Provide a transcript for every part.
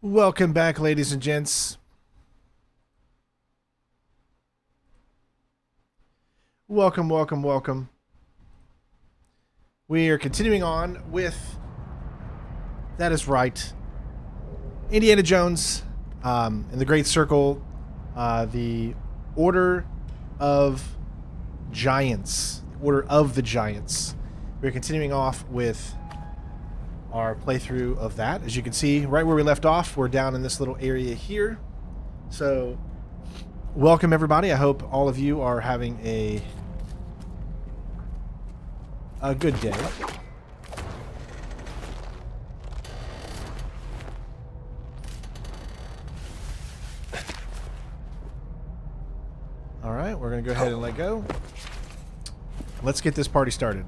Welcome back, ladies and gents. Welcome, welcome, welcome. We are continuing on with, that is right, Indiana Jones in the Great Circle, the Order of Giants. Order of the Giants. We're continuing off with our playthrough of that. As you can see, right where we left off, we're down in this little area here. So, welcome everybody. I hope all of you are having a good day. All right, we're going to go ahead and let go. Let's get this party started.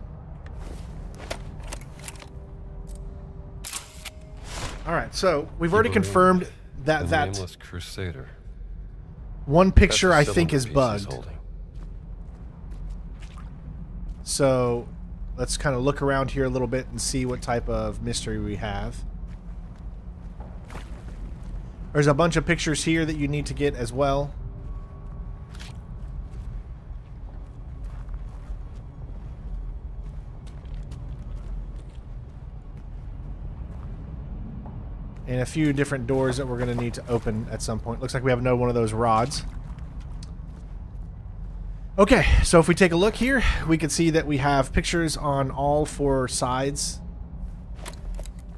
All right, so we've already confirmed that Nameless Crusader. one picture I think is bugged. So let's kind of look around here a little bit and see what type of mystery we have. There's a bunch of pictures here that you need to get as well. And a few different doors that we're going to need to open at some point. Looks like we have another one of those rods. Okay, so if we take a look here, we can see that we have pictures on all four sides.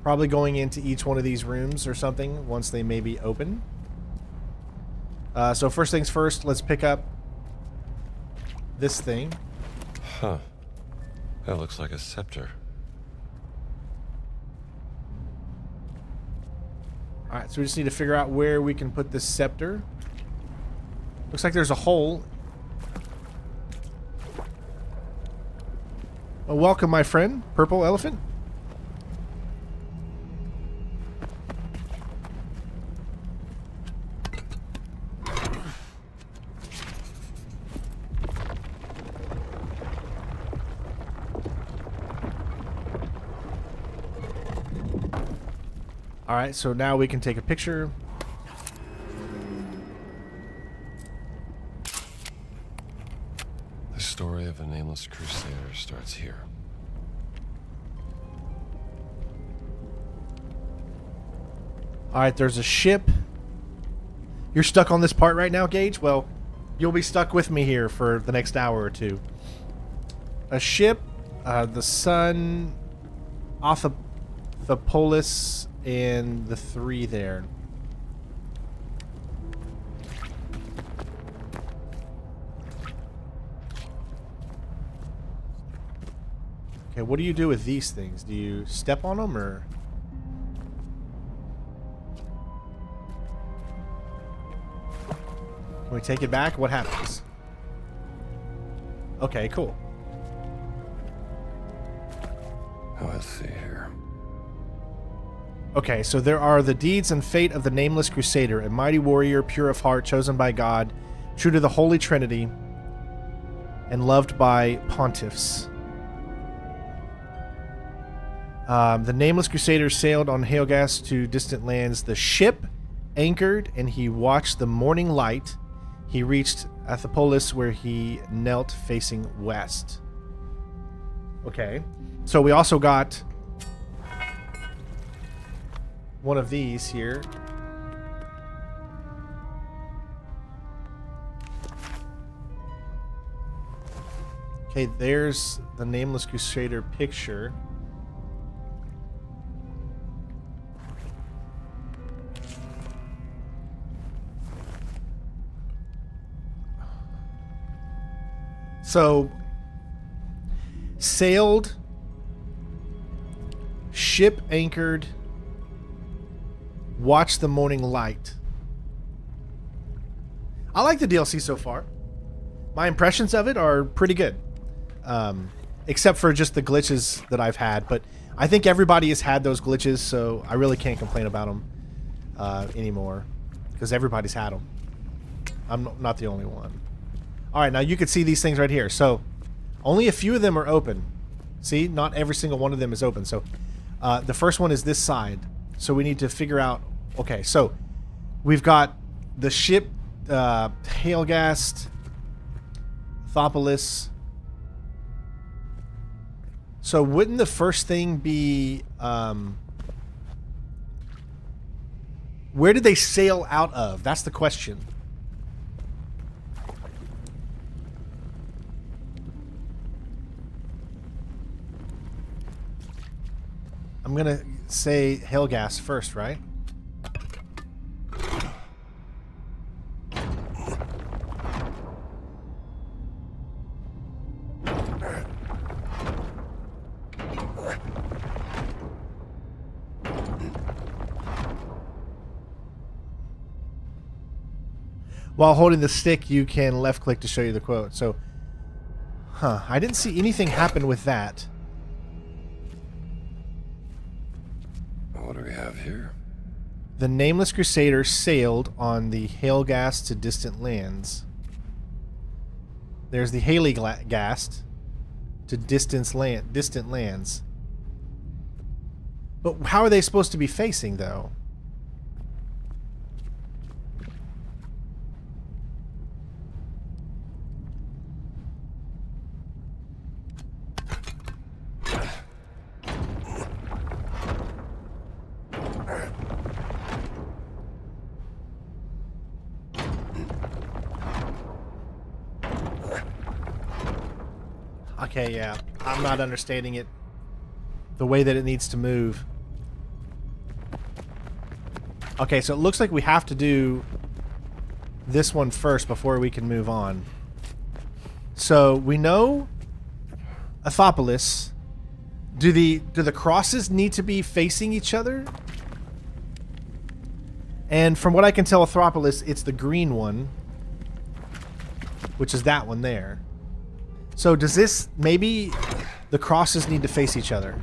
Probably going into each one of these rooms or something once they may be open. So first things first, let's pick up this thing. Huh. That looks like a scepter. Alright, so we just need to figure out where we can put this scepter. Looks like there's a hole. Well, welcome, my friend, Purple Elephant. Alright, so now we can take a picture. The story of a nameless crusader starts here. Alright, there's a ship. You're stuck on this part right now, Gage? Well, you'll be stuck with me here for the next hour or two. A ship, the sun, Othopolis, and the three there. Okay, what do you do with these things? Do you step on them, or? Can we take it back? What happens? Okay, cool. Let's see here. Okay, so there are the deeds and fate of the Nameless Crusader, a mighty warrior, pure of heart, chosen by God, true to the Holy Trinity, and loved by pontiffs. The Nameless Crusader sailed on Hailgas to distant lands. The ship anchored, and he watched the morning light. He reached Athopolis, where he knelt facing west. Okay, so we also got one of these here. Okay, there's the Nameless Crusader picture. So, sailed, ship anchored, watch the morning light. I like the DLC so far. My impressions of it are pretty good. Except for just the glitches that I've had. But I think everybody has had those glitches, so I really can't complain about them anymore. Because everybody's had them. I'm not the only one. Alright, now you can see these things right here. So, only a few of them are open. See? Not every single one of them is open. So, the first one is this side. So we need to figure out Okay, so we've got the ship, Hailgast, Thopolis. So wouldn't the first thing be, where did they sail out of? That's the question. I'm gonna say Hailgast first, right? While holding the stick, you can left click to show you the quote. So, I didn't see anything happen with that. What do we have here? The nameless crusader sailed on the Hailgast to distant lands. There's the Hailgast to distant lands. But how are they supposed to be facing, though? Okay, yeah. I'm not understanding it the way that it needs to move. Okay, so it looks like we have to do this one first before we can move on. So we know Athopolis. Do the crosses need to be facing each other? And from what I can tell, Athopolis, it's the green one, which is that one there. So does this, maybe the crosses need to face each other?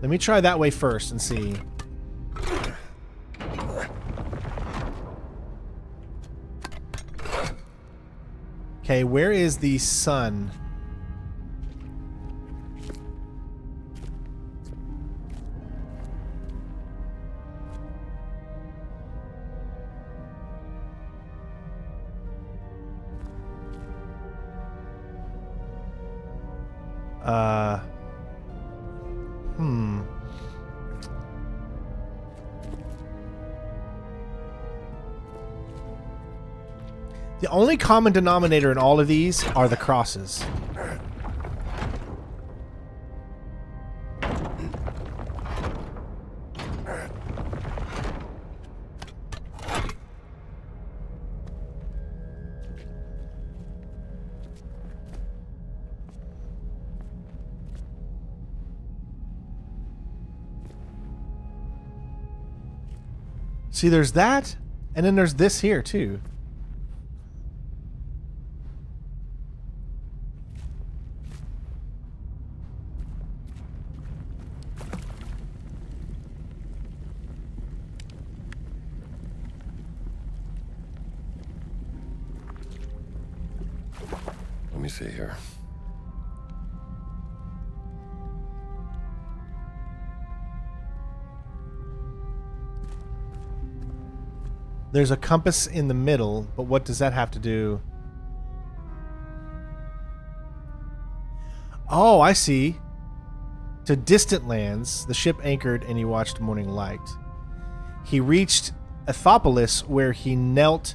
Let me try that way first and see. Okay, where is the sun? The only common denominator in all of these are the crosses. See, there's that, and then there's this here, too. Let me see here. There's a compass in the middle, but what does that have to do? Oh, I see. To distant lands, the ship anchored and he watched morning light. He reached Athopolis where he knelt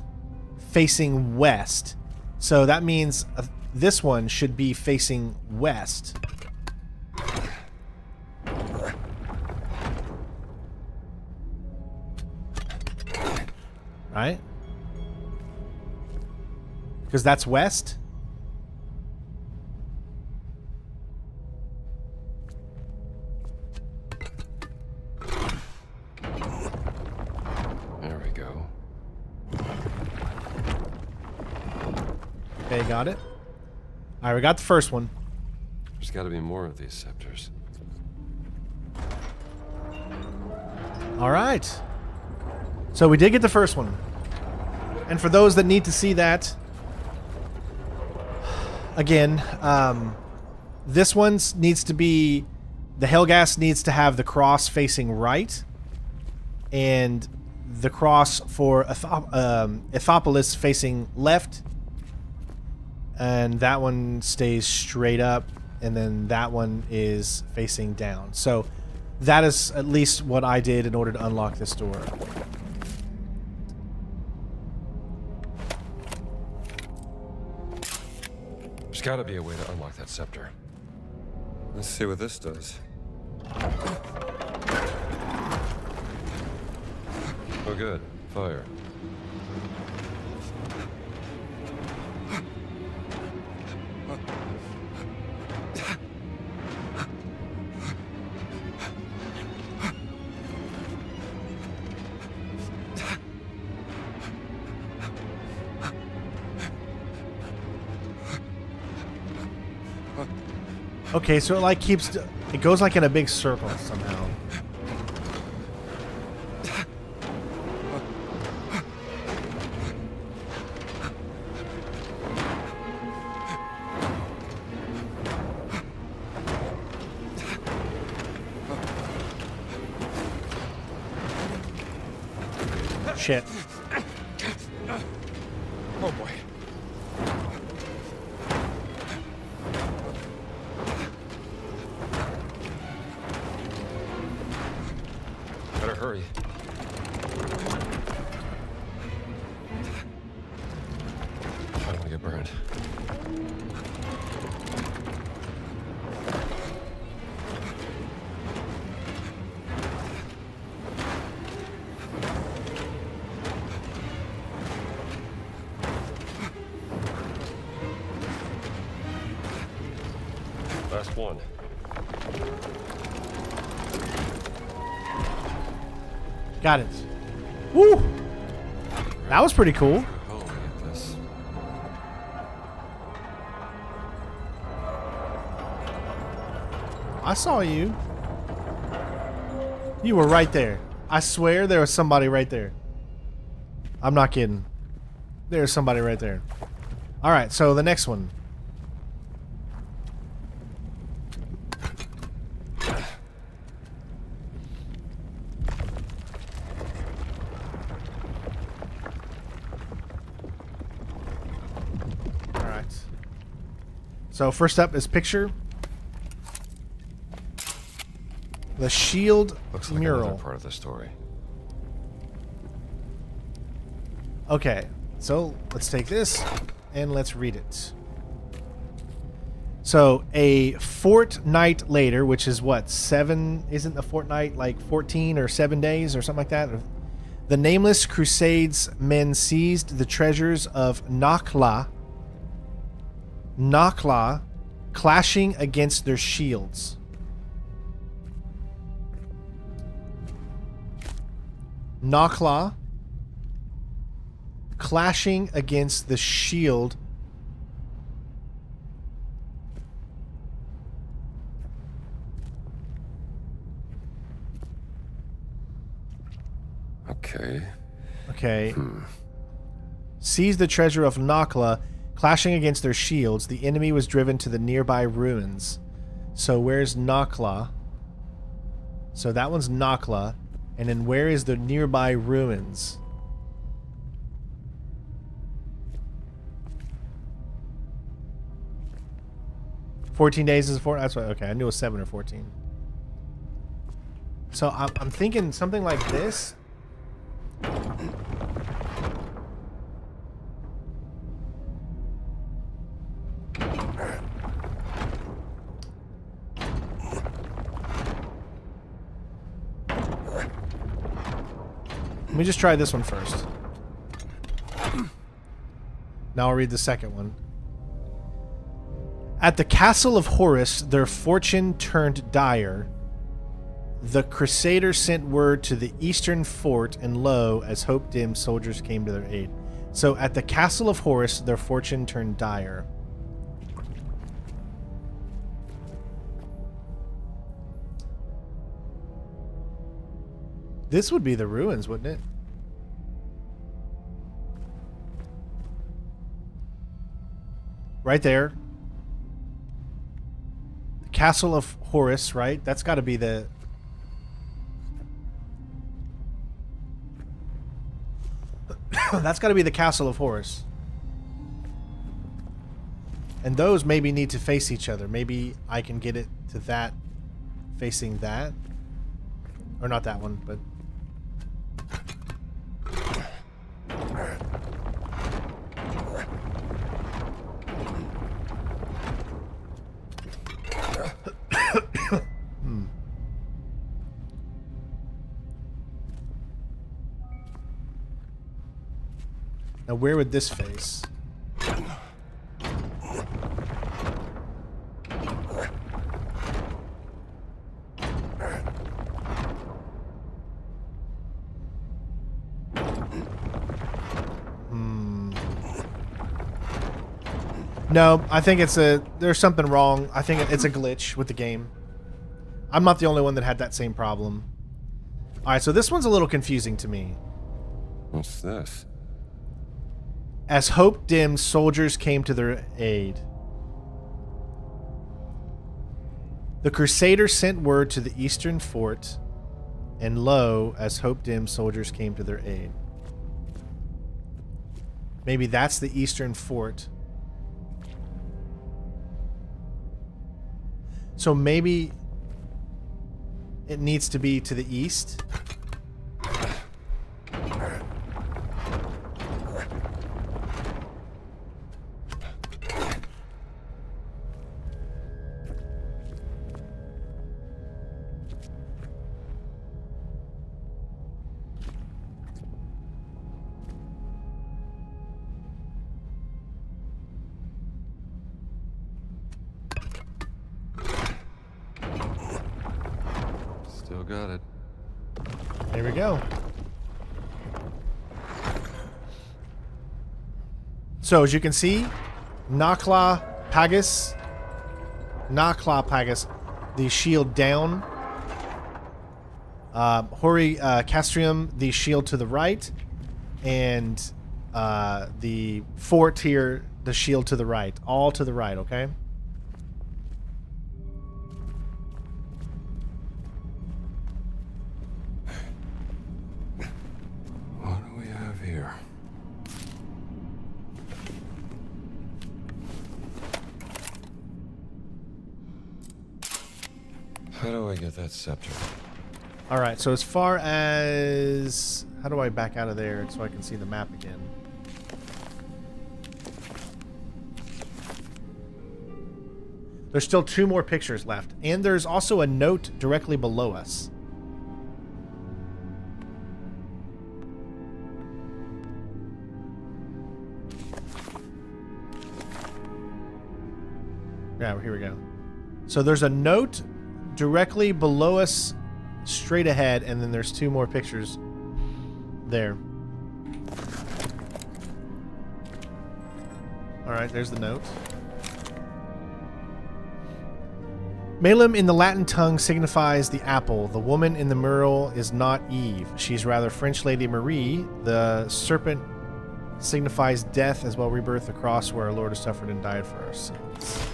facing west. So that means this one should be facing west. Right? Because that's west? There we go. Okay, got it. Alright, we got the first one. There's got to be more of these scepters. Alright. So we did get the first one. And for those that need to see that, again, this one needs to be the Helghast needs to have the cross facing right, and the cross for Ethopolis facing left, and that one stays straight up, and then that one is facing down. So that is at least what I did in order to unlock this door. There's got to be a way to unlock that scepter. Let's see what this does. Oh, good. Fire. Okay, so it like keeps, it goes like in a big circle somehow. Shit. Oh boy. Better hurry. I don't want to get burned. Last one. Got it. Woo! That was pretty cool. Oh, look at this. I saw you. You were right there. I swear there was somebody right there. I'm not kidding. There's somebody right there. Alright, so the next one. Alright. So first up is picture. The shield Looks like mural. another part of the story. Okay, so let's take this and let's read it. So a fortnight later, which is what, 7, isn't the fortnight like 14 or 7 days or something like that? The nameless Crusades men seized the treasures of Nakhla, clashing against their shields. Nakhla clashing against the shield. Okay. Okay. Seized the treasure of Nakhla, clashing against their shields. The enemy was driven to the nearby ruins. So where's Nakhla? So that one's Nakhla. And then where is the nearby ruins? $14 days is a 4. That's what. Okay, I knew it was 7 or 14. So I'm thinking something like this. Let me just try this one first. Now I'll read the second one. At the castle of Horus, their fortune turned dire. The Crusaders sent word to the eastern fort, and lo, as hope dimmed, soldiers came to their aid. So at the castle of Horus, their fortune turned dire. This would be the ruins, wouldn't it? Right there. The Castle of Horus, right? That's got to be the... That's got to be the Castle of Horus. And those maybe need to face each other. Maybe I can get it to that facing that. Or not that one, but... Now, where would this face? No, I think it's there's something wrong. I think it's a glitch with the game. I'm not the only one that had that same problem. Alright, so this one's a little confusing to me. What's this? As hope dimmed, soldiers came to their aid. The Crusaders sent word to the eastern fort, and lo, as hope dimmed, soldiers came to their aid. Maybe that's the eastern fort. So maybe it needs to be to the east. Still got it. There we go. So as you can see, Nakla Pagus, the shield down. Hori Castrium, the shield to the right, and the fort here, the shield to the right. All to the right, okay? What do we have here? How do I get that scepter? All right, so as far as... How do I back out of there so I can see the map again? There's still 2 more pictures left. And there's also a note directly below us. Yeah, here we go. So there's a note directly below us, straight ahead, and then there's 2 more pictures there. Alright, there's the note. Malum in the Latin tongue signifies the apple. The woman in the mural is not Eve. She's rather French Lady Marie. The serpent signifies death as well, rebirth, the cross where our Lord has suffered and died for our sins.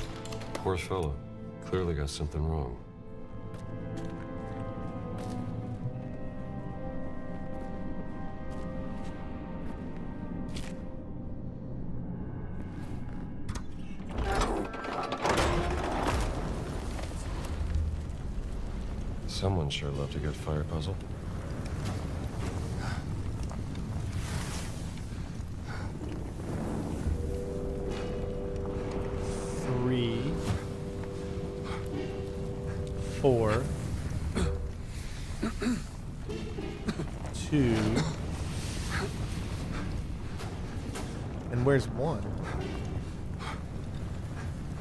Poor fellow. Clearly got something wrong. Someone sure loved a good fire puzzle. Three, 4, 2, and where's 1?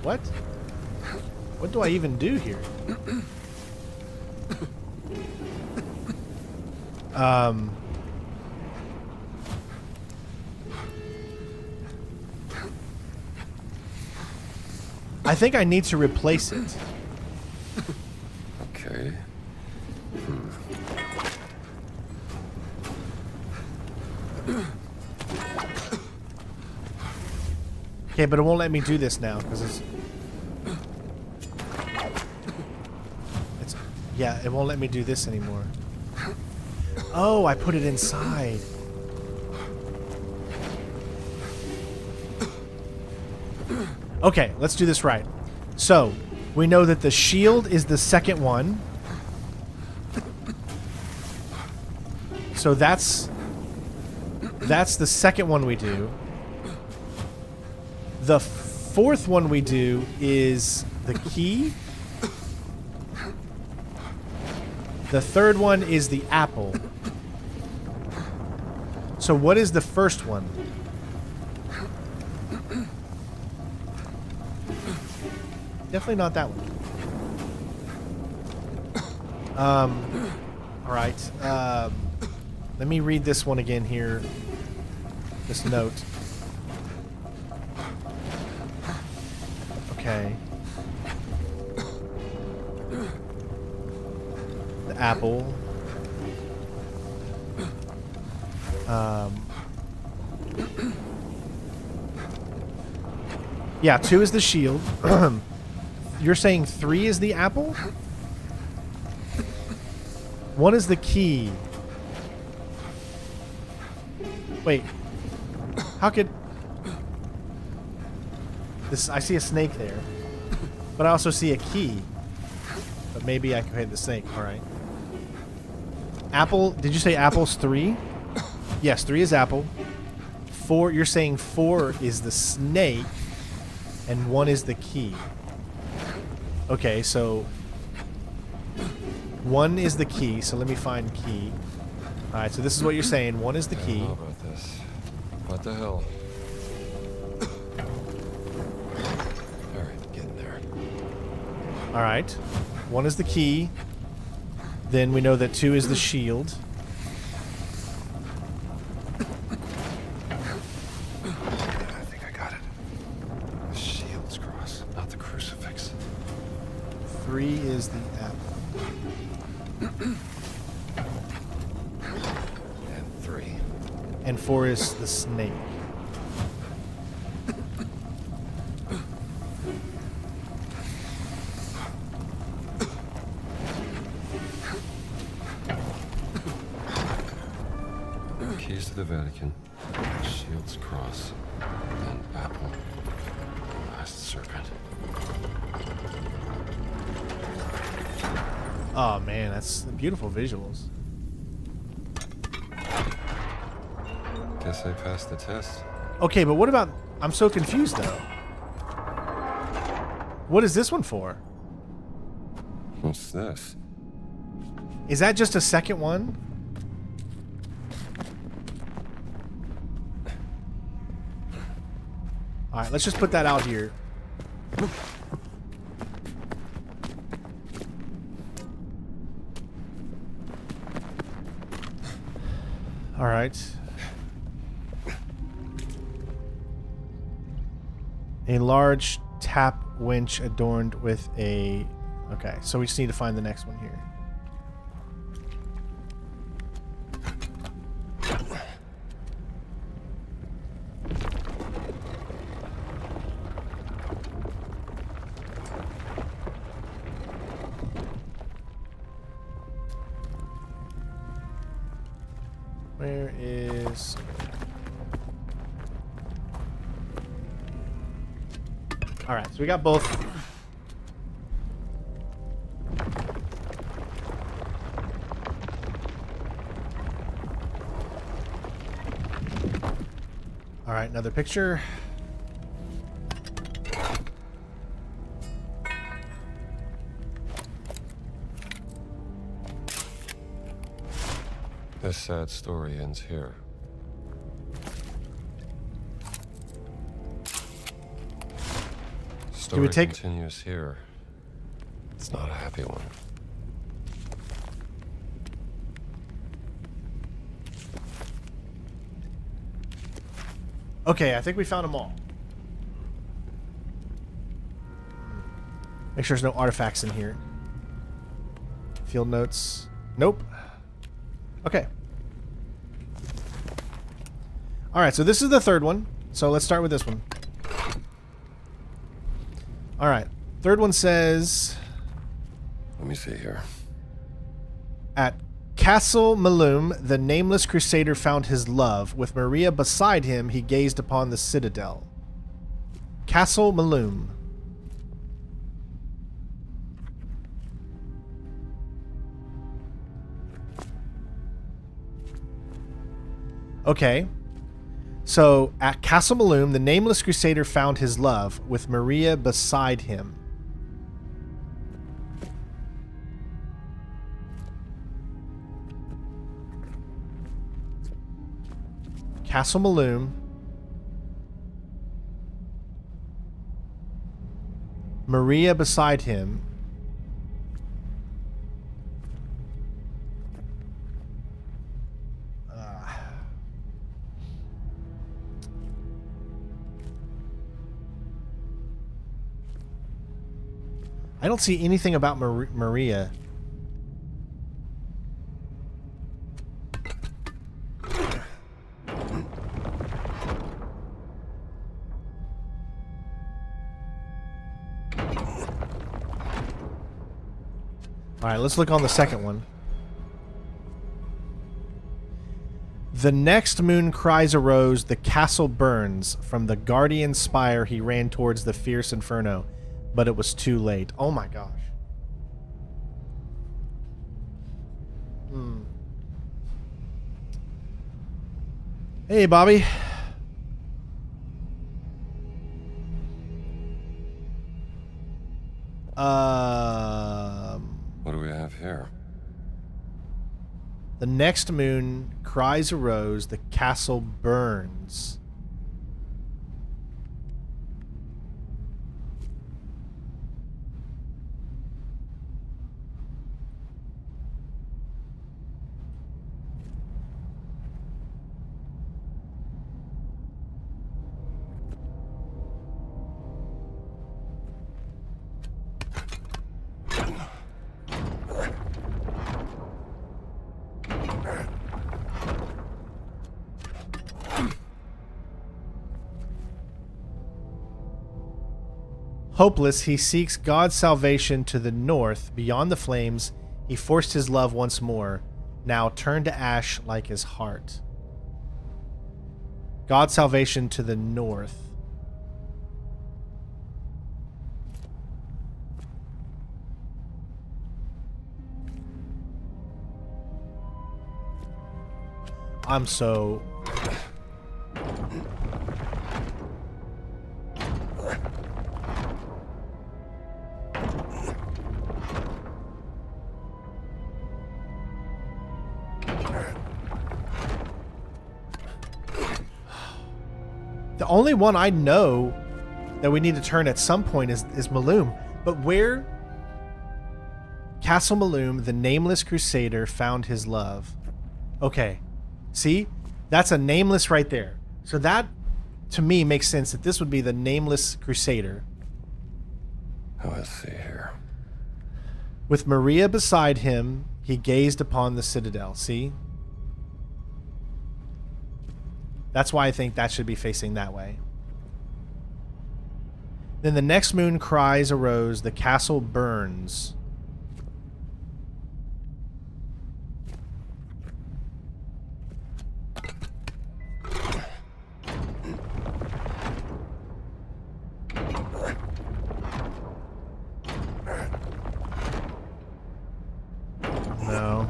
What? What do I even do here? I think I need to replace it. Okay. Okay, but it won't let me do this now because it's... Yeah, it won't let me do this anymore. Oh, I put it inside. Okay, let's do this right. So, we know that the shield is the second one. So that's the second one we do. The fourth one we do is the key. The third one is the apple. So what is the first one? Definitely not that one. All right. Let me read this one again here. This note. Okay. The apple. Yeah, 2 is the shield. You're saying 3 is the apple? 1 is the key. Wait. How could... This, I see a snake there. But I also see a key. But maybe I can hit the snake. Alright. Apple... Did you say apple's 3? Yes, 3 is apple. 4... You're saying 4 is the snake. And 1 is the key. Okay, so... 1 is the key, so let me find key. Alright, so this is what you're saying. 1 is the key. I don't know about this. What the hell? Alright, getting there. Alright. 1 is the key. Then we know that 2 is the shield. I think I got it. The shield's cross, not the crucifix. 3 is the apple. And 3. And 4 is the snake. Keys to the Vatican. Shield's cross. And apple. Last serpent. Oh man, that's beautiful visuals. Guess I passed the test. Okay, but what about... I'm so confused though. What is this one for? What's this? Is that just a second one? Alright, let's just put that out here. Alright. A large tap winch adorned with a... Okay, so we just need to find the next one here. Where is... Alright, so we got both. Alright, another picture. This sad story ends here. Story continues here. It's not a happy one. Okay, I think we found them all. Make sure there's no artifacts in here. Field notes. Nope. Okay. Alright, so this is the third one. So let's start with this one. Alright. Third one says... Let me see here. At Castle Malum, the nameless crusader found his love. With Maria beside him, he gazed upon the citadel. Castle Malum. Okay. So, at Castle Malum, the nameless crusader found his love, with Maria beside him. Castle Malum. Maria beside him. I don't see anything about Maria. All right, let's look on the second one. The next moon cries arose, the castle burns. From the guardian spire he ran towards the fierce inferno, but it was too late. Oh my gosh. Hey, Bobby. What do we have here? The next moon cries arose, the castle burns. Hopeless, he seeks God's salvation to the north. Beyond the flames, he forced his love once more, now turned to ash like his heart. God's salvation to the north. I'm so... The only one I know that we need to turn at some point is Malum. But where? Castle Malum, the nameless crusader, found his love. Okay. See? That's a nameless right there. So that, to me, makes sense that this would be the nameless crusader. Oh, let's see here. With Maria beside him, he gazed upon the citadel. See? That's why I think that should be facing that way. Then the next moon cries arose, the castle burns. No.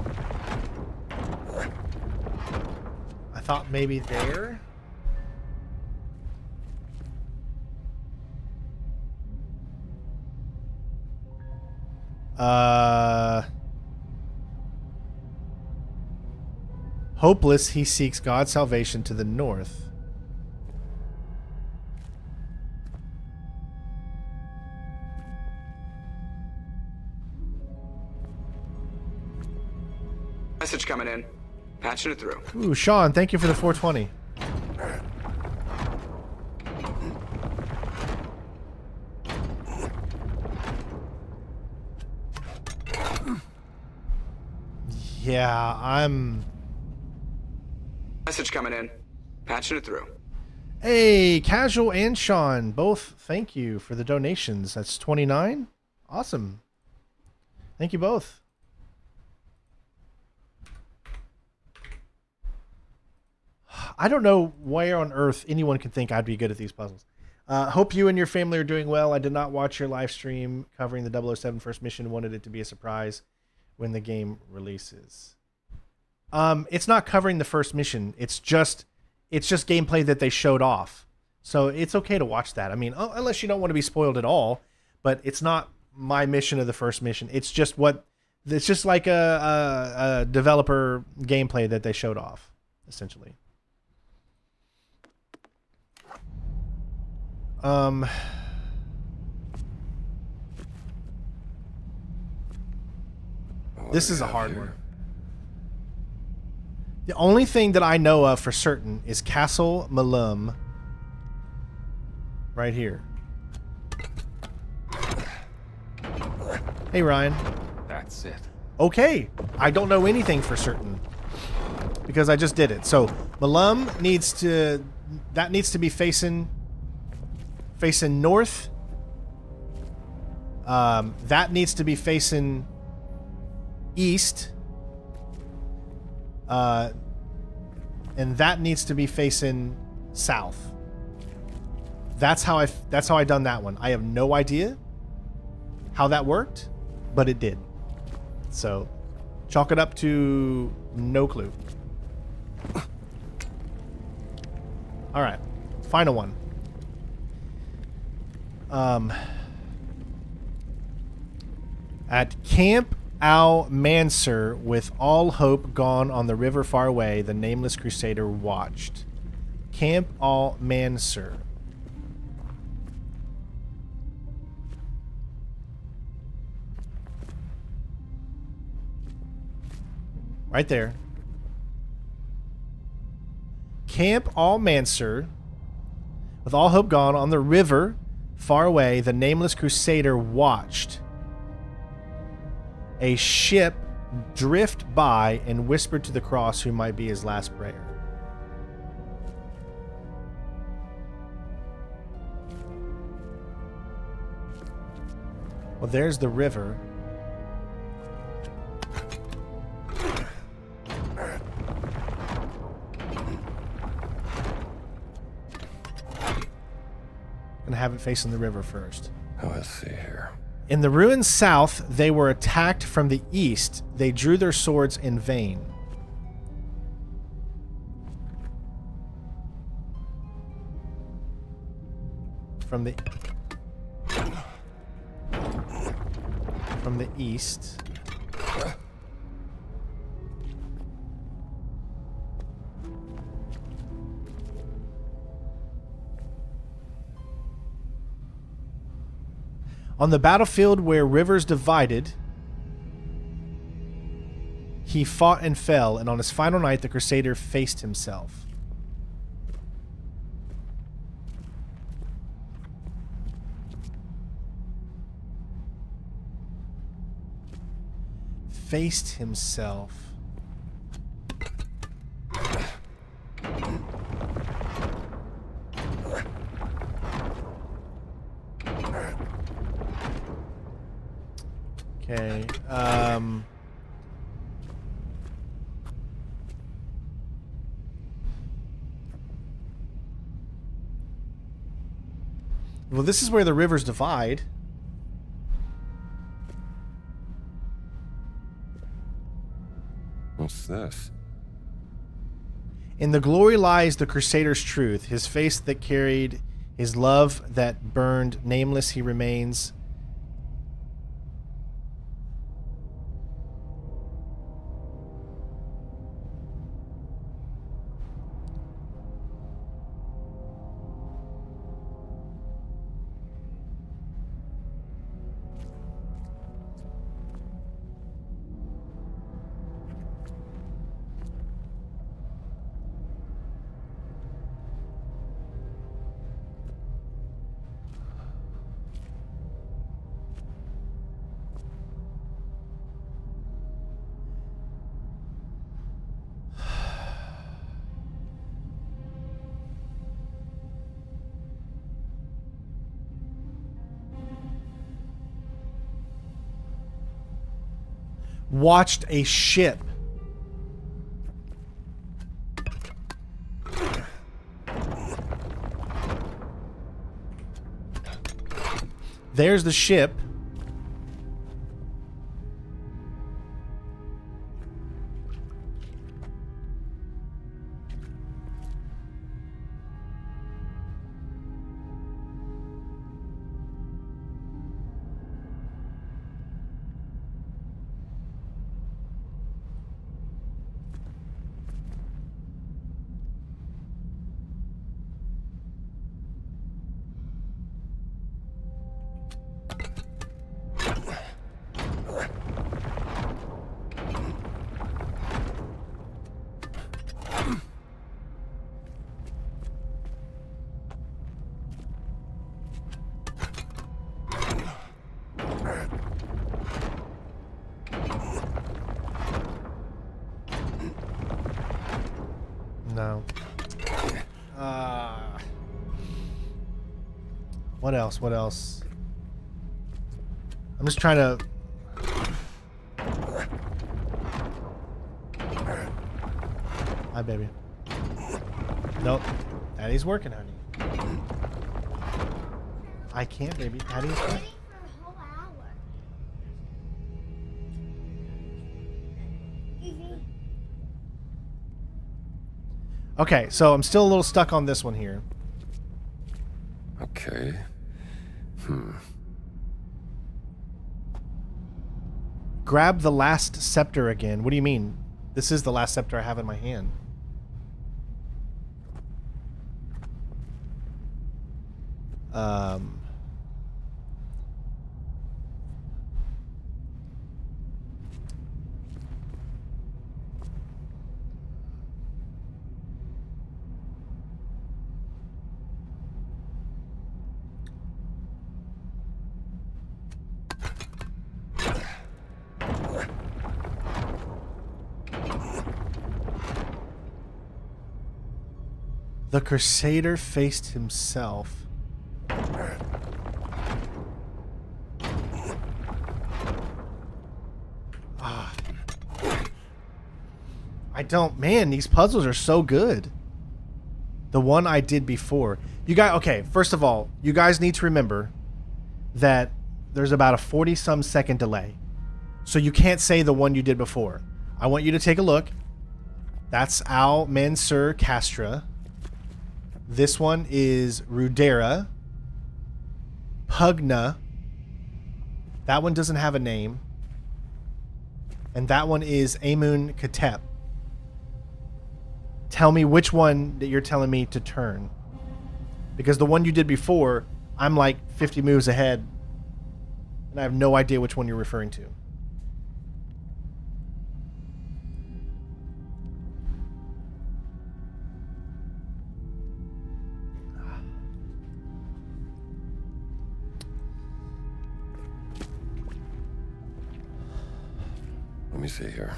I thought maybe there. Hopeless, he seeks God's salvation to the north. Message coming in. Patching it through. Ooh, Sean, thank you for the 420. Yeah, I'm... Message coming in. Patching it through. Hey, Casual and Sean, both thank you for the donations. That's 29. Awesome. Thank you both. I don't know where on earth anyone can think I'd be good at these puzzles. Hope you and your family are doing well. I did not watch your live stream covering the 007 first mission. Wanted it to be a surprise when the game releases. It's not covering the first mission. It's just gameplay that they showed off. So it's okay to watch that. I mean, unless you don't want to be spoiled at all. But it's not my mission of the first mission. It's just like a developer gameplay that they showed off, essentially. This is a hard one. The only thing that I know of for certain is Castle Malum right here. Hey, Ryan. That's it. Okay. I don't know anything for certain because I just did it. So Malum needs to be facing north. That needs to be facing east. And that needs to be facing south. That's how I done that one. I have no idea how that worked, but it did. So chalk it up to no clue. All right, final one. At Camp Al Mansur, with all hope gone on the river far away, the nameless crusader watched. Camp Al Mansur. Right there. Camp Al Mansur, with all hope gone on the river far away, the nameless crusader watched a ship drift by and whispered to the cross who might be his last prayer. Well, there's the river. Gonna have it facing the river first. Oh, let's see here. In the ruins south, they were attacked from the east. They drew their swords in vain. From the east. On the battlefield where rivers divided, he fought and fell, and on his final night, the crusader faced himself. Faced himself. Okay. Well, this is where the rivers divide. What's this? In the glory lies the crusader's truth, his face that carried, his love that burned, nameless he remains. Watched a ship. There's the ship. No. What else? What else? I'm just trying to... Hi, baby. Nope. Daddy's working, honey. I can't, baby. Daddy's working. Okay, so I'm still a little stuck on this one here. Okay. Grab the last scepter again. What do you mean? This is the last scepter I have in my hand. The Crusader faced himself. I don't... Man, these puzzles are so good. The one I did before. You guys... Okay, first of all, you guys need to remember that there's about a 40-some second delay. So you can't say the one you did before. I want you to take a look. That's Al Mansur Castra. This one is Rudera. Pugna. That one doesn't have a name. And that one is Amun Katep. Tell me which one that you're telling me to turn. Because the one you did before, I'm like 50 moves ahead. And I have no idea which one you're referring to. Let me see here.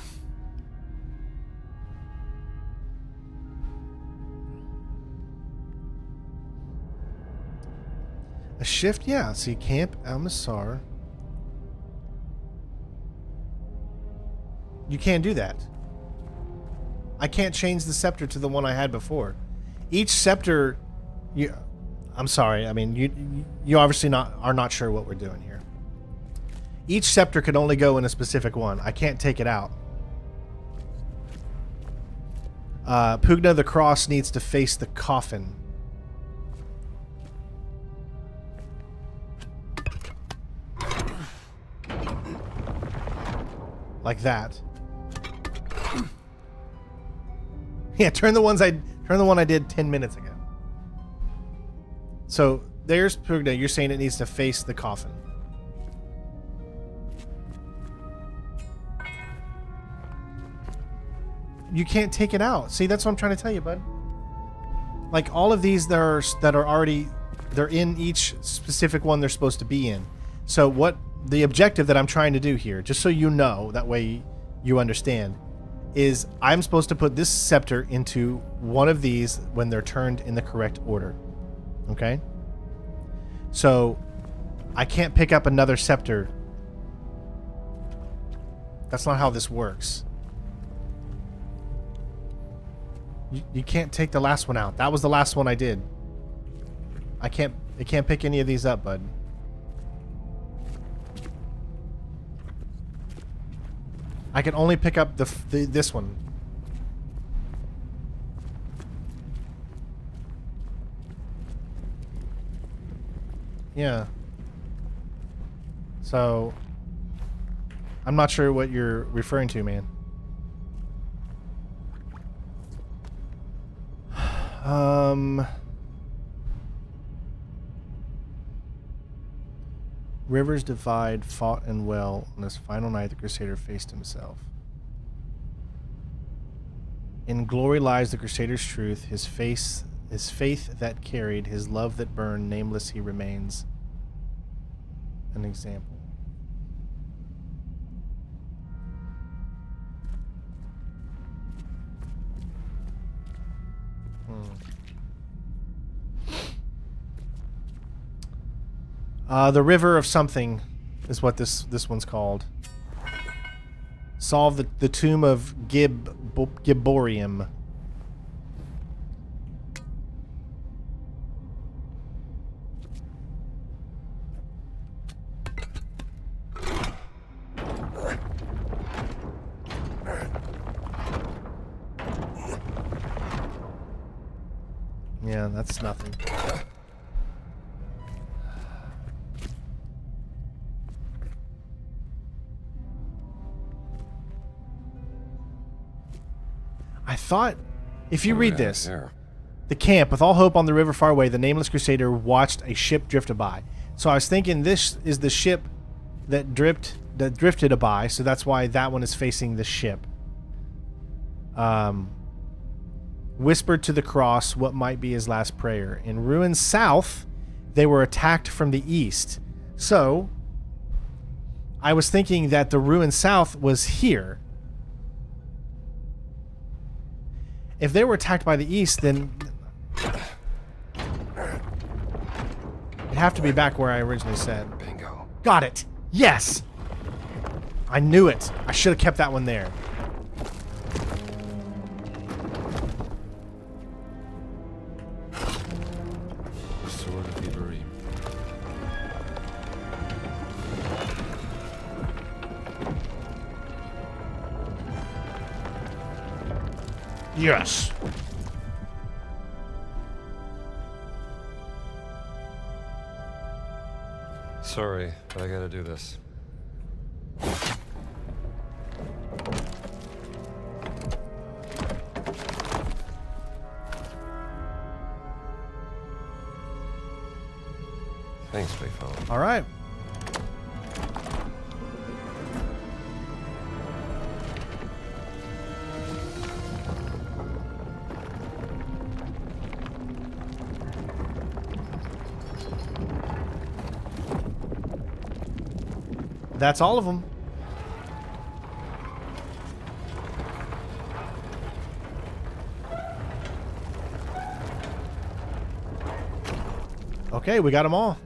A shift? Yeah. See, Camp Al-Masar. You can't do that. I can't change the scepter to the one I had before. Each scepter... I'm sorry. I mean, you obviously are not sure what we're doing here. Each scepter can only go in a specific one. I can't take it out. Pugna the Cross needs to face the coffin. Like that. Yeah, turn the one I did 10 minutes ago. So there's Pugna. You're saying it needs to face the coffin. You can't take it out. See, that's what I'm trying to tell you, bud. Like all of these that are already, they're in each specific one they're supposed to be in. So what the objective that I'm trying to do here, just so you know, that way you understand, is I'm supposed to put this scepter into one of these when they're turned in the correct order. Okay? So I can't pick up another scepter. That's not how this works. You can't take the last one out. That was the last one I did. It can't pick any of these up, bud. I can only pick up this one. Yeah. So, I'm not sure what you're referring to, man. Rivers divide, fought and well. On this final night, the Crusader faced himself. In glory lies the Crusader's truth, his faith that carried, his love that burned, nameless he remains. An example. The River of Something is what this one's called. Solve the Tomb of Giborium. Yeah, that's nothing. I thought, if you read this, the camp, with all hope on the river far away, the nameless Crusader watched a ship drift by. So I was thinking this is the ship that drifted by, so that's why that one is facing the ship. Whispered to the cross what might be his last prayer. In ruins south, they were attacked from the east. So, I was thinking that the ruin south was here. If they were attacked by the east, then it'd have to be back where I originally said. Bingo. Got it. Yes. I knew it. I should have kept that one there. The sword of Ibrahim. Yes. Sorry, but I gotta do this. Thanks, big fella. All right. That's all of them. Okay, we got them all.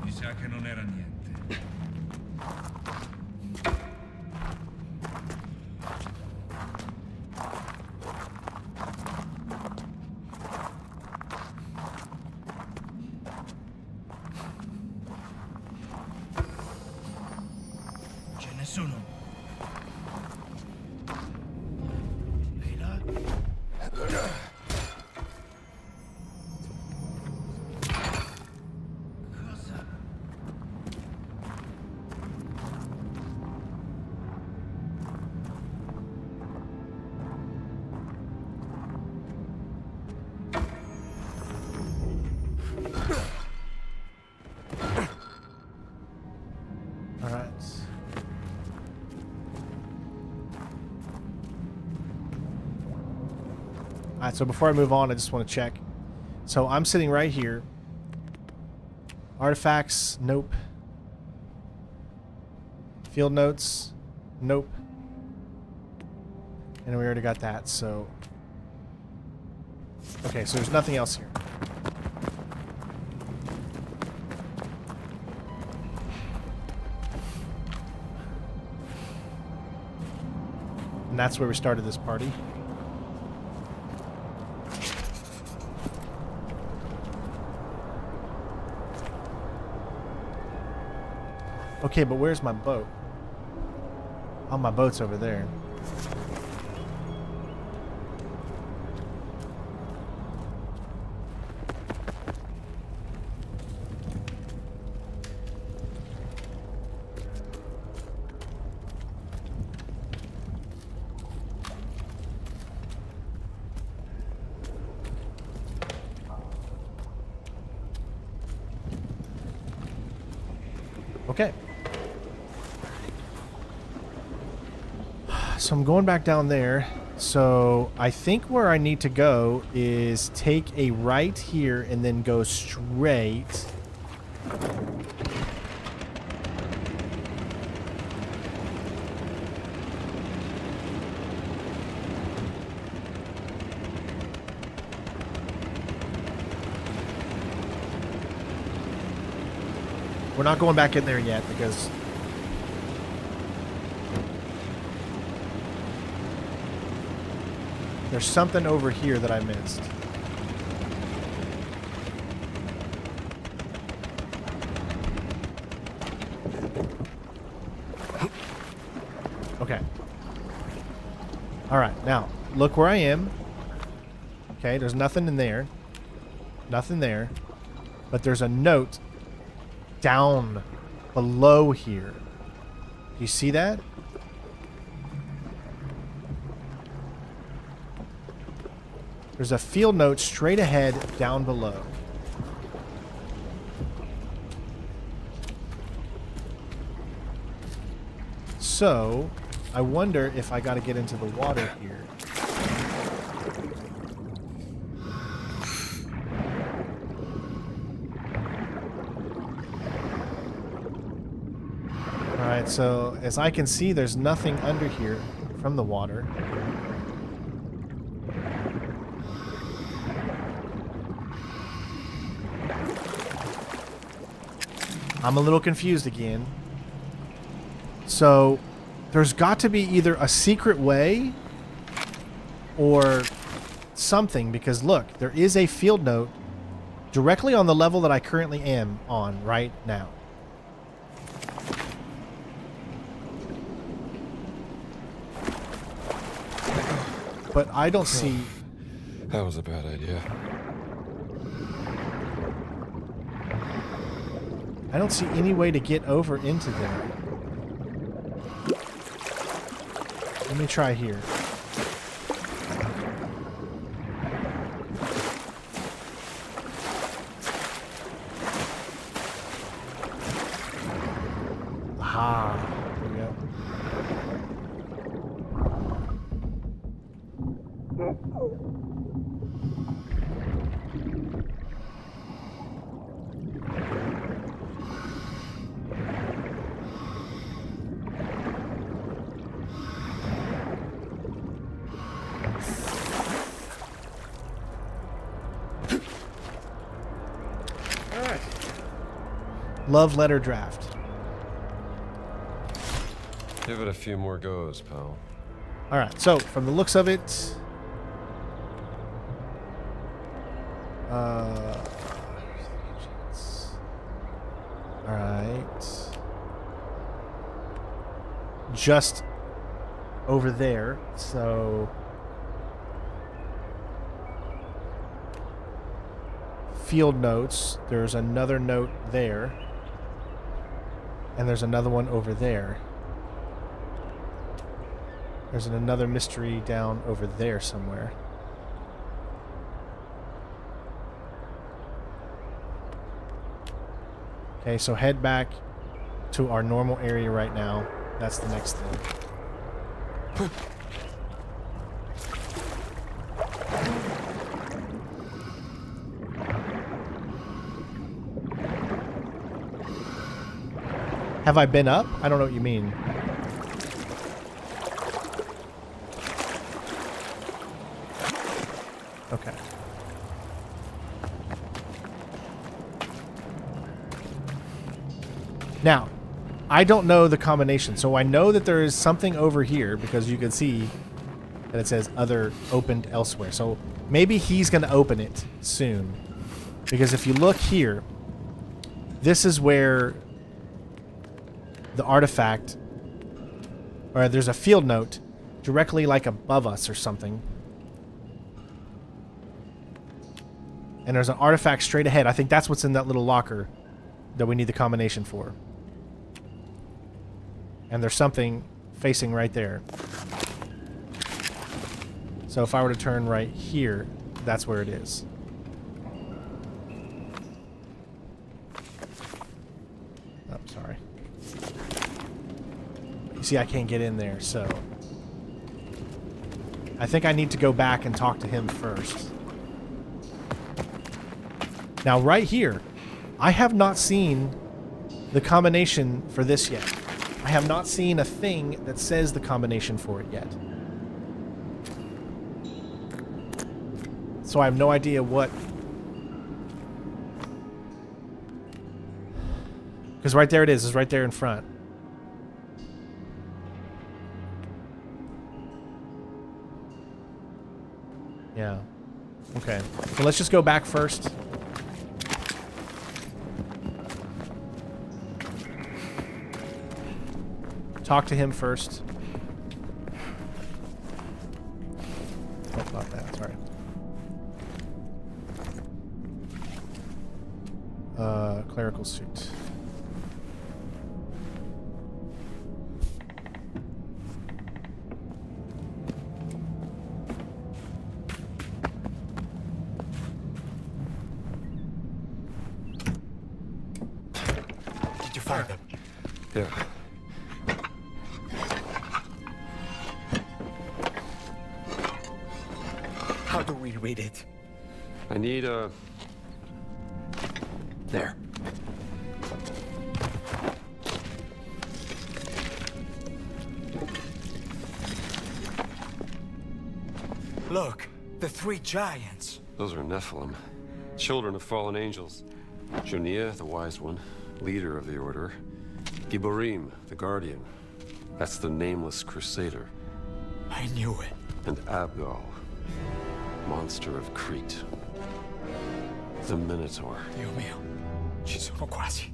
Mi sa che non era niente. C'è nessuno. Ehi là? Cosa? All right. All right, so before I move on, I just want to check. So I'm sitting right here. Artifacts, nope. Field notes, nope. And we already got that, so... Okay, so there's nothing else here. that's where we started this party. Okay, but where's my boat? Oh, my boat's over there. Okay. So I'm going back down there. So I think where I need to go is take a right here and then go straight. We're not going back in there yet because there's something over here that I missed. Okay. All right, now look where I am. Okay, there's nothing in there. Nothing there. But there's a note down below here. You see that? There's a field note straight ahead down below. So, I wonder if I got to get into the water here. Alright, so as I can see, there's nothing under here from the water. I'm a little confused again. So, there's got to be either a secret way or something, because look, there is a field note directly on the level that I currently am on right now. But I don't see... That was a bad idea. I don't see any way to get over into there. Let me try here. Aha. There we go. Love letter draft. Give it a few more goes, pal. Alright, so from the looks of it... Alright. Just over there, so... Field notes. There's another note there. And there's another one over there. There's another mystery down over there somewhere. Okay, so head back to our normal area right now. That's the next thing. Have I been up? I don't know what you mean. Okay. Now, I don't know the combination, so I know that there is something over here because you can see and it says other opened elsewhere. So maybe he's going to open it soon. Because if you look here, this is where the artifact, or there's a field note directly like above us or something. And there's an artifact straight ahead. I think that's what's in that little locker that we need the combination for. And there's something facing right there. So if I were to turn right here, that's where it is. Oh, sorry. You see, I can't get in there, so I think I need to go back and talk to him first. Now, right here, I have not seen the combination for this yet. I have not seen a thing that says the combination for it yet. So I have no idea what... Because right there it is. It's right there in front. Yeah. Okay. So let's just go back first. Talk to him first. Oh, not that. Sorry. Clerical suit. Did you find them? Yeah. How do we read it? I need a... There. Look, the three giants. Those are Nephilim. Children of fallen angels. Junia, the wise one, leader of the order. Giborim, the guardian. That's the nameless crusader. I knew it. And Abgal, monster of Crete. The Minotaur. Dio mio. Ci sono quasi.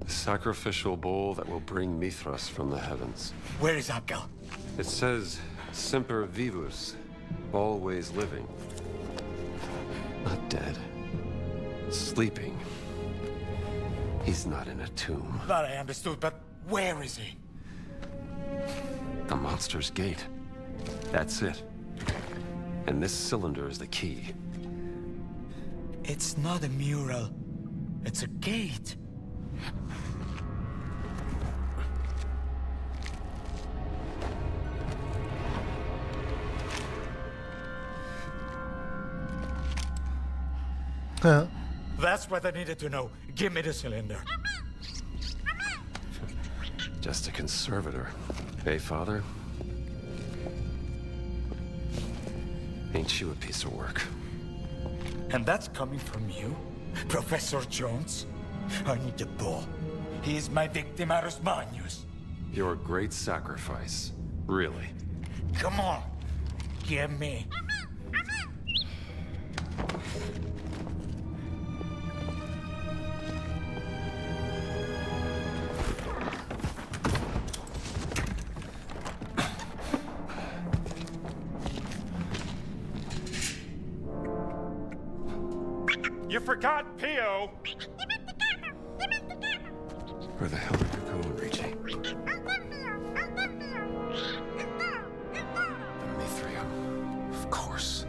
The sacrificial bowl that will bring Mithras from the heavens. Where is Abgal? It says, Semper Vivus, always living. Not dead. Sleeping. He's not in a tomb. That I understood, but where is he? The monster's gate. That's it. And this cylinder is the key. It's not a mural. It's a gate. Huh. That's what I needed to know. Give me the cylinder. Just a conservator. Hey, Father? Ain't you a piece of work? And that's coming from you? Professor Jones? I need the bull. He is my victimarus magnus. Your great sacrifice. Really. Come on. Give me. You forgot Pio! Where the hell are you going, Ricci? The Mithrium. Of course.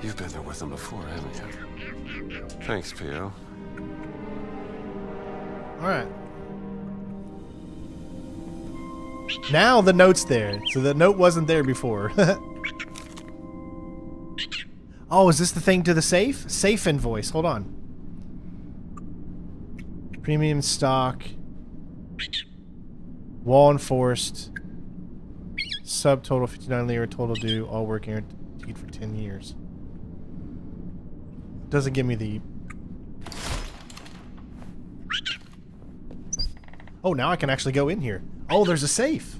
You've been there with them before, haven't you? Thanks, Pio. Alright. Now the note's there. So the note wasn't there before. Oh, is this the thing to the safe? Safe invoice. Hold on. Premium stock. Wall enforced. Subtotal 59 lira. Total due. All work guaranteed for 10 years. Doesn't give me the... Oh, now I can actually go in here. Oh, there's a safe.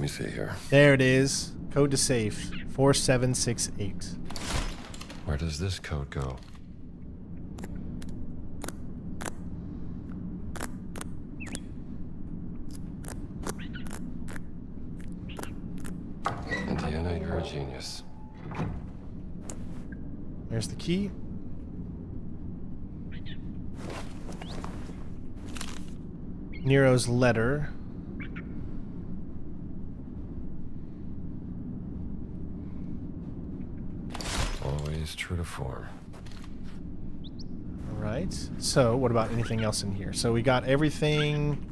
me see here. There it is. Code to safe 4768. Where does this code go? Indiana, you're a genius. There's the key. Nero's letter. Always true to form. All right. So, what about anything else in here? So, we got everything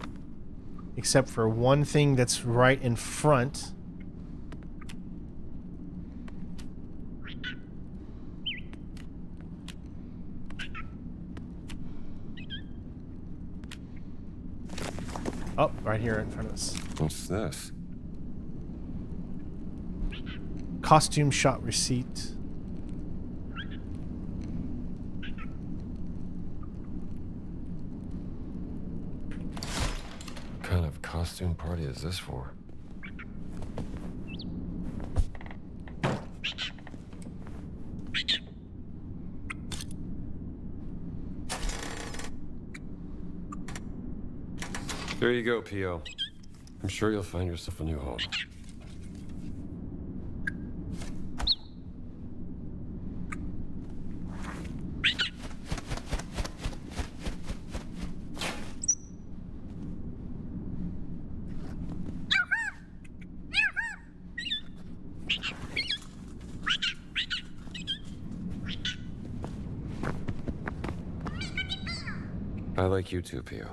except for one thing that's right in front. Oh, right here in front of us. What's this? Costume shot receipt. What kind of costume party is this for? There you go, P.O. I'm sure you'll find yourself a new home. I like you too, P.O.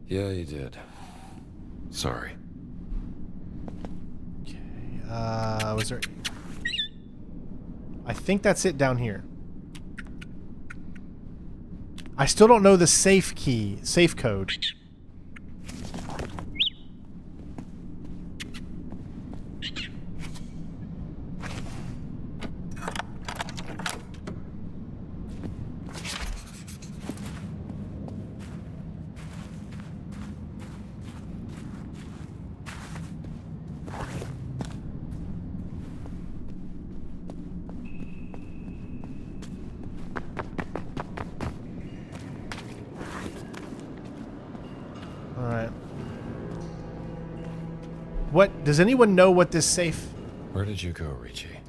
Yeah, you did. Sorry. Okay. Was there... I think that's it down here. I still don't know the safe key, safe code. Alright. What? Does anyone know what this safe... Where did you go, Richie?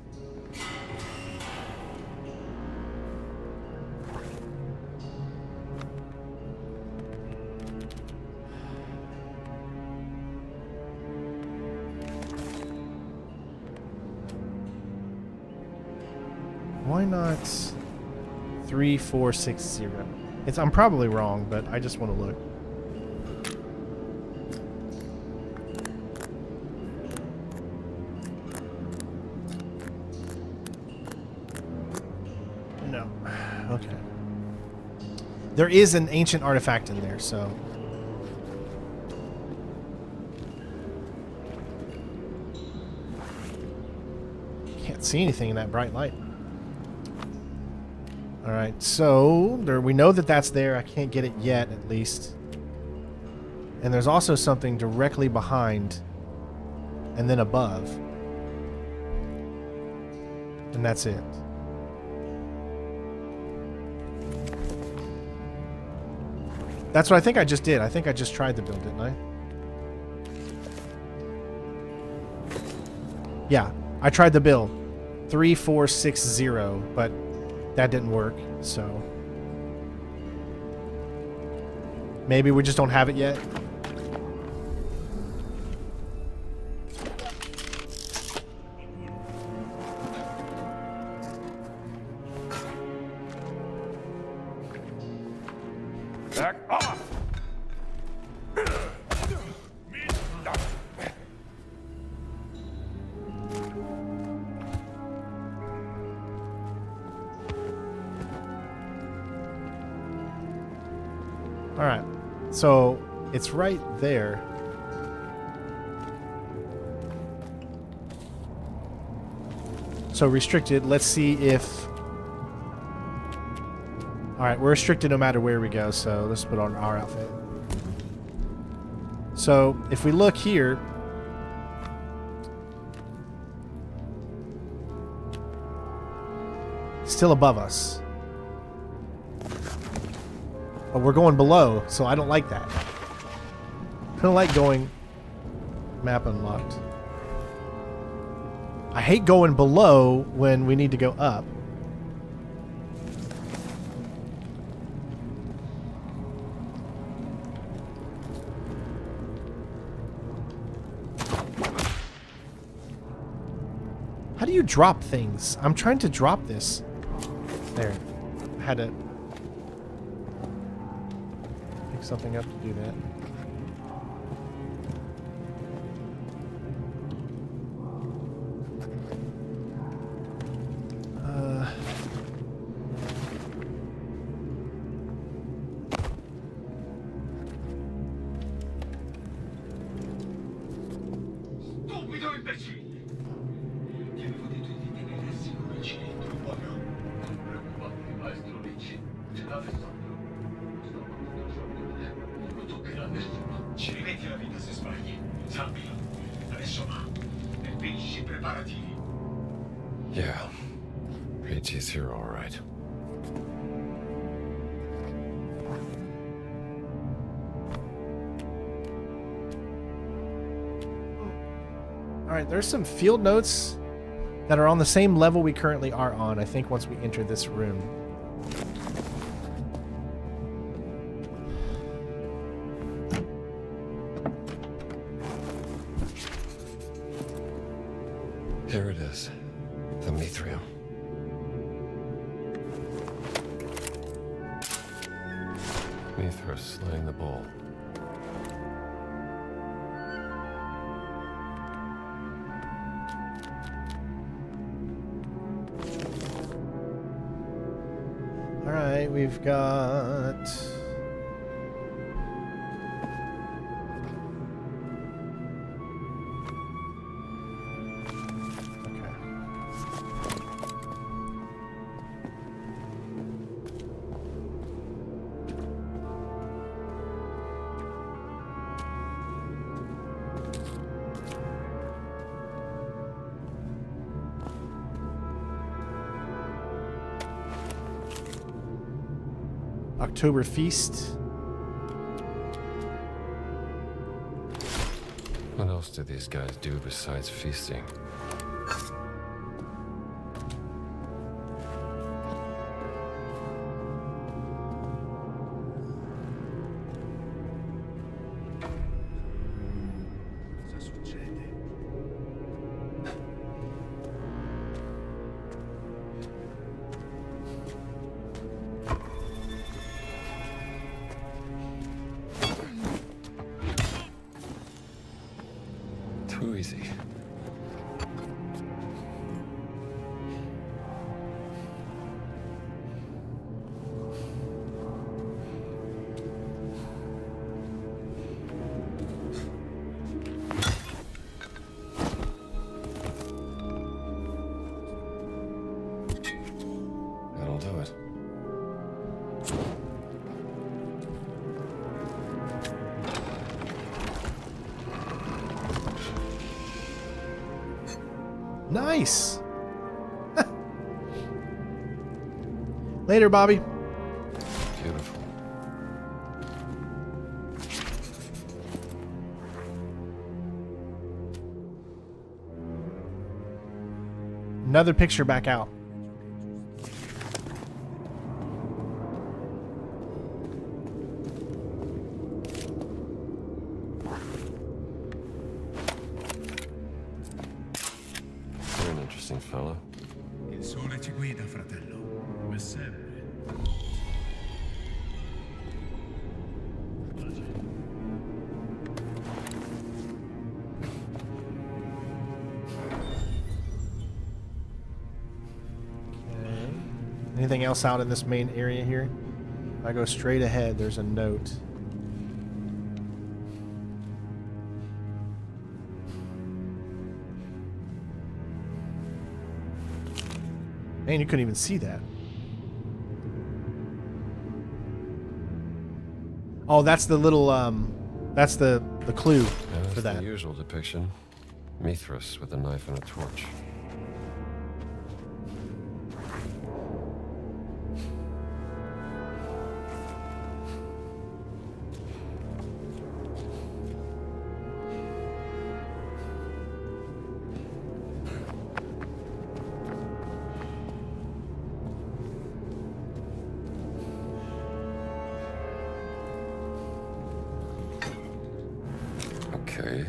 Why not 3460? I'm probably wrong, but I just want to look. No. Okay. There is an ancient artifact in there, so... Can't see anything in that bright light. Alright, so we know that that's there. I can't get it yet, at least. And there's also something directly behind and then above. And that's it. That's what I think I just did. I think I just tried to build, didn't I? Yeah, I tried to build 3460, but that didn't work, so maybe we just don't have it yet. Back off! Alright, so it's right there. So restricted, let's see if... Alright, we're restricted no matter where we go, so let's put on our outfit. So, if we look here... Still above us. But we're going below, so I don't like that. I don't like going... Map unlocked. I hate going below when we need to go up. How do you drop things? I'm trying to drop this. There. I had to pick something up to do that. Stupido imbecille! Ti avevo detto di tenere al sicuro il cilindro, buono? Non preoccuparti, maestro Ricci. Alessandro, sto mandando giorni. Non lo toccherà nessuno. Ci rimetti la vita se sbagli. Sappilo. Adesso va. E finisci i preparativi. Yeah. AT's here, all right. Alright, there's some field notes that are on the same level we currently are on, I think, once we enter this room. Here it is. The Mithril. Mithril slaying the bull. Alright, we've got... Okay. October Feast. What else do these guys do besides feasting? Cosa succede? Too easy. That'll do it. Nice! Later, Bobby. Beautiful. Another picture back out. You're an interesting fellow. Il sole ci guida, fratello. Come sempre. Anything else out in this main area here? If I go straight ahead, there's a note. Man, you couldn't even see that. Oh, that's the little that's the clue That's for that. the usual depiction. Mithras with a knife and a torch. Okay.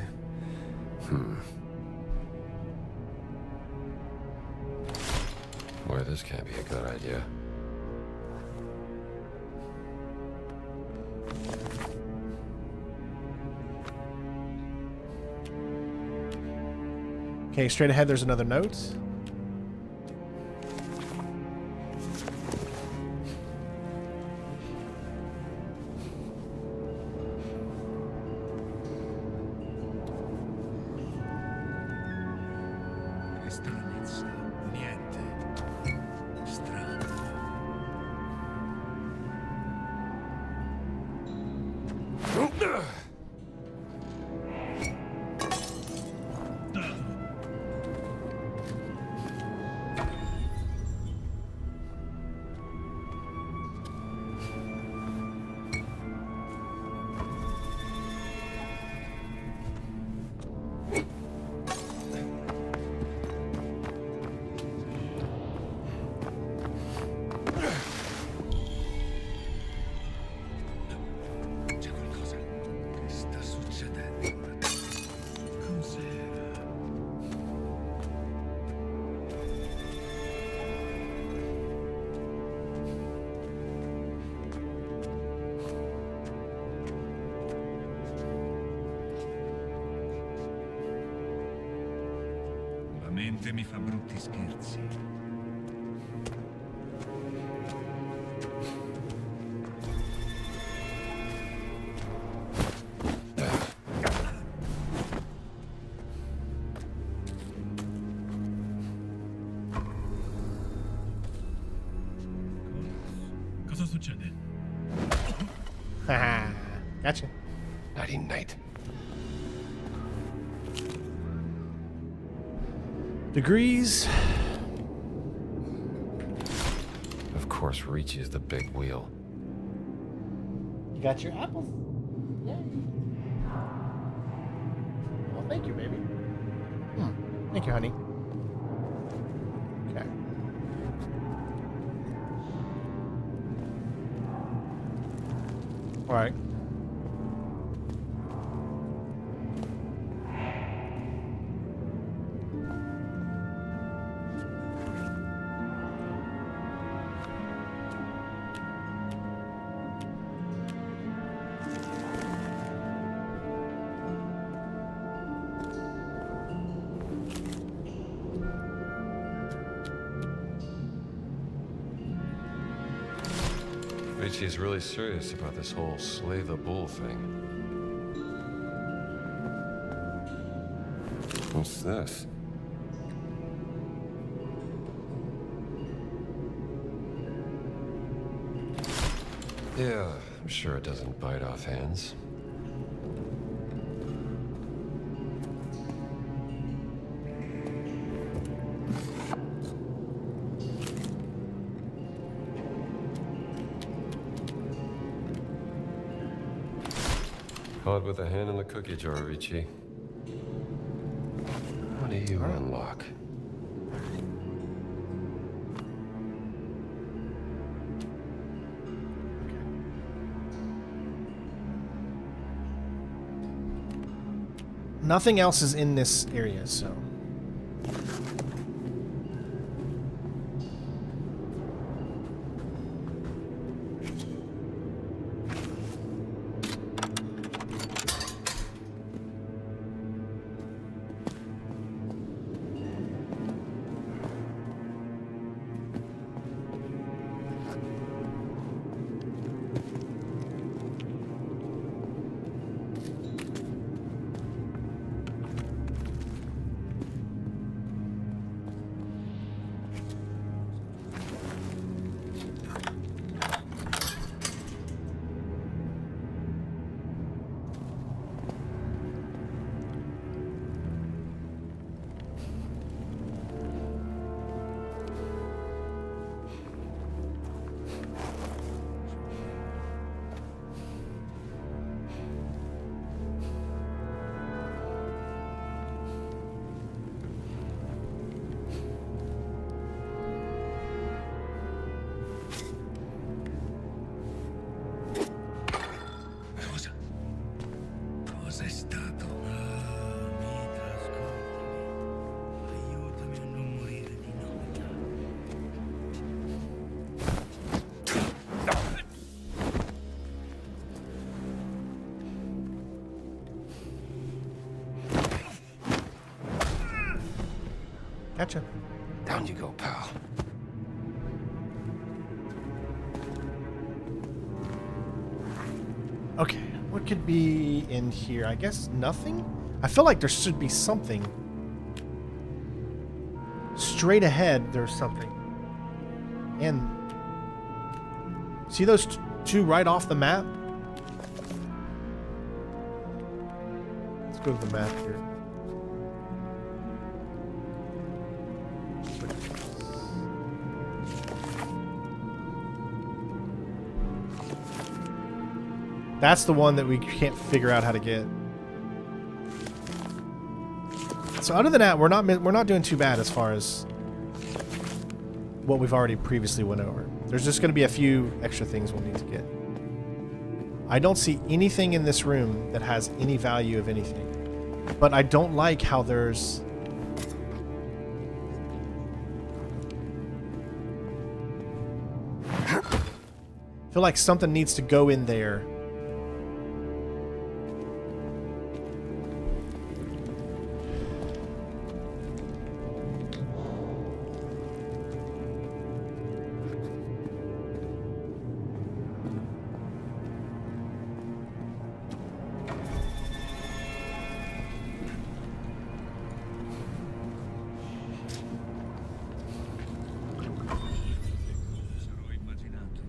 Boy, this can't be a good idea. Okay, straight ahead there's another note. Stranezza. Niente. Strano. C'è qualcosa che sta succedendo. Cos'era? La mente mi fa brutti scherzi. Cosa succede? Haha. Gotcha. Nighty night. Degrees. Of course, Ricci's the big wheel. You got your apples? Yay. Well, thank you, baby. Thank you, honey. Okay. All right. Ricci's really serious about this whole slay the bull thing. What's this? Yeah, I'm sure it doesn't bite off hands. Caught with a hand in the cookie jar, Ricci. What do you unlock? Nothing else is in this area, so. Gotcha. Down you go, pal. Okay, what could be in here? I guess nothing? I feel like there should be something. Straight ahead, there's something. And see those two right off the map? Let's go to the map here. That's the one that we can't figure out how to get. So other than that, we're not doing too bad as far as what we've already previously went over. There's just going to be a few extra things we'll need to get. I don't see anything in this room that has any value of anything. But I don't like how there's... I feel like something needs to go in there. Sarò immaginato.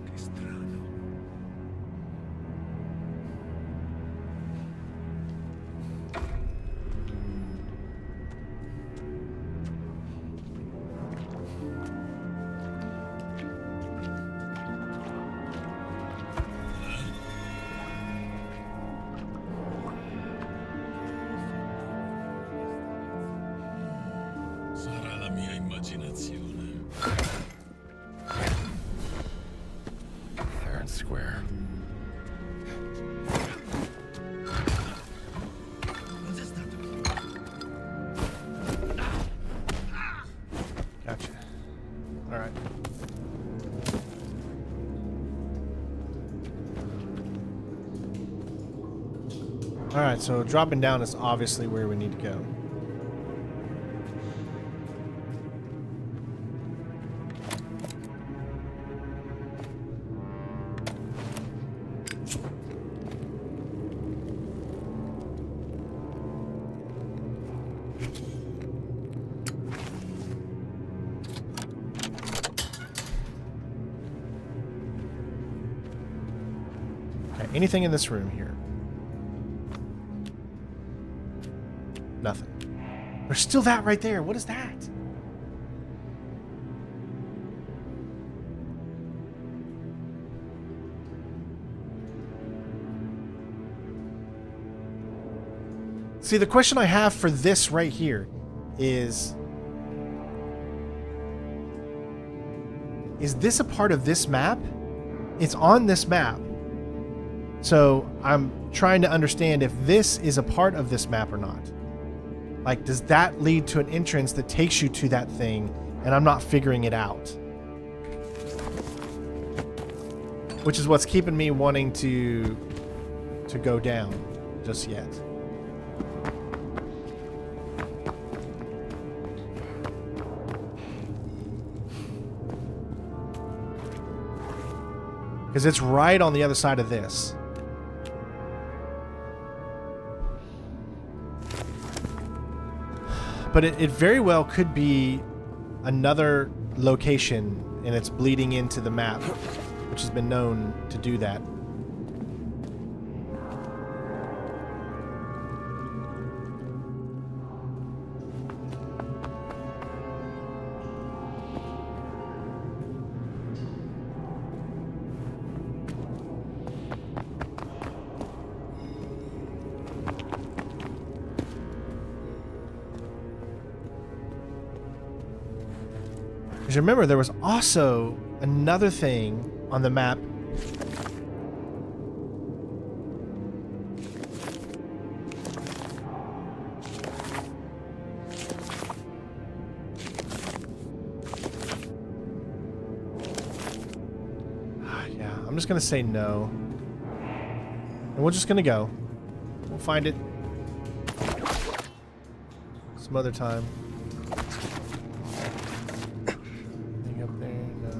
Che strano. Sarà la mia immaginazione. Fair and square. Cos'è stato? Gotcha. All right. All right, so dropping down is obviously where we need to go. Okay, anything in this room here? Nothing. There's still that right there. What is that? See, the question I have for this right here is this a part of this map? It's on this map. So I'm trying to understand if this is a part of this map or not. Like, does that lead to an entrance that takes you to that thing and I'm not figuring it out? Which is what's keeping me wanting to go down just yet. Because it's right on the other side of this. But it very well could be another location, and it's bleeding into the map, which has been known to do that. Because remember, there was also another thing on the map. Yeah, I'm just going to say no. And we're just going to go. We'll find it. some other time. Anything up there? No.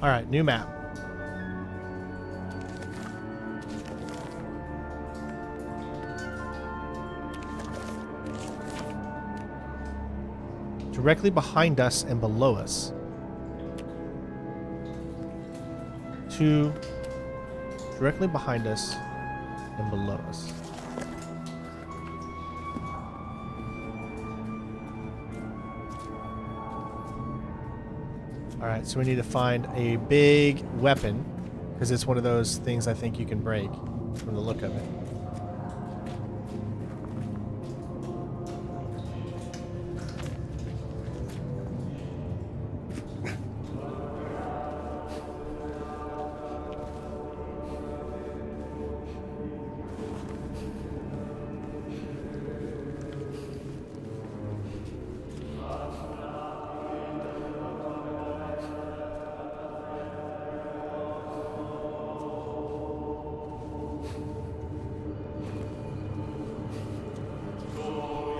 All right, new map. Directly behind us and below us. 2 directly behind us and below us. Alright, so we need to find a big weapon, because it's one of those things I think you can break from the look of it.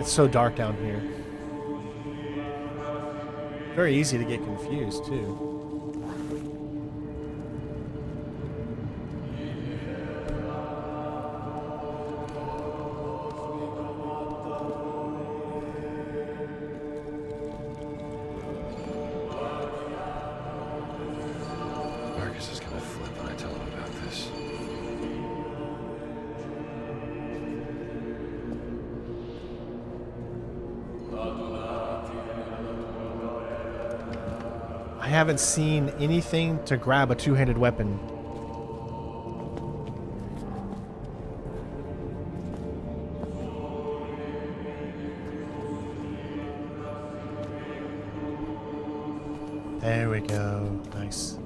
It's so dark down here. Very easy to get confused, too. Marcus is gonna flip when I tell him about this. I haven't seen anything to grab a two-handed weapon. There we go. Nice.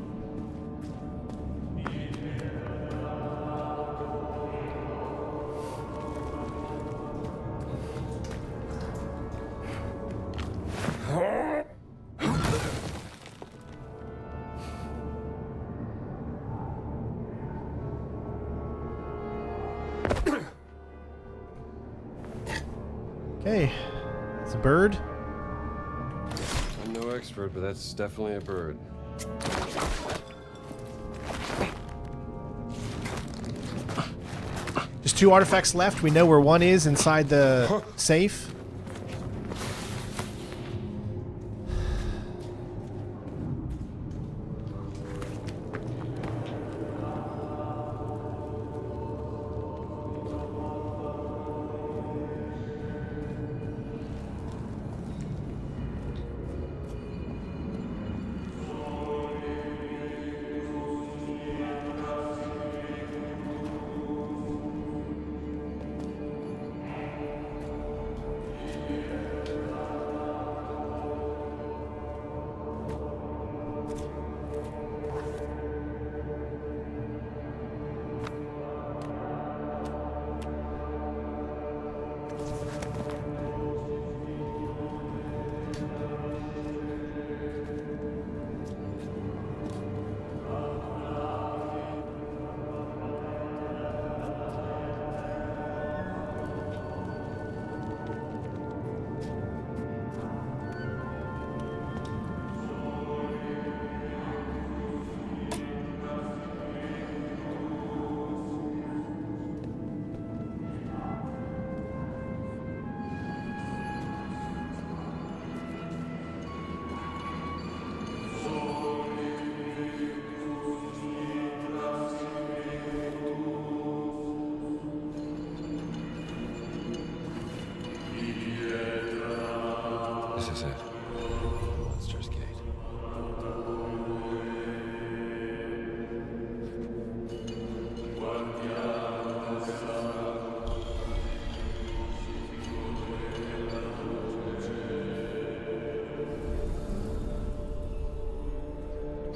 Okay, it's a bird. I'm no expert, but that's definitely a bird. Just 2 artifacts left. We know where one is inside the safe. This is it. Monster's Gate.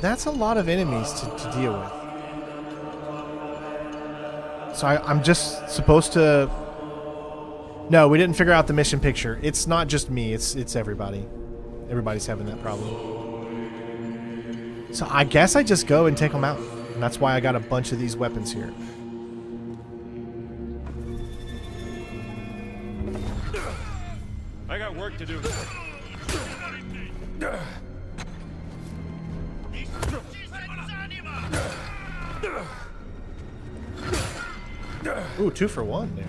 That's a lot of enemies to deal with. So I'm just supposed to No, we didn't figure out the mission picture. It's not just me. It's everybody. Everybody's having that problem. So I guess I just go and take them out. And that's why I got a bunch of these weapons here. I got work to do. Ooh, 2 for 1 there.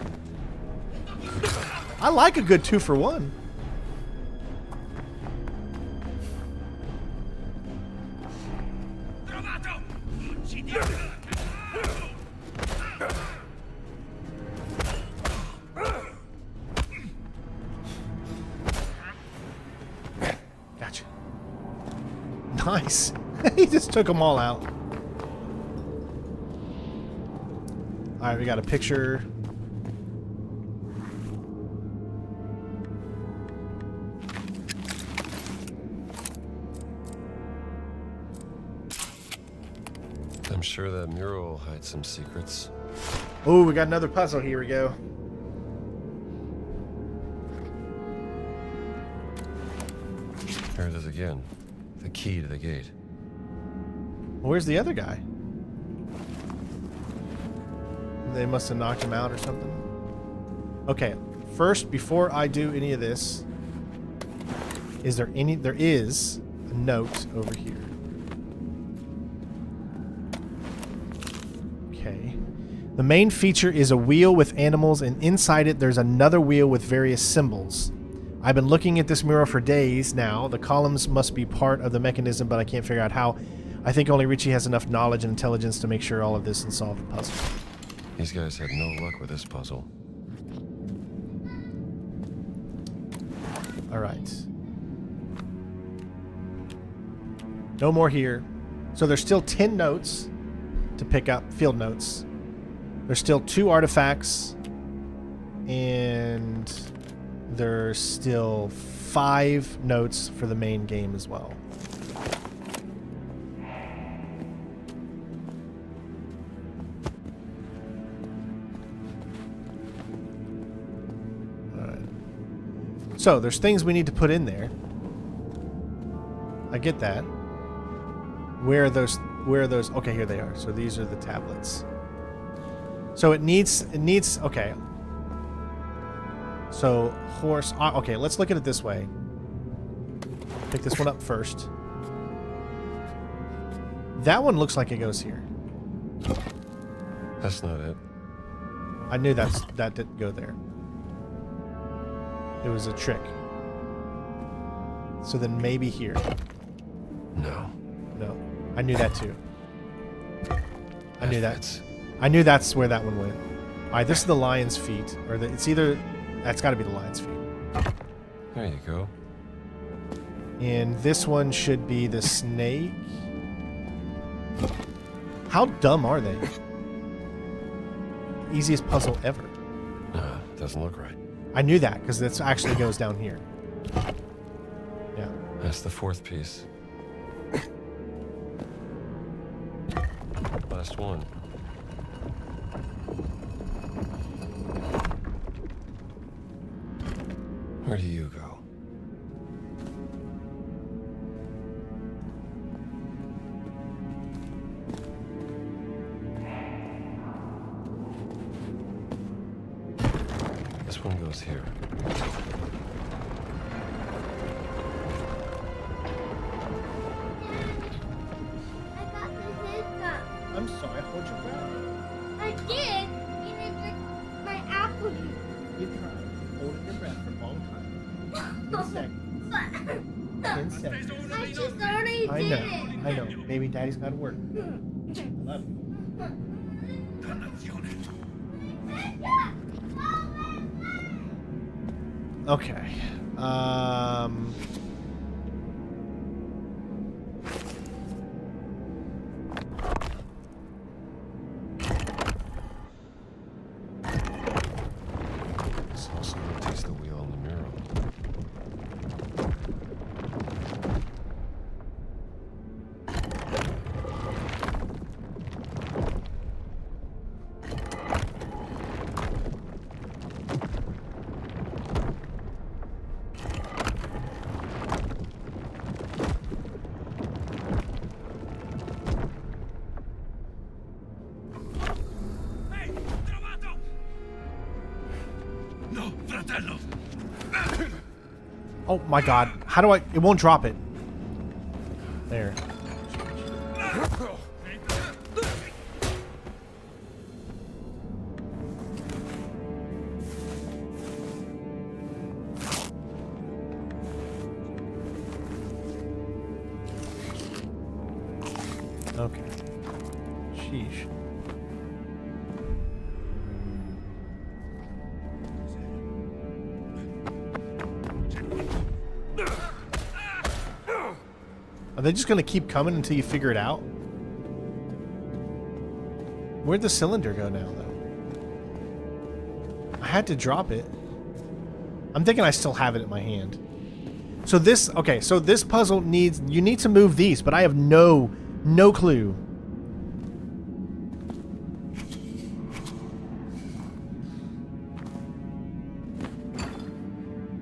I like a good 2 for 1. Gotcha. Nice. He just took them all out. All right, we got a picture. I'm sure that mural will hide some secrets. Oh, we got another puzzle. Here we go. Here it is again. The key to the gate. Where's the other guy? They must have knocked him out or something. Okay, first, before I do any of this, is there any... There is a note over here. Okay. The main feature is a wheel with animals, and inside it there's another wheel with various symbols. I've been looking at this mural for days now. The columns must be part of the mechanism, but I can't figure out how. I think only Richie has enough knowledge and intelligence to make sure all of this and solve the puzzle. These guys had no luck with this puzzle. All right. No more here. So there's still 10 notes to pick up, field notes. There's still 2 artifacts, and there's still 5 notes for the main game as well. So there's things we need to put in there. I get that. Where are those? Okay, here they are. So these are the tablets. So it needs, okay. So horse, okay, let's look at it this way. Pick this one up first. That one looks like it goes here. That's not it. I knew that didn't go there. It was a trick. So then maybe here. No. No. I knew that too. I knew that. Fits. I knew that's where that one went. Alright, this is the lion's feet. Or it's either... That's gotta be the lion's feet. There you go. And this one should be the snake. How dumb are they? Easiest puzzle ever. Doesn't look right. I knew that, because this actually goes down here. Yeah. That's the 4th piece. Last one. Where do you go? This one goes here. I'm sorry, hold your breath. I did. You didn't drink my apple juice. You tried holding your breath for a long time. 10 seconds. 10 seconds. I just already I did know, it. I know. Baby daddy's got to work. I love you. Okay. This also rotates the wheel on the mural. Oh my god. How do I... It won't drop it. There. Okay. Sheesh. Are they just gonna keep coming until you figure it out? Where'd the cylinder go now, though? I had to drop it. I'm thinking I still have it in my hand. So this, okay, so this puzzle needs, you need to move these, but I have no clue.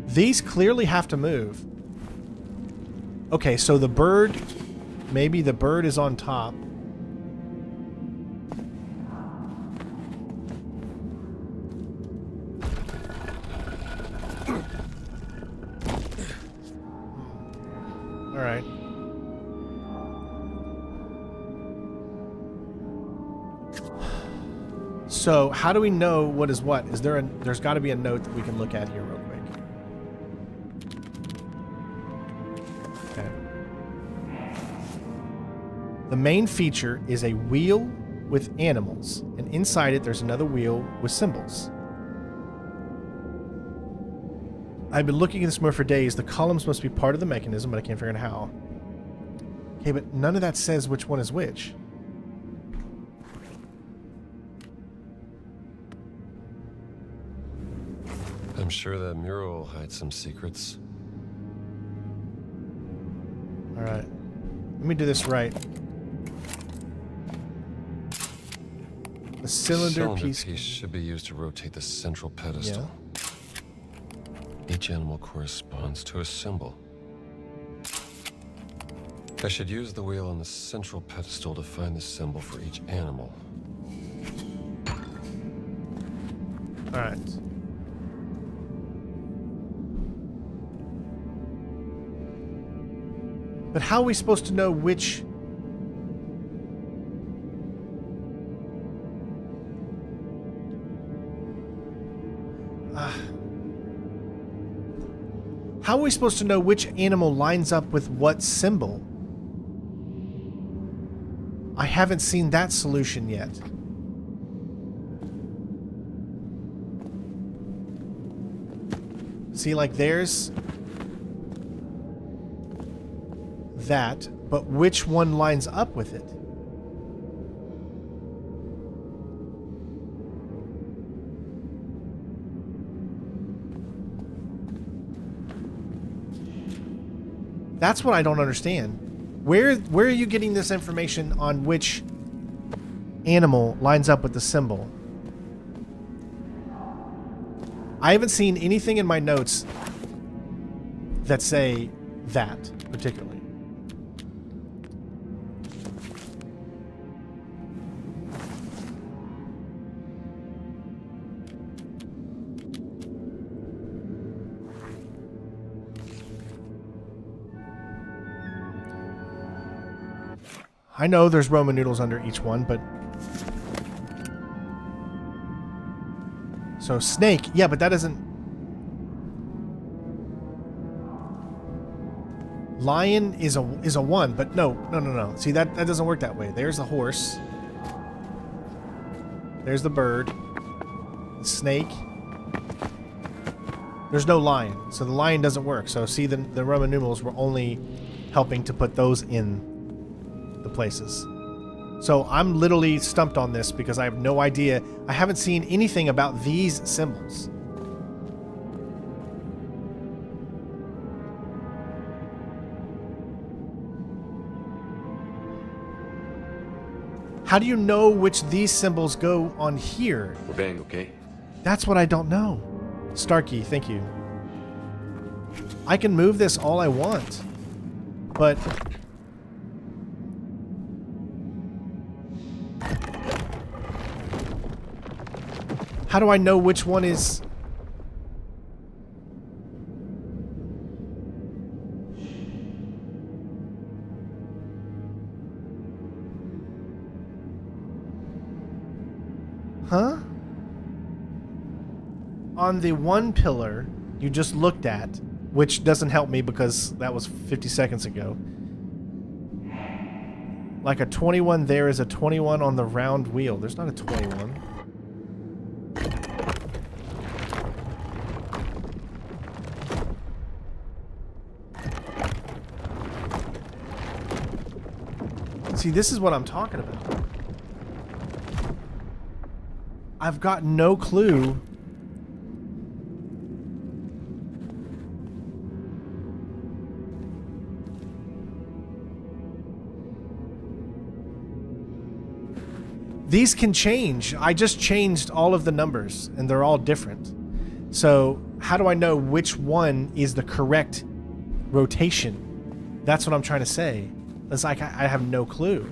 These clearly have to move. Okay, so the bird, maybe the bird is on top. All right. So, how do we know what is what? Is there a, there's got to be a note that we can look at here real quick. Okay. The main feature is a wheel with animals, and inside it there's another wheel with symbols. I've been looking at this more for days. The columns must be part of the mechanism, but I can't figure out how. Okay, but none of that says which one is which. I'm sure that mural will hide some secrets. All right. Let me do this right. The cylinder piece should be used to rotate the central pedestal. Yeah. Each animal corresponds to a symbol. I should use the wheel on the central pedestal to find the symbol for each animal. All right. But how are we supposed to know which... How are we supposed to know which animal lines up with what symbol? I haven't seen that solution yet. See, like there's that, but which one lines up with it? That's what I don't understand. Where are you getting this information on which animal lines up with the symbol? I haven't seen anything in my notes that say that particularly. I know there's Roman noodles under each one, but... So, snake. Yeah, but that doesn't... Lion is a 1, but no. See, that doesn't work that way. There's the horse. There's the bird. The snake. There's no lion, so the lion doesn't work. So, see, the Roman numerals were only helping to put those in the places. So I'm literally stumped on this because I have no idea. I haven't seen anything about these symbols. How do you know which these symbols go on here? We're bang, okay? That's what I don't know. Starkey, thank you. I can move this all I want, but... How do I know which one is... Huh? On the one pillar you just looked at, which doesn't help me because that was 50 seconds ago. Like a 21 there is a 21 on the round wheel. There's not a 21. See, this is what I'm talking about. I've got no clue. These can change. I just changed all of the numbers, and they're all different. So how do I know which one is the correct rotation? That's what I'm trying to say. It's like I have no clue.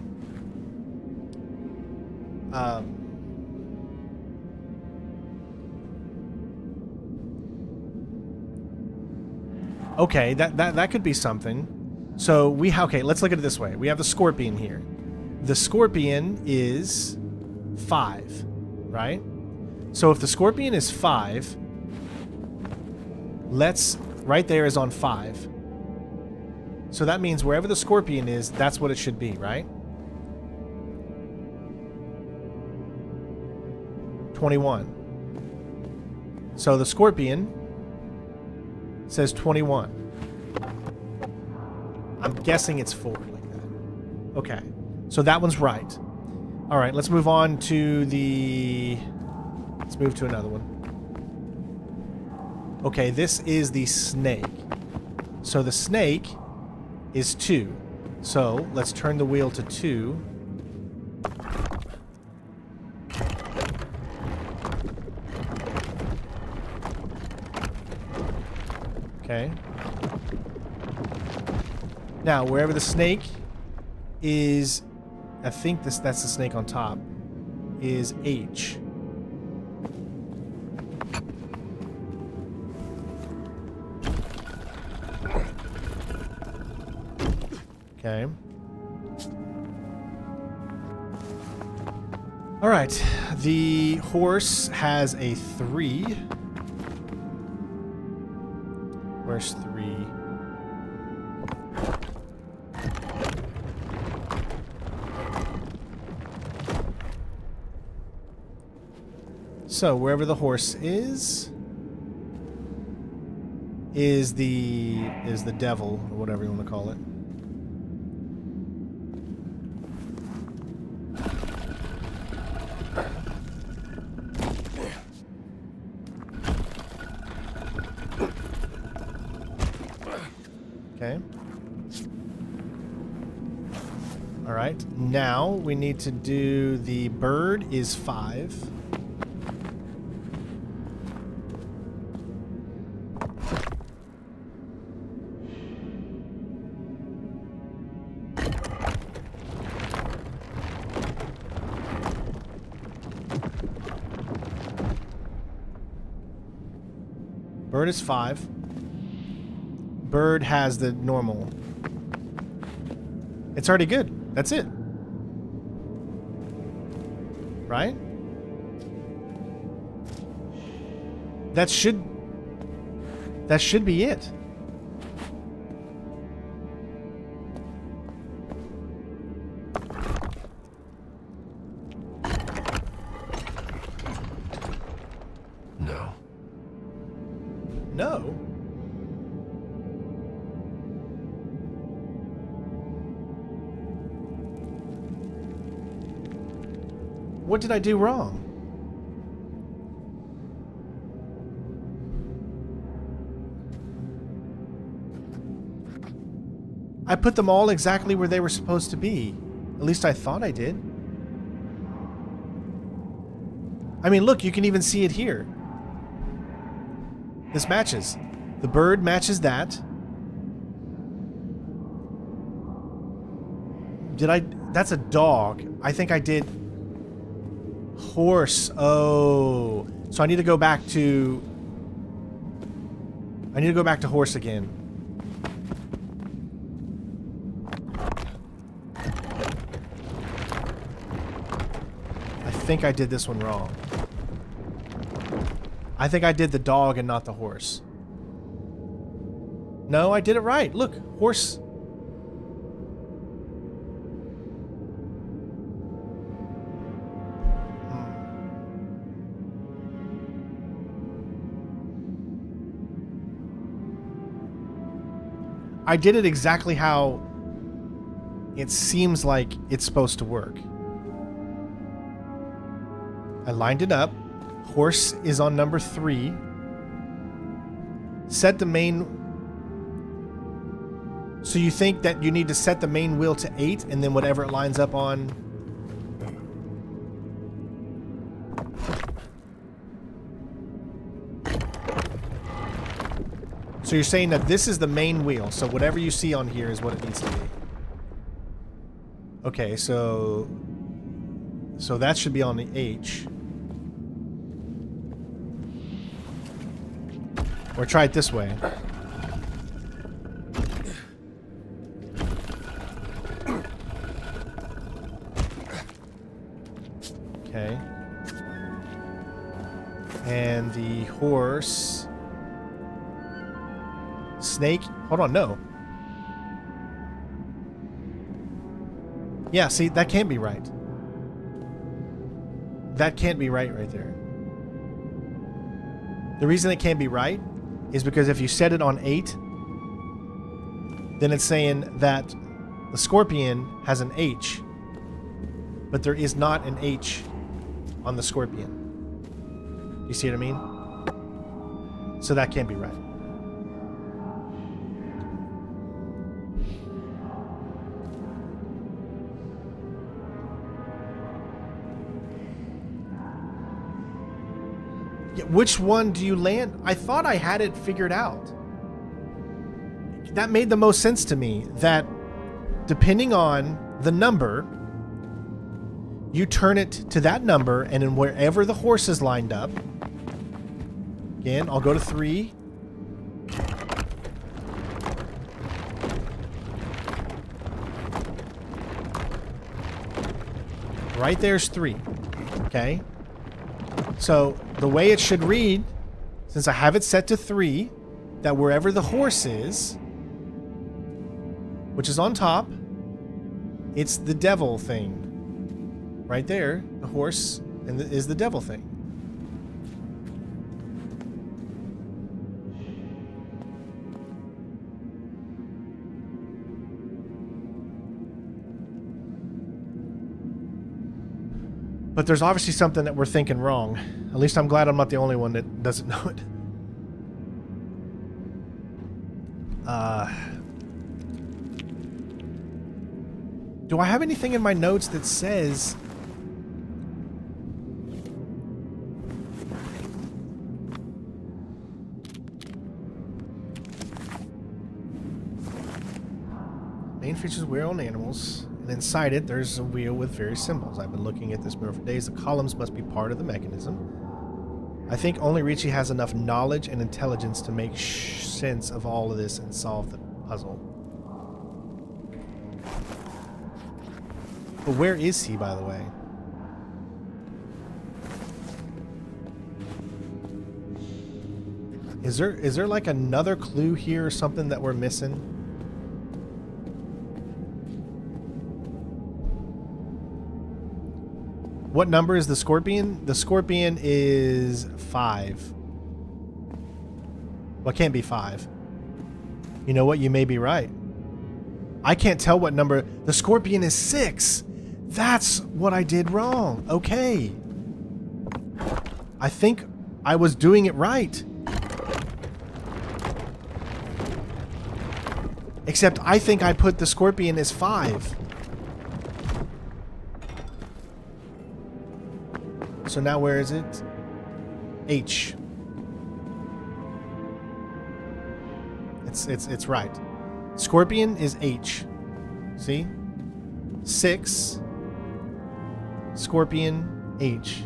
Okay, that could be something. So okay, let's look at it this way. We have the Scorpion here. The Scorpion is 5, right? So if the Scorpion is 5, right there is on 5. So that means wherever the Scorpion is, that's what it should be, right? 21. So the Scorpion says 21. I'm guessing it's 4 like that. Okay. So that one's right. All right, let's move on to let's move to another one. Okay, this is the snake. So the snake is 2. So let's turn the wheel to 2. Okay. Now, wherever the snake is, I think that's the snake on top, is H. Okay. All right. The horse has a 3. Where's 3? So wherever the horse is the devil, or whatever you want to call it. Okay. All right. Now we need to do the bird is 5. Bird is 5. Bird has the normal. It's already good. That's it. Right? That should be it. No. No. What did I do wrong? I put them all exactly where they were supposed to be. At least I thought I did. I mean, look, you can even see it here. This matches. The bird matches that. That's a dog. I think I did horse. Oh. So I need to go back to horse again. I think I did this one wrong. I think I did the dog and not the horse. No, I did it right. Look, horse. I did it exactly how it seems like it's supposed to work. I lined it up. Horse is on number 3. Set the main... So you think that you need to set the main wheel to 8 and then whatever it lines up on... So you're saying that this is the main wheel, so whatever you see on here is what it needs to be. Okay, so that should be on the H. Or try it this way. Okay. And the horse... Snake? Hold on, no. Yeah, see, that can't be right. That can't be right there. The reason it can't be right is because if you set it on 8, then it's saying that the scorpion has an H, but there is not an H on the scorpion. You see what I mean? So that can't be right. Which one do you land? I thought I had it figured out. That made the most sense to me, that depending on the number, you turn it to that number, and then wherever the horse is lined up, again, I'll go to 3. Right there's 3. Okay. So the way it should read, since I have it set to 3, that wherever the horse is, which is on top, it's the devil thing. Right there, the horse is the devil thing. But there's obviously something that we're thinking wrong. At least I'm glad I'm not the only one that doesn't know it. Do I have anything in my notes that says... Main features wheel on animals. And inside it, there's a wheel with various symbols. I've been looking at this mirror for days. The columns must be part of the mechanism. I think only Ricci has enough knowledge and intelligence to make sense of all of this and solve the puzzle. But where is he, by the way? Is there like another clue here or something that we're missing? What number is the scorpion? The scorpion is 5. Well, it can't be 5. You know what? You may be right. I can't tell what number. The scorpion is 6. That's what I did wrong. Okay. I think I was doing it right. Except I think I put the scorpion as 5. So now where is it? H. It's right. Scorpion is H. See? 6. Scorpion H.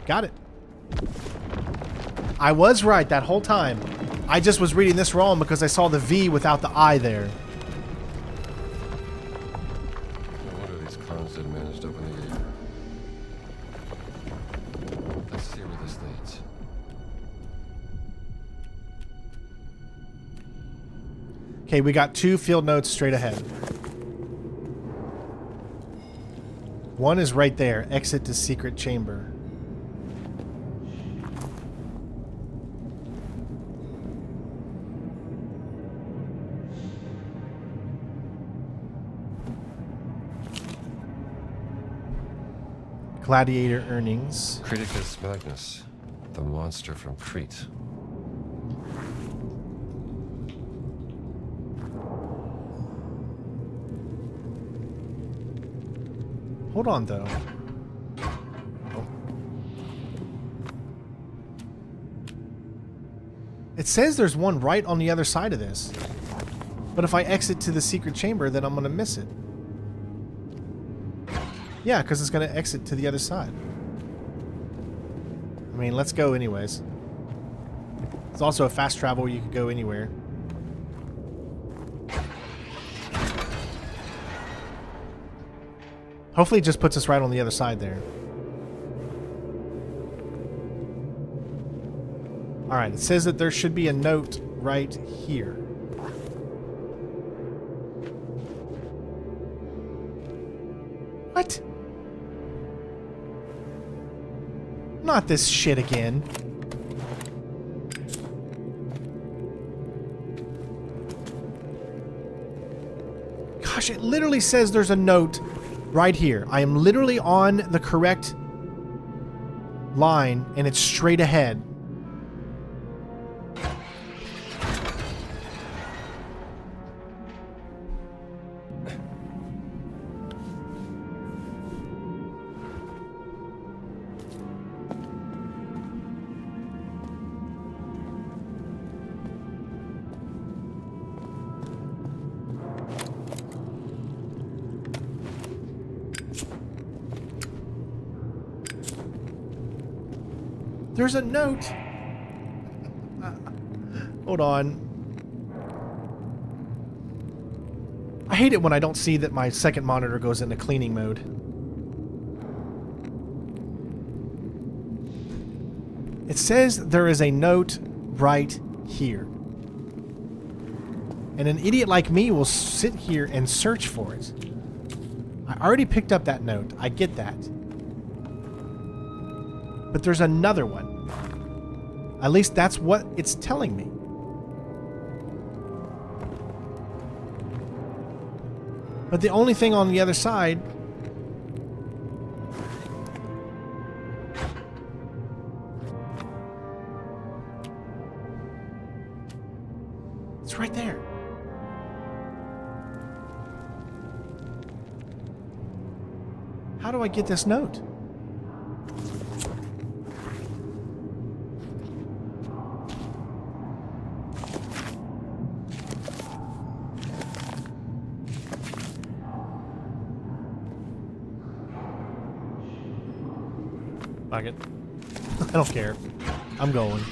Got it. I was right that whole time. I just was reading this wrong because I saw the V without the I there. No wonder these clowns didn't manage to open the gate. Let's see where this leads. Okay, we got 2 field notes straight ahead. One is right there. Exit to secret chamber. Gladiator earnings. Criticus Magnus, the monster from Crete. Hold on, though. Oh. It says there's one right on the other side of this. But if I exit to the secret chamber, then I'm going to miss it. Yeah, because it's going to exit to the other side. I mean, let's go anyways. It's also a fast travel. You can go anywhere. Hopefully it just puts us right on the other side there. Alright, it says that there should be a note right here. What? Not this shit again. Gosh, it literally says there's a note right here. I am literally on the correct line, and it's straight ahead. There's a note. Hold on. I hate it when I don't see that my second monitor goes into cleaning mode. It says there is a note right here. And an idiot like me will sit here and search for it. I already picked up that note. I get that. But there's another one. At least that's what it's telling me. But the only thing on the other side... it's right there. How do I get this note? Fuck it. I don't care. I'm going.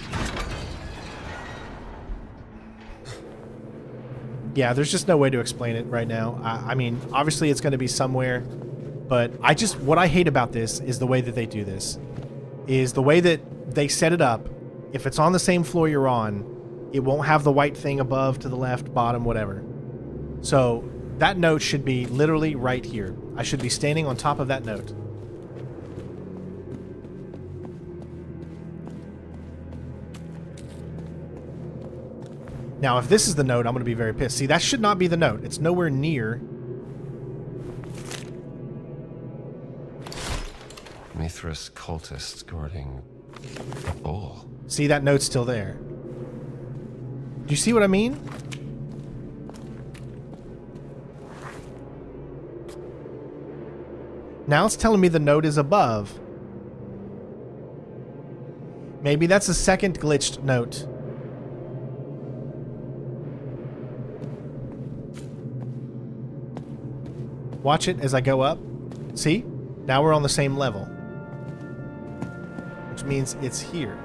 Yeah, there's just no way to explain it right now. I mean, obviously it's going to be somewhere, but what I hate about this is the way that they do this. Is the way that they set it up. If it's on the same floor you're on, it won't have the white thing above, to the left, bottom, whatever. So that note should be literally right here. I should be standing on top of that note. Now, if this is the note, I'm going to be very pissed. See, that should not be the note. It's nowhere near. Mithras cultists guarding a bull. See, that note's still there. Do you see what I mean? Now it's telling me the note is above. Maybe that's a second glitched note. Watch it as I go up. See? Now we're on the same level. Which means it's here.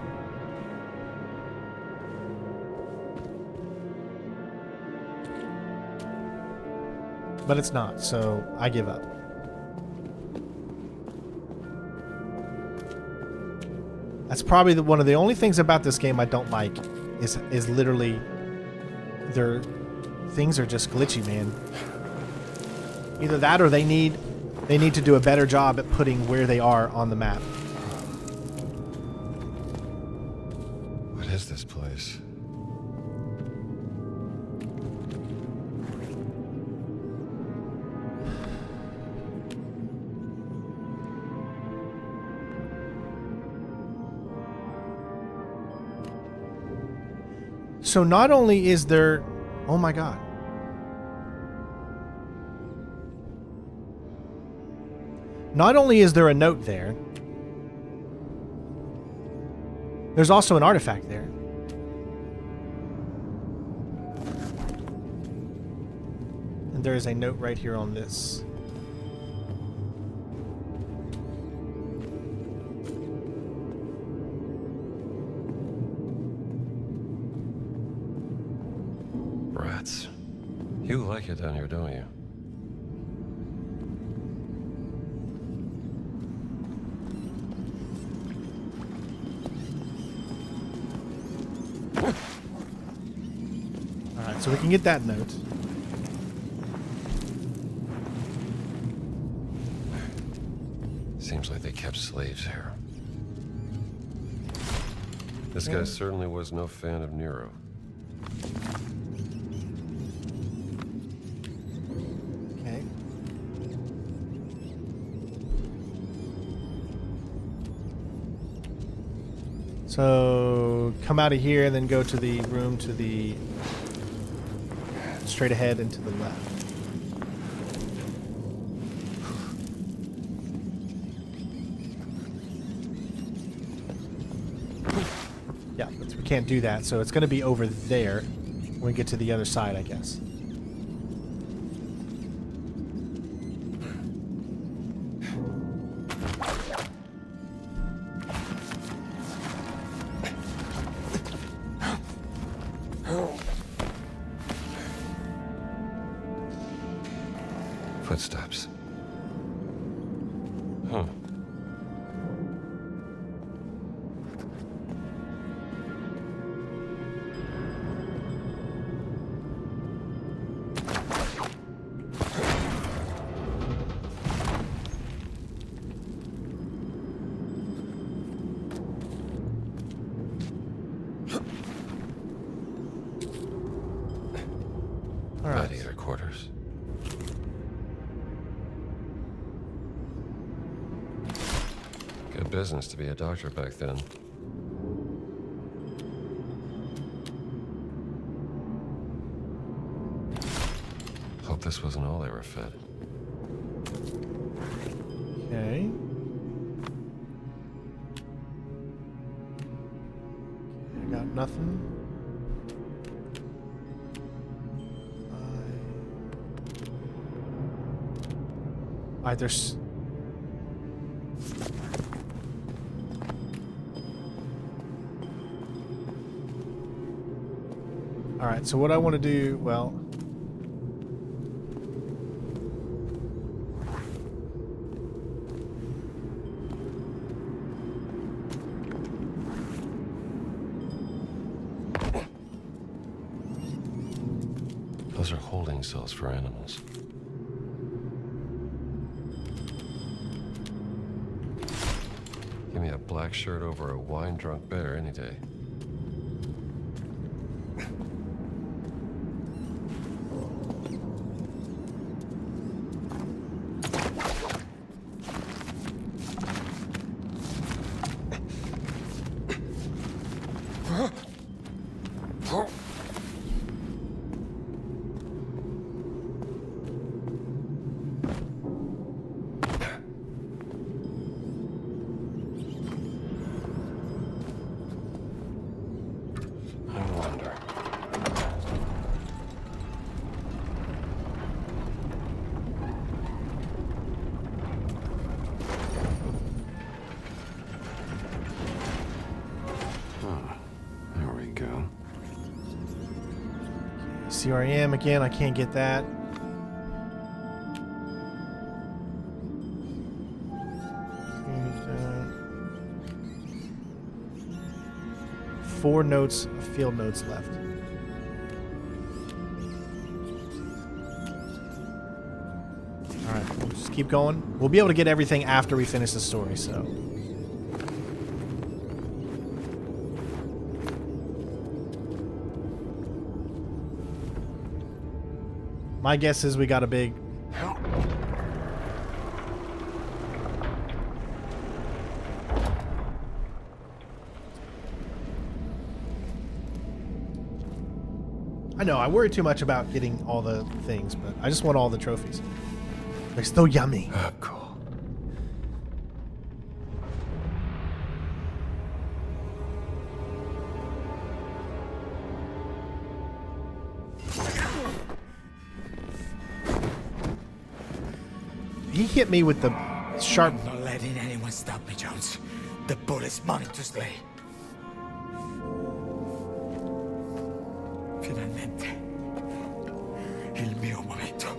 but it's not, so I give up. That's probably one of the only things about this game I don't like is literally their things are just glitchy, man. Either that or they need to do a better job at putting where they are on the map. What is this place? So not only is there... Oh my god. Not only is there a note there, there's also an artifact there. And there is a note right here on this. Rats. You like it down here, don't you? Alright, so we can get that note. Seems like they kept slaves here. This guy certainly was no fan of Nero. Okay. So come out of here and then go to the room to the straight ahead and to the left. Yeah, but we can't do that, so it's going to be over there when we get to the other side, I guess. Footsteps. Huh. All right. Gladiator quarters. Good business to be a doctor back then. Hope this wasn't all they were fed. Okay. I got nothing. Alright, there's... Alright, so what I want to do, well... Those are holding cells for animals. Give me a black shirt over a wine-drunk bear any day. CRM again, I can't get that. 4 notes of field notes left. Alright, we'll just keep going. We'll be able to get everything after we finish the story, so. My guess is we got a big... I know, I worry too much about getting all the things, but I just want all the trophies. They're still yummy. Cool. He hit me with the sharp... I'm not letting anyone stop me, Jones. The bull is mine to slay. Finalmente. Il mio momento.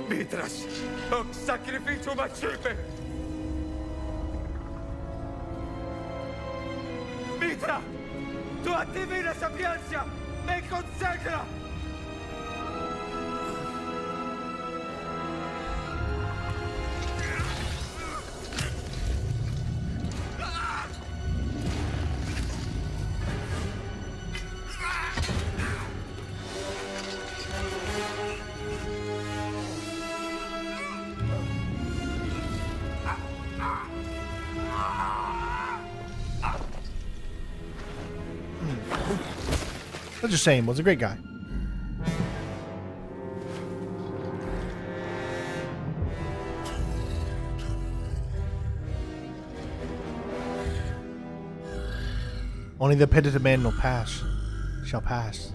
Mitras, hoc sacrificium acipe. Mitra, tua divina sapienza me consacra. Such a shame. Was a great guy. Only the penitent man will pass. Shall pass.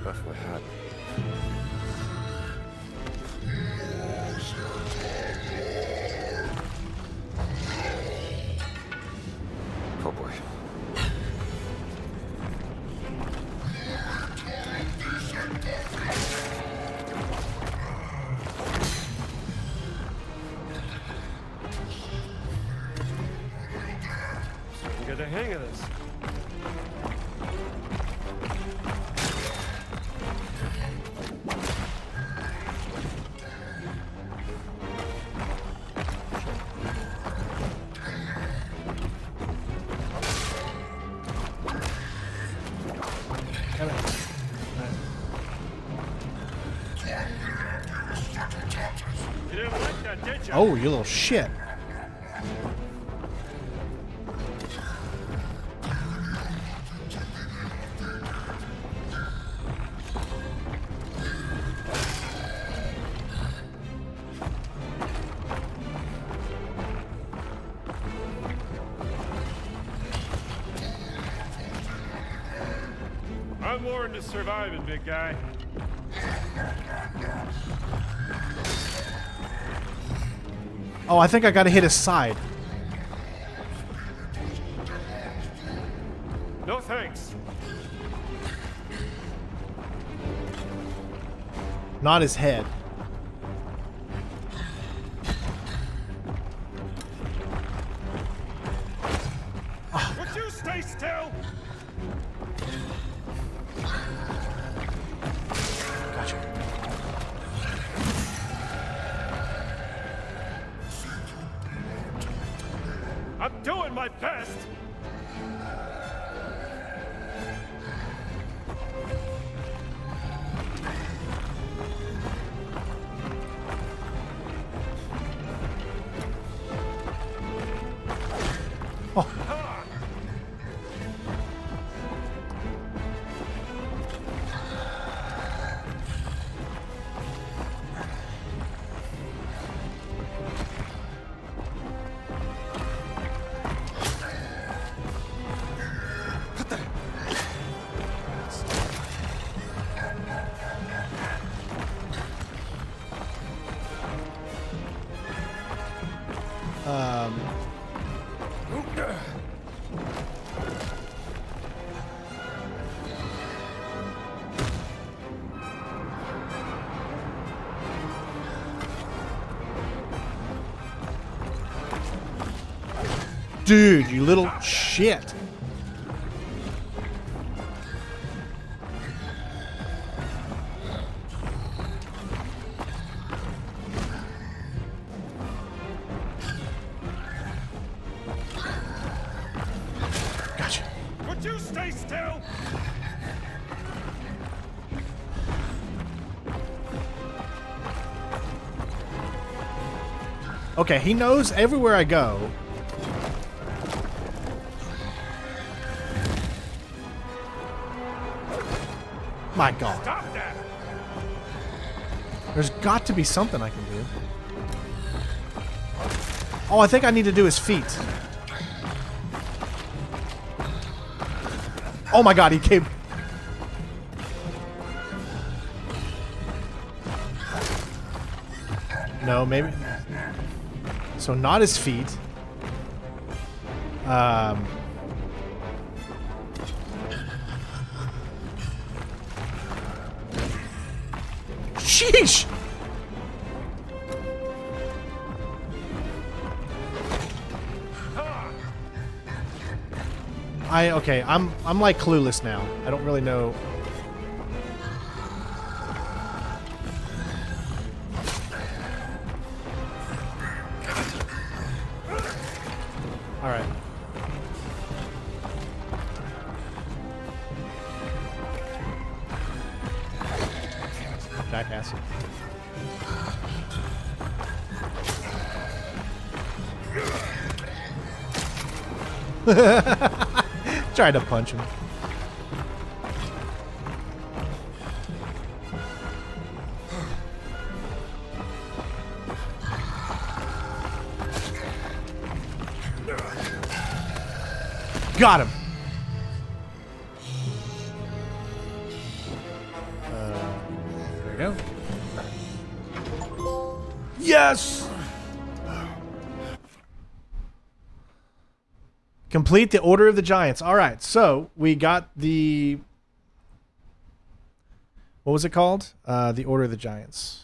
Left my hat. Oh boy. Get the hang of this. You didn't like that, did you? Oh, you little shit. I'm more into surviving, big guy. Oh, I think I gotta hit his side. No thanks. Not his head. stay still? Gotcha. I'm doing my best. Oh. Dude, you little shit. Gotcha. Would you stay still? Okay, he knows everywhere I go. My God. Stop that! There's got to be something I can do. Oh, I think I need to do his feet. Oh my God, he came. No, maybe. So not his feet. Sheesh! Okay, I'm like clueless now. I don't really know. All right. Jackass. Tried to punch him. Got him. There we go. Yes! Complete the Order of the Giants. All right, so we got the... What was it called? The Order of the Giants.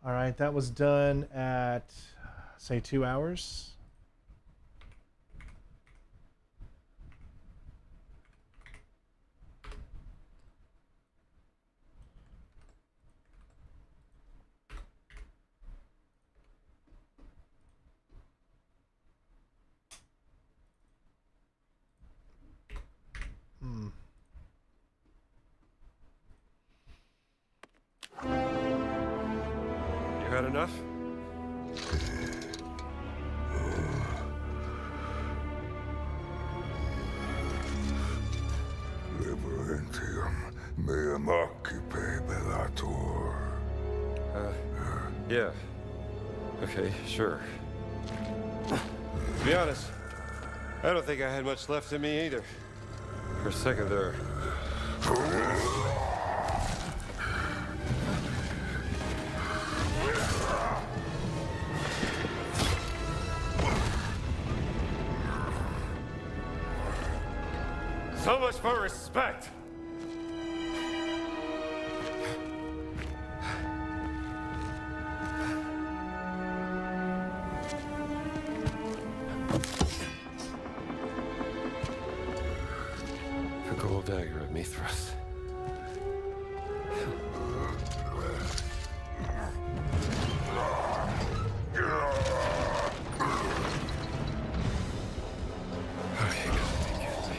All right, that was done at, say, 2 hours. You had enough? Liberentium meum occupe bellator. Yeah. Okay, sure. To be honest, I don't think I had much left in me either. For a second there. So much for respect. A gold dagger at Mithras. Okay, gotta take it easy.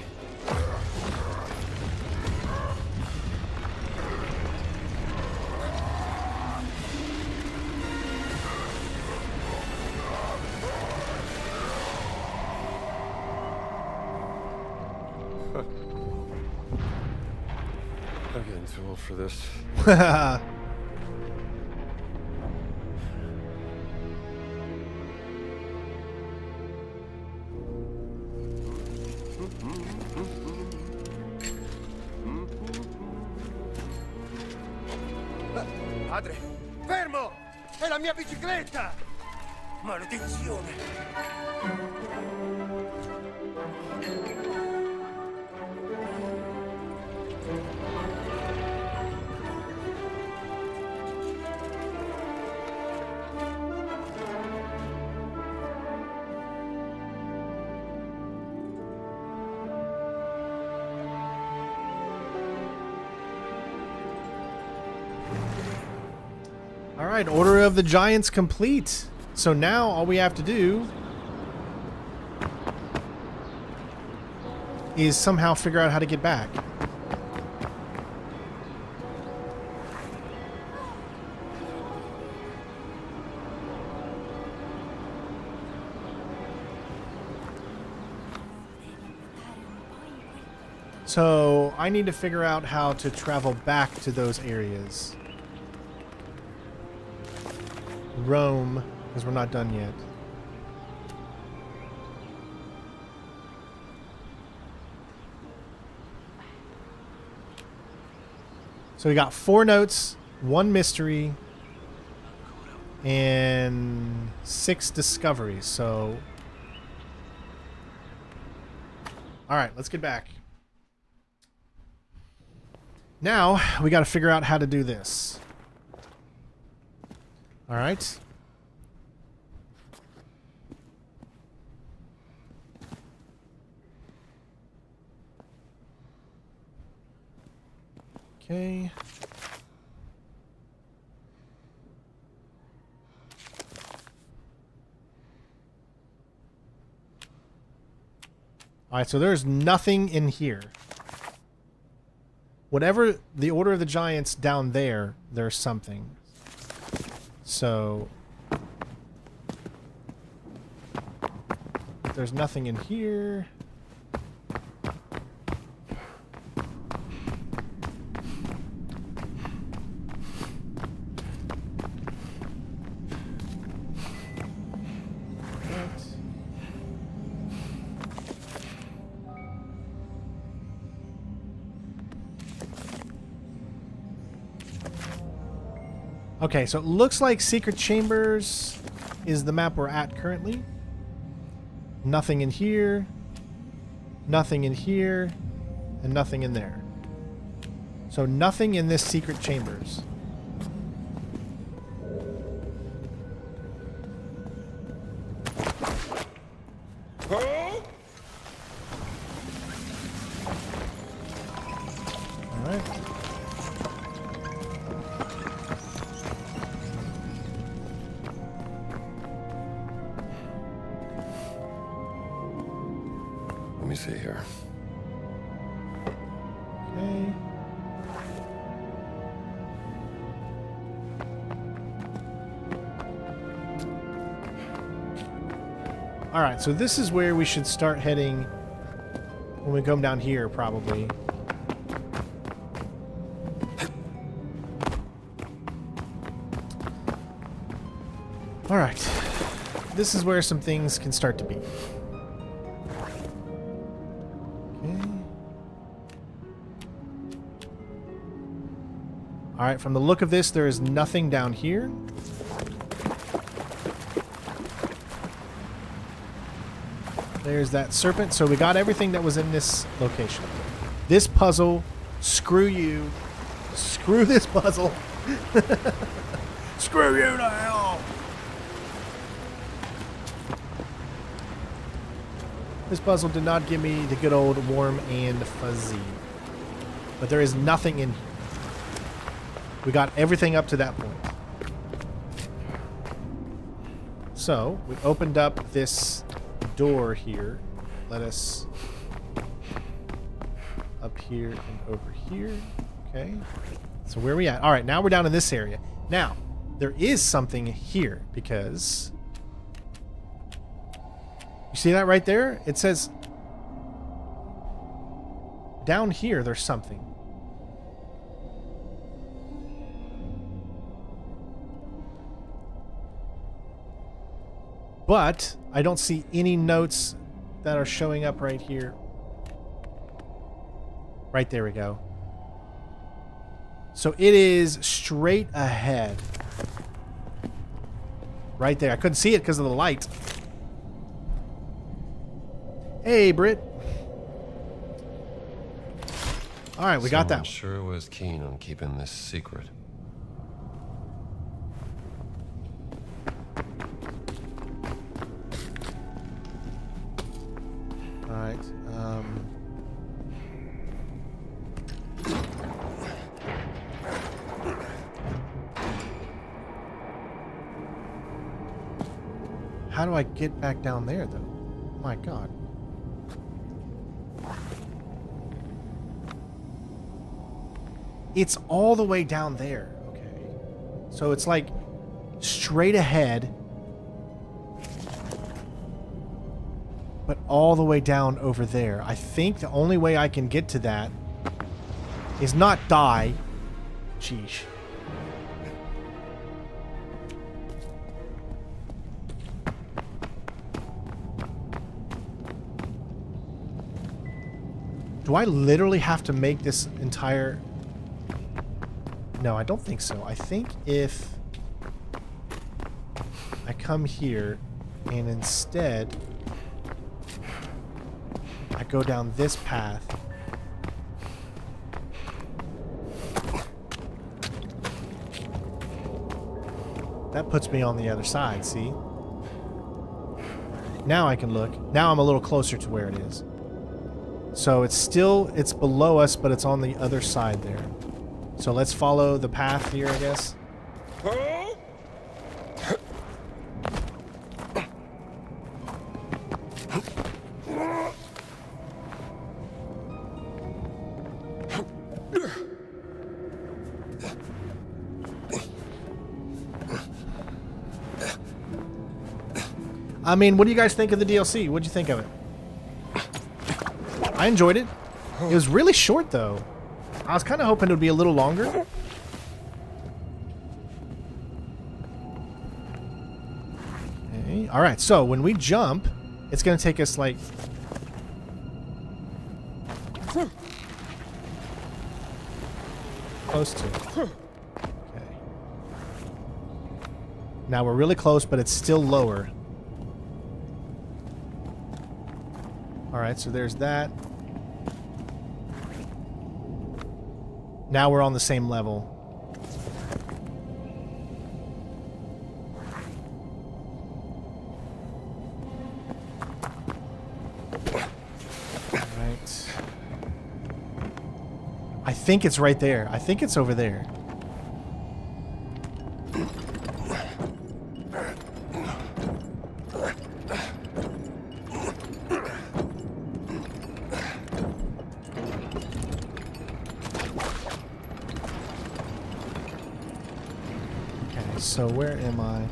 I'm getting too old for this. Padre, fermo! È la mia bicicletta! Maledizione! All right, Order of the Giants complete. So now all we have to do is somehow figure out how to get back. So I need to figure out how to travel back to those areas. Rome, because we're not done yet. So we got 4 notes, 1 mystery, and 6 discoveries. So, all right, let's get back. Now we got to figure out how to do this. All right. Okay. All right, so there's nothing in here. Whatever the Order of the Giants down there, there's something. So there's nothing in here. Okay, so it looks like Secret Chambers is the map we're at currently. Nothing in here. Nothing in here. And nothing in there. So nothing in this Secret Chambers. Alright. Let me see here. Okay. All right, so this is where we should start heading when we come down here, probably. All right. This is where some things can start to be. All right, from the look of this, there is nothing down here. There's that serpent. So we got everything that was in this location. This puzzle, screw you. Screw this puzzle. Screw you to hell. This puzzle did not give me the good old warm and fuzzy. But there is nothing in here. We got everything up to that point. So, we opened up this door here. Let us up here and over here. Okay. So where are we at? All right, now we're down in this area. Now, there is something here because... You see that right there? It says... Down here, there's something. But I don't see any notes that are showing up right here. Right there we go. So it is straight ahead. Right there. I couldn't see it because of the light. Hey, Britt. All right, we got that. Sure was keen on keeping this secret. All right. How do I get back down there, though? Oh my God. It's all the way down there. Okay. So it's like straight ahead, but all the way down over there. I think the only way I can get to that is not die. Sheesh. Do I literally have to make this entire... No, I don't think so. I think if I come here and instead I go down this path. That puts me on the other side, see? Now I can look. Now I'm a little closer to where it is. So it's below us, but it's on the other side there. So let's follow the path here, I guess. I mean, what do you guys think of the DLC? What'd you think of it? I enjoyed it. It was really short, though. I was kind of hoping it would be a little longer. Okay. All right, so when we jump, it's going to take us like... close to it. Okay. Now we're really close, but it's still lower. All right, so there's that. Now we're on the same level. All right. I think it's right there. I think it's over there. So where am I?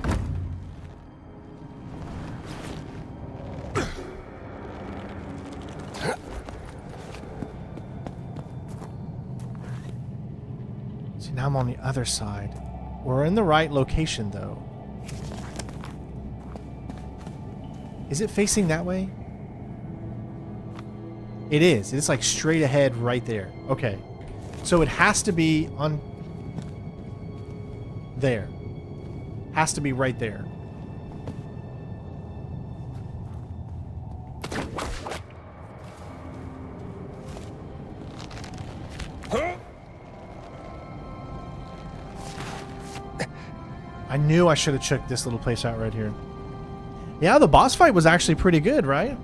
See, now I'm on the other side. We're in the right location, though. Is it facing that way? It is. It's like straight ahead right there. Okay. So it has to be on... there. Has to be right there. I knew I should have checked this little place out right here. Yeah, the boss fight was actually pretty good, right?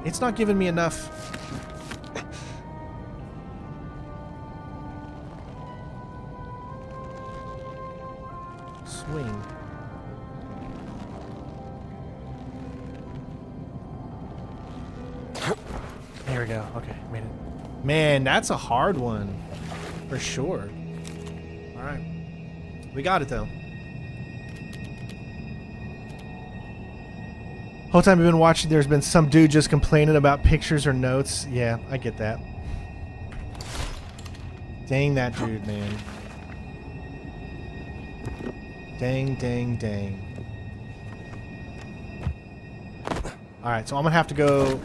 It's not giving me enough. Swing. There we go. Okay, made it. Man, that's a hard one. For sure. Alright. We got it though. Whole time we've been watching, there's been some dude just complaining about pictures or notes. Yeah, I get that. Dang that dude, man. Dang, dang, dang. Alright, so I'm gonna have to go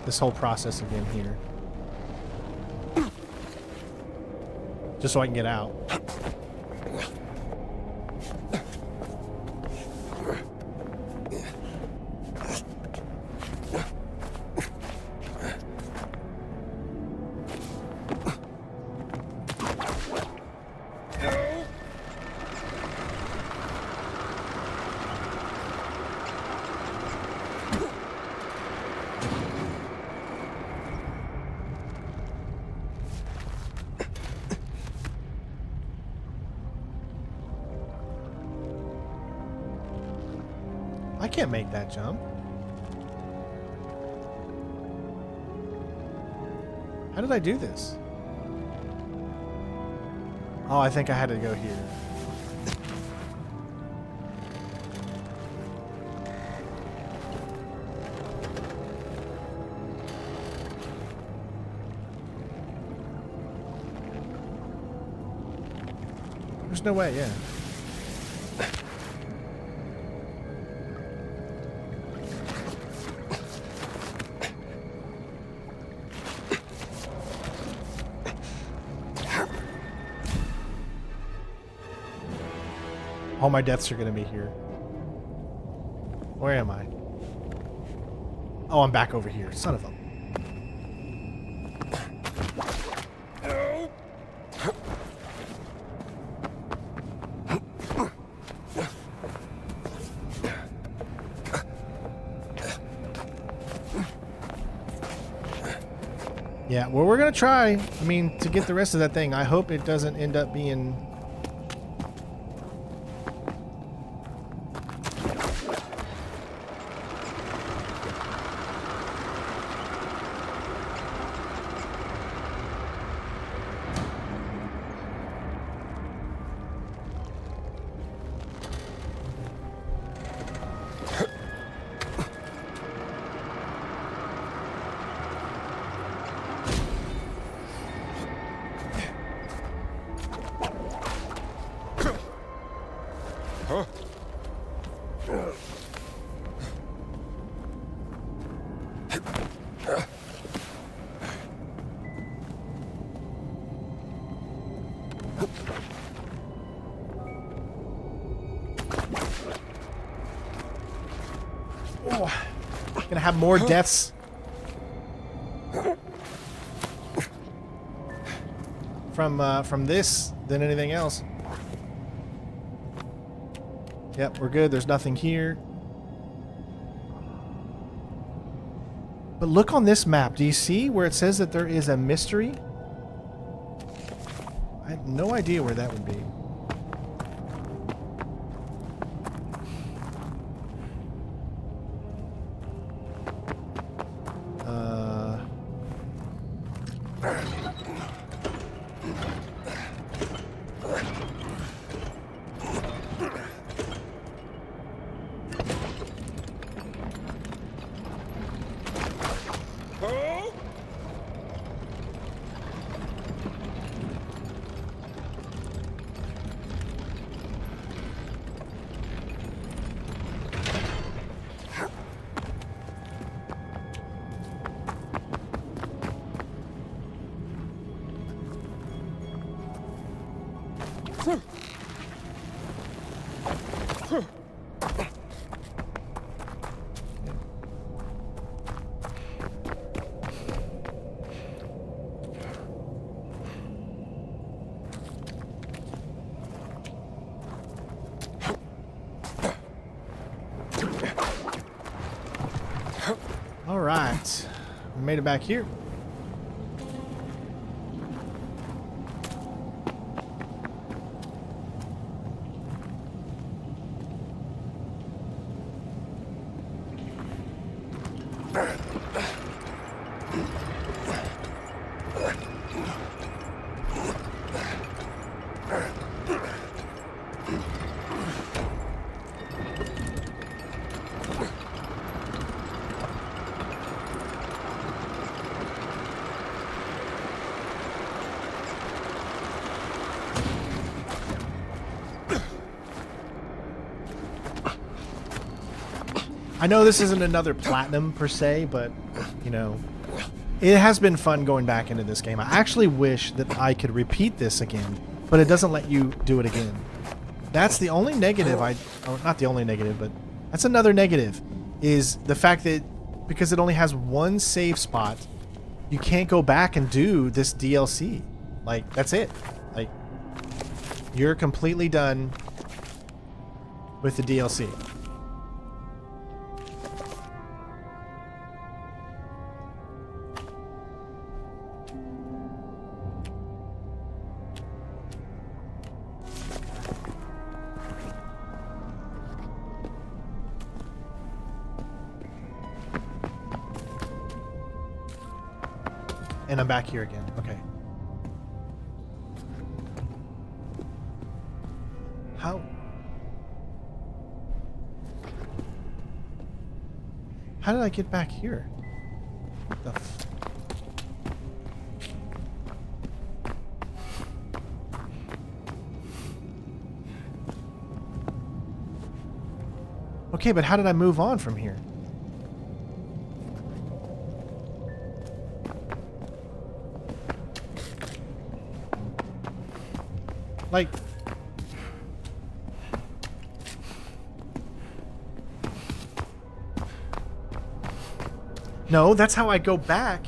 this whole process again here. Just so I can get out. I can't make that jump. How did I do this? Oh, I think I had to go here. There's no way, yeah. All my deaths are gonna be here. Where am I? Oh, I'm back over here. Son of a... Yeah, well, we're gonna try. I mean, to get the rest of that thing. I hope it doesn't end up being... Oh, gonna have more deaths. From this than anything else. Yep, we're good. There's nothing here. But look on this map. Do you see where it says that there is a mystery? I have no idea where that would be. All right. We made it back here. I know this isn't another platinum per se, but, you know, it has been fun going back into this game. I actually wish that I could repeat this again, but it doesn't let you do it again. That's the only negative not the only negative, but that's another negative, is the fact that because it only has one save spot, you can't go back and do this DLC. Like, that's it. Like, you're completely done with the DLC. And I'm back here again. Okay. How? How did I get back here? What the f... Okay, but how did I move on from here? Like... No, that's how I go back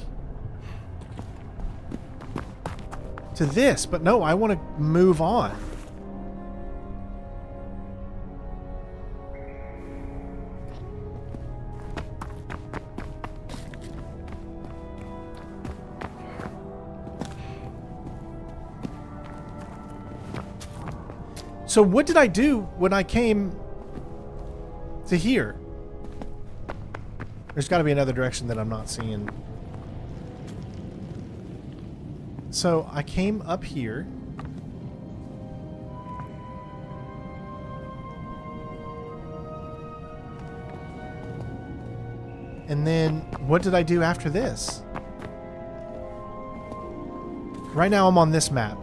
to this. But no, I want to move on. So what did I do when I came to here? There's got to be another direction that I'm not seeing. So I came up here. And then what did I do after this? Right now I'm on this map.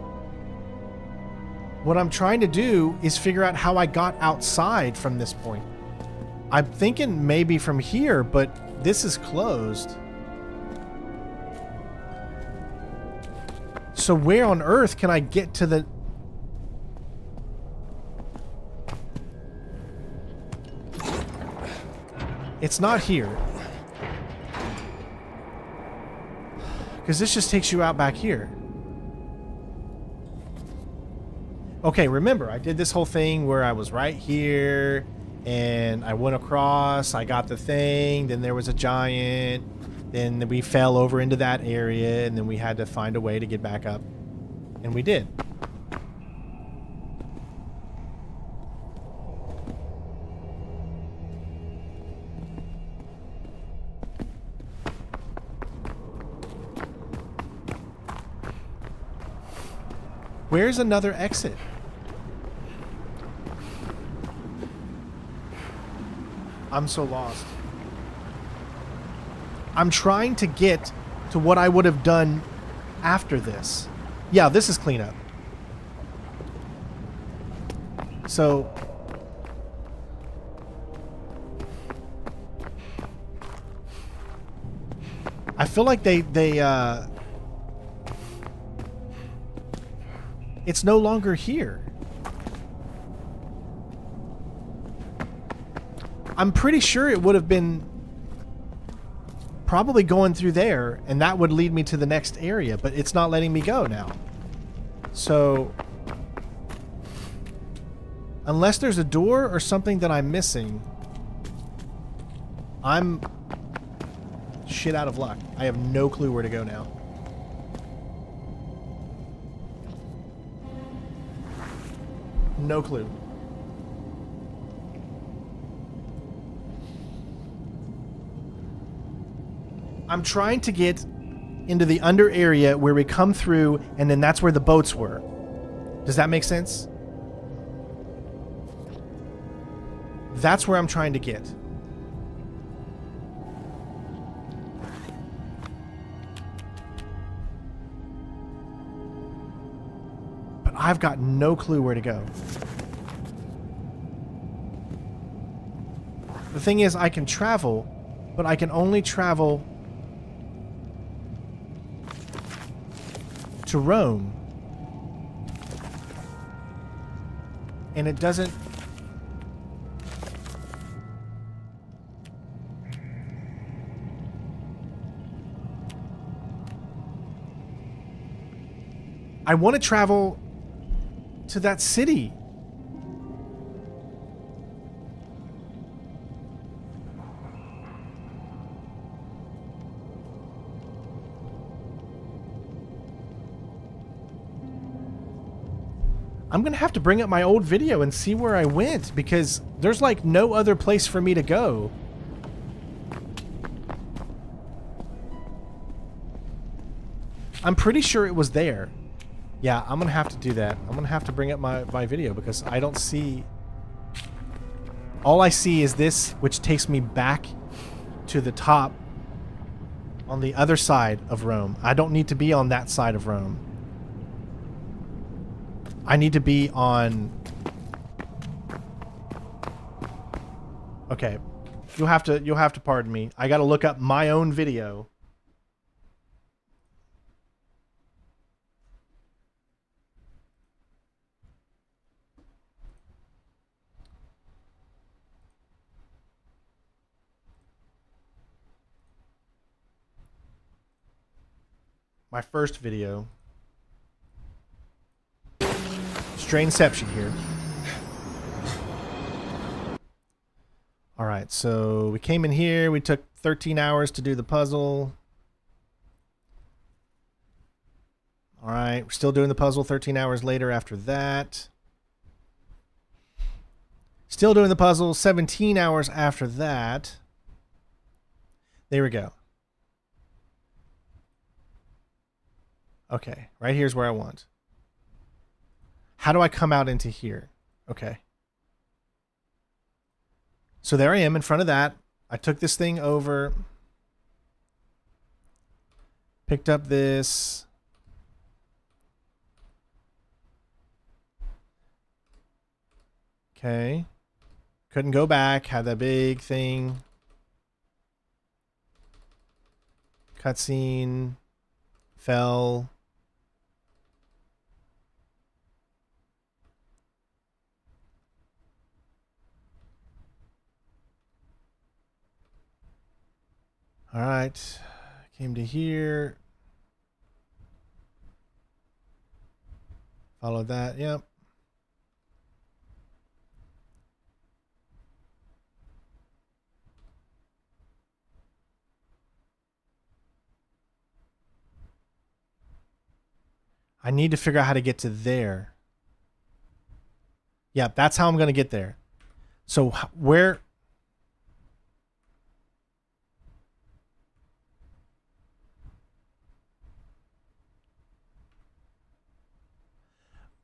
What I'm trying to do is figure out how I got outside from this point. I'm thinking maybe from here, but this is closed. So where on earth can I get to the... It's not here. Because this just takes you out back here. Okay, remember, I did this whole thing where I was right here, and I went across, I got the thing, then there was a giant, then we fell over into that area, and then we had to find a way to get back up. And we did. Where's another exit? I'm so lost. I'm trying to get to what I would have done after this. Yeah, this is cleanup. So... I feel like it's no longer here. I'm pretty sure it would have been probably going through there, and that would lead me to the next area, but it's not letting me go now. So, unless there's a door or something that I'm missing, I'm shit out of luck. I have no clue where to go now. No clue. I'm trying to get into the under area where we come through, and then that's where the boats were. Does that make sense? That's where I'm trying to get. But I've got no clue where to go. The thing is, I can travel, but I can only travel to Rome. And it doesn't... I want to travel to that city. I'm going to have to bring up my old video and see where I went, because there's like no other place for me to go. I'm pretty sure it was there. Yeah, I'm going to have to do that. I'm going to have to bring up my video because I don't see... All I see is this, which takes me back to the top on the other side of Rome. I don't need to be on that side of Rome. I need to be on... Okay. You'll have to pardon me. I got to look up my own video. My first video. Strainception here. Alright, so we came in here. We took 13 hours to do the puzzle. Alright, we're still doing the puzzle 13 hours later after that. Still doing the puzzle 17 hours after that. There we go. Okay, right here's where I want. How do I come out into here? Okay. So there I am in front of that. I took this thing over. Picked up this. Okay. Couldn't go back. Had that big thing. Cutscene. Fell. All right, came to here. Followed that, yep. I need to figure out how to get to there. Yeah, that's how I'm going to get there. So where...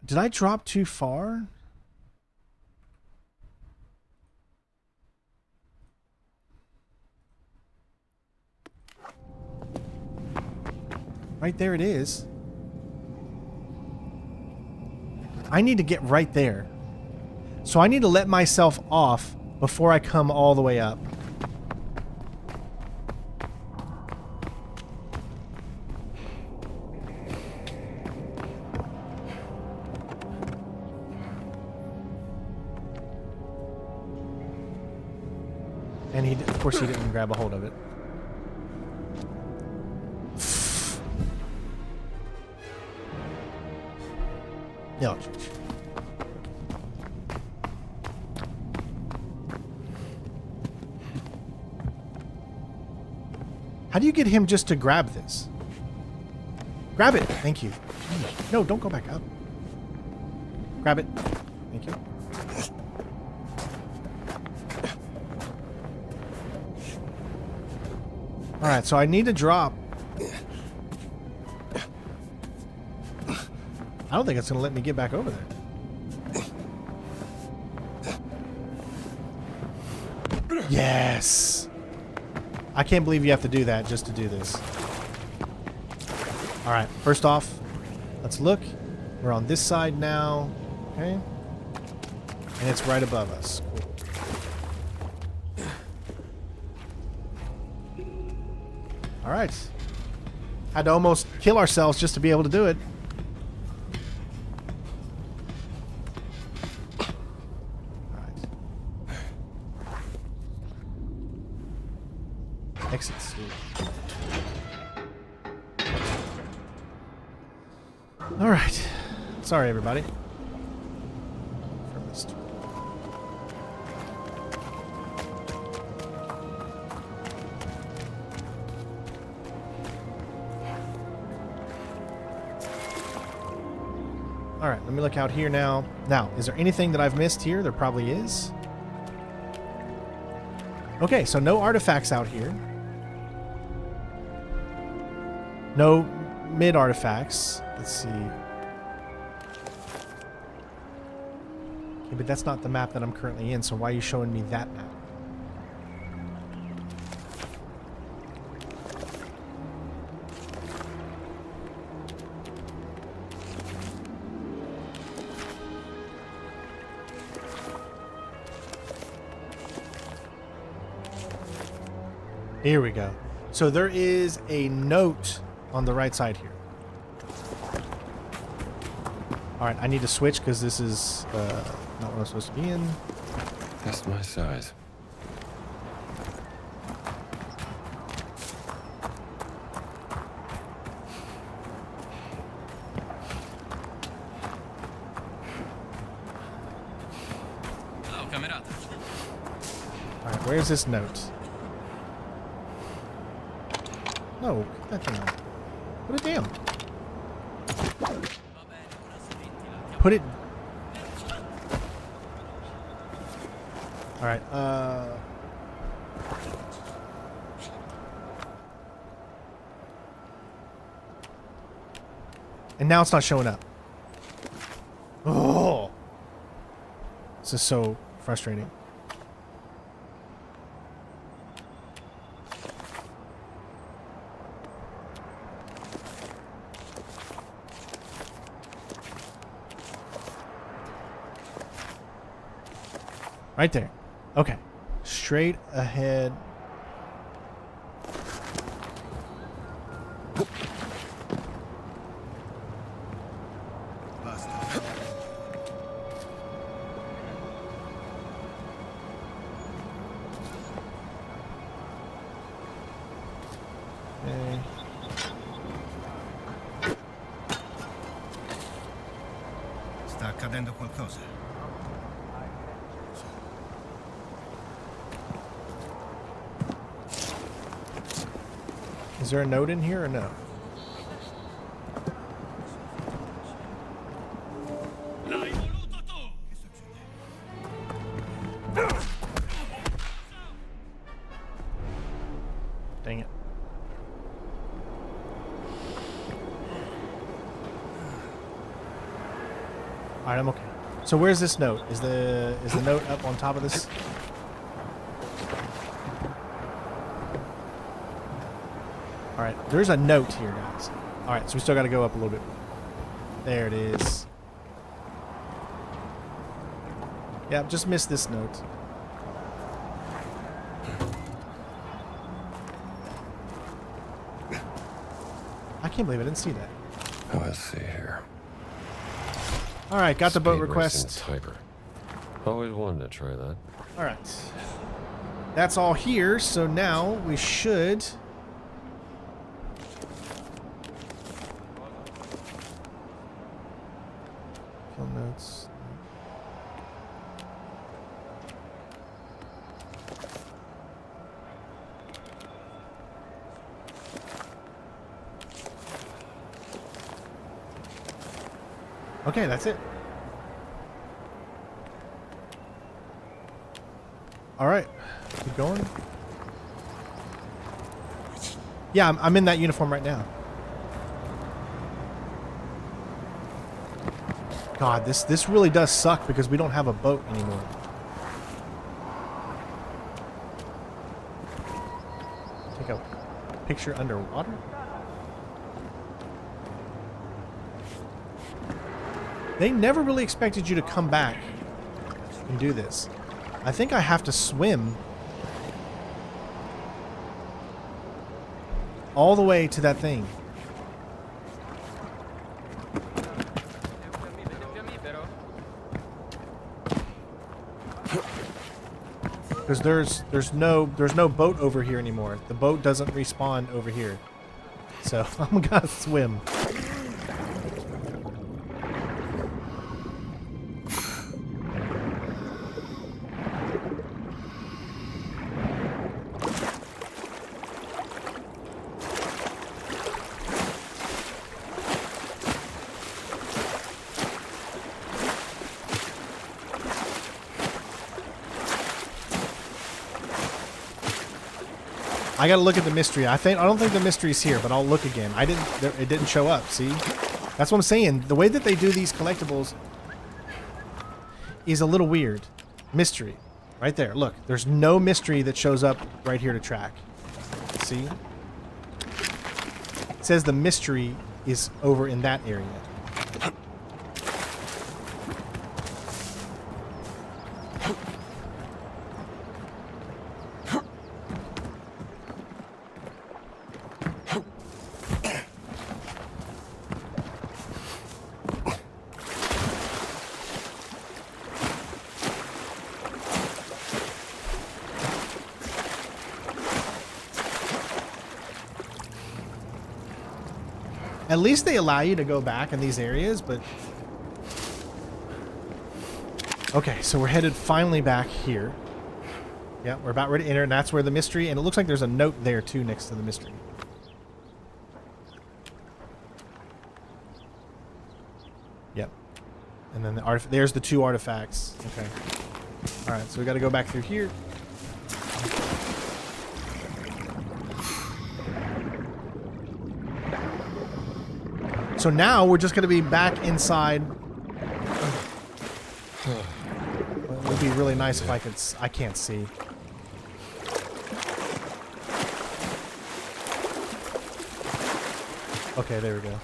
Did I drop too far? Right there it is. I need to get right there. So I need to let myself off before I come all the way up. And he, of course, he didn't grab a hold of it. Yeah. How do you get him just to grab this? Grab it. Thank you. No, don't go back up. Grab it. Thank you. Alright, so I need to drop. I don't think it's going to let me get back over there. Yes! I can't believe you have to do that just to do this. Alright, first off, let's look. We're on this side now. Okay. And it's right above us. Cool. Alright. Had to almost kill ourselves just to be able to do it. Exits. All right. Sorry, everybody. All right, let me look out here now. Now, is there anything that I've missed here? There probably is. Okay, so no artifacts out here. No mid artifacts. Let's see. Okay, but that's not the map that I'm currently in, so why are you showing me that map? Here we go. So there is a note on the right side here. Alright, I need to switch because this is not what I'm supposed to be in. That's my size. Alright, where's this note? No, get that thing on. Put it down. Put it... Alright, and now it's not showing up. Oh! This is so frustrating. Right there. Okay. Straight ahead. Okay. Sta accadendo qualcosa. Is there a note in here or no? Dang it. Alright, I'm okay. So where's this note? Is the note up on top of this? Alright, there's a note here, guys. Alright, so we still got to go up a little bit. There it is. Yeah, just missed this note. I can't believe I didn't see that. Oh, let's see here. Alright, got the boat Speed racing request. Tiger. Always wanted to try that. Alright. That's all here, so now we should... Kill notes. Okay, that's it. All right, keep going. Yeah, I'm in that uniform right now. God, this really does suck because we don't have a boat anymore. Take a picture underwater? They never really expected you to come back and do this. I think I have to swim all the way to that thing. Because there's no boat over here anymore. The boat doesn't respawn over here. So I'm gonna swim. I gotta look at the mystery. I don't think the mystery's here, but I'll look again. It didn't show up. See, that's what I'm saying. The way that they do these collectibles is a little weird. Mystery, right there. Look, there's no mystery that shows up right here to track. See, it says the mystery is over in that area. At least they allow you to go back in these areas, but... Okay, so we're headed finally back here. Yeah, we're about ready to enter, and that's where the mystery... And it looks like there's a note there, too, next to the mystery. Yep. And then there's the 2 artifacts. Okay. Alright, so we gotta go back through here. So now we're just going to be back inside. It would be really nice if I could... I can't see. Okay, there we go.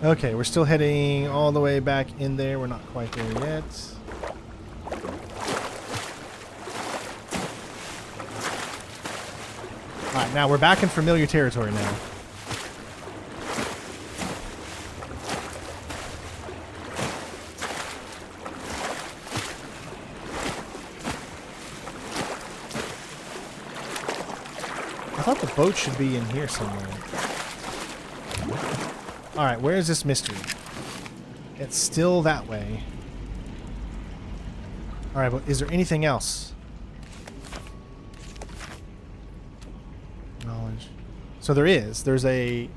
Okay, we're still heading all the way back in there. We're not quite there yet. Alright, now we're back in familiar territory now. I thought the boat should be in here somewhere. Alright, where is this mystery? It's still that way. Alright, but is there anything else? Knowledge. So there is. There's a...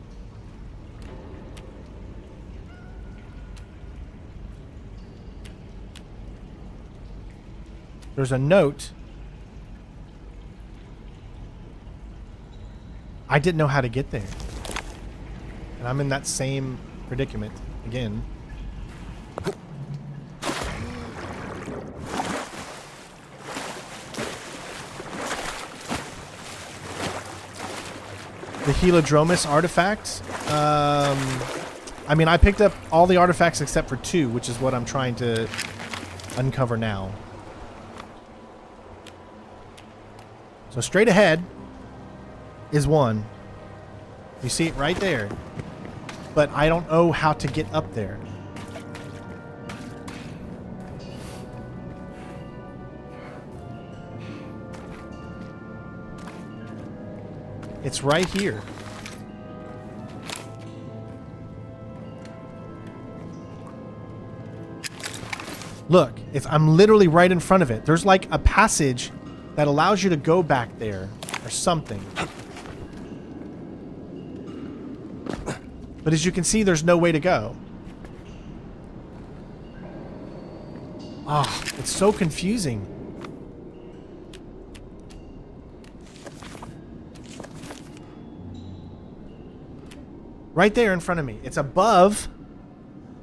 There's a note. I didn't know how to get there. And I'm in that same predicament again. The Helodromus artifact. I mean, I picked up all the artifacts except for 2, which is what I'm trying to uncover now. So straight ahead is 1. You see it right there. But I don't know how to get up there. It's right here. Look, I'm literally right in front of it. There's like a passage that allows you to go back there or something. But as you can see, there's no way to go. Ah, it's so confusing. Right there in front of me. It's above,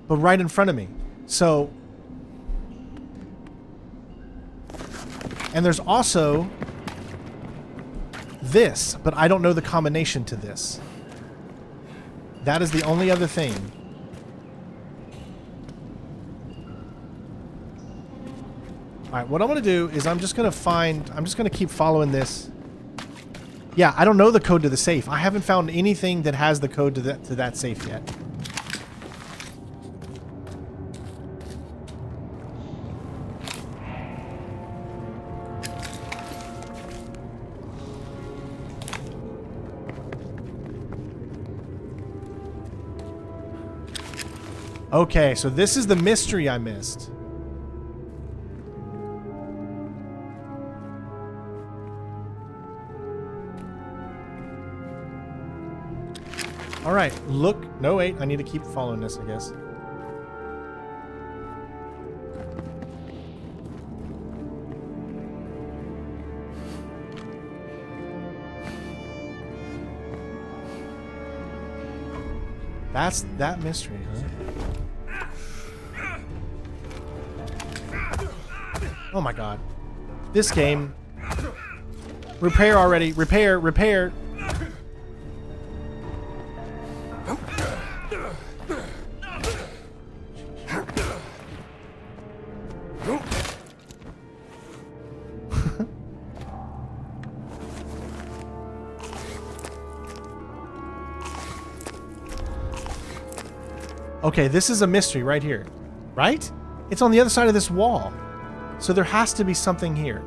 but right in front of me. So, and there's also this, but I don't know the combination to this. That is the only other thing. Alright, what I'm going to do is I'm just going to keep following this. Yeah, I don't know the code to the safe. I haven't found anything that has the code to that safe yet. Okay, so this is the mystery I missed. Alright, look. No, wait. I need to keep following this, I guess. That's that mystery, huh? Oh my god. This game. Repair already. Repair, repair. Okay, this is a mystery right here. Right? It's on the other side of this wall. So there has to be something here.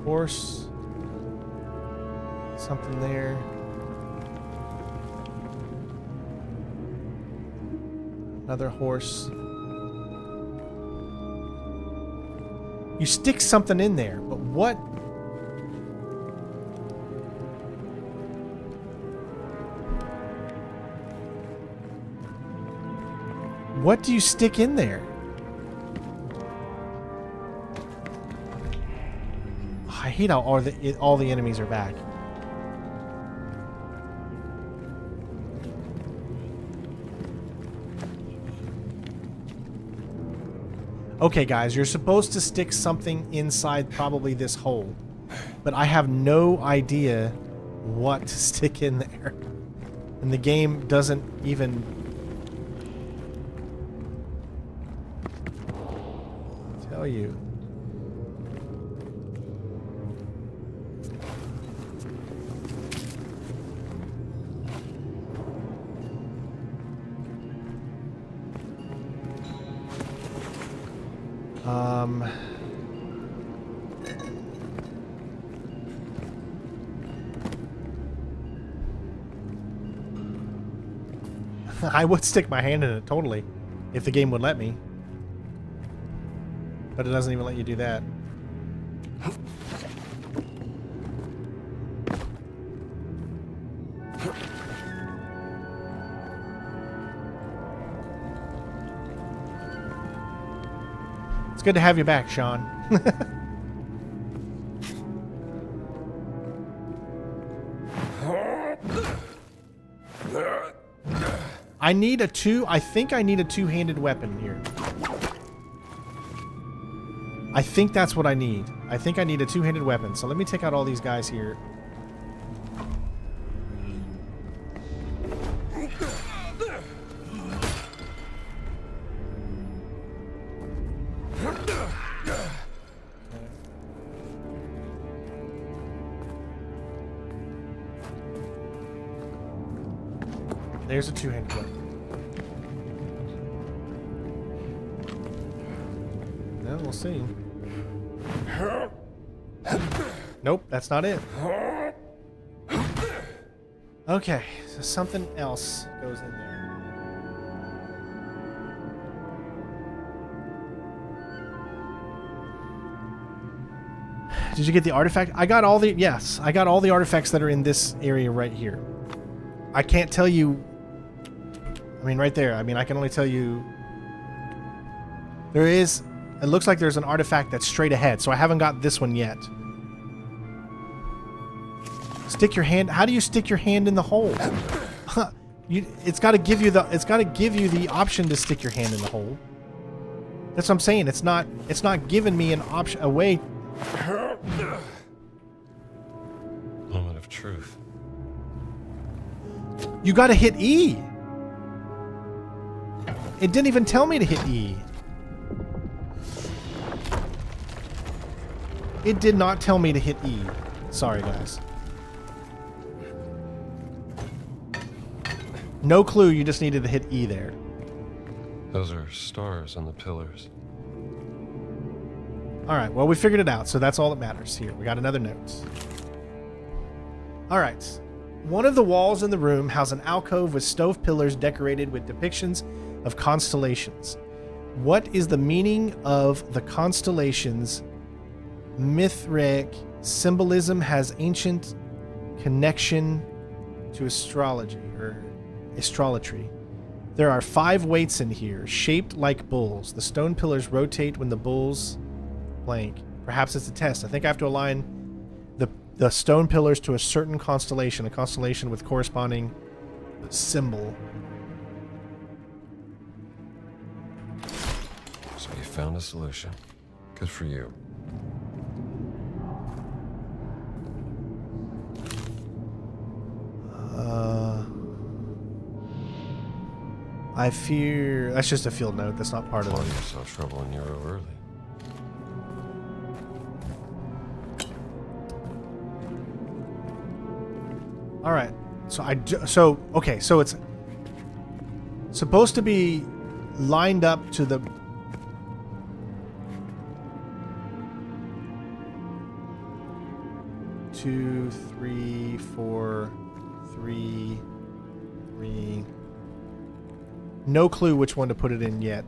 Horse. Something there. Another horse. You stick something in there, but what? What do you stick in there? Oh, I hate how all the enemies are back. Okay, guys, you're supposed to stick something inside probably this hole. But I have no idea what to stick in there. And the game doesn't even tell you. I would stick my hand in it, totally, if the game would let me. But it doesn't even let you do that. It's good to have you back, Sean. I think I need a two-handed weapon here. I think that's what I need. I think I need a two-handed weapon. So let me take out all these guys here. There's a two-handed weapon. Well, we'll see. Nope, that's not it. Okay, so something else goes in there. Did you get the artifact? I got all the... Yes, I got all the artifacts that are in this area right here. I can't tell you... I mean, right there. I mean, I can only tell you... There is... It looks like there's an artifact that's straight ahead, so I haven't got this one yet. Stick your hand... How do you stick your hand in the hole? It's got to give you the... It's got to give you the option to stick your hand in the hole. That's what I'm saying. It's not giving me an option... A way... Moment of truth. You gotta hit E. It didn't even tell me to hit E. It did not tell me to hit E. Sorry, guys. No clue, you just needed to hit E there. Those are stars on the pillars. Alright, well, we figured it out, so that's all that matters. Here, we got another note. Alright. One of the walls in the room has an alcove with stove pillars decorated with depictions of constellations. What is the meaning of the constellations? Mithric symbolism has ancient connection to astrology, or astrology. There are 5 weights in here, shaped like bulls. The stone pillars rotate when the bulls... blank. Perhaps it's a test. I think I have to align the stone pillars to a certain constellation, a constellation with corresponding symbol. So you found a solution. Good for you. I fear... That's just a field note. That's not part of Find it. yourself trouble in Euro early. All right. Okay, so it's supposed to be lined up to the... Two, three, four, three. No clue which one to put it in yet.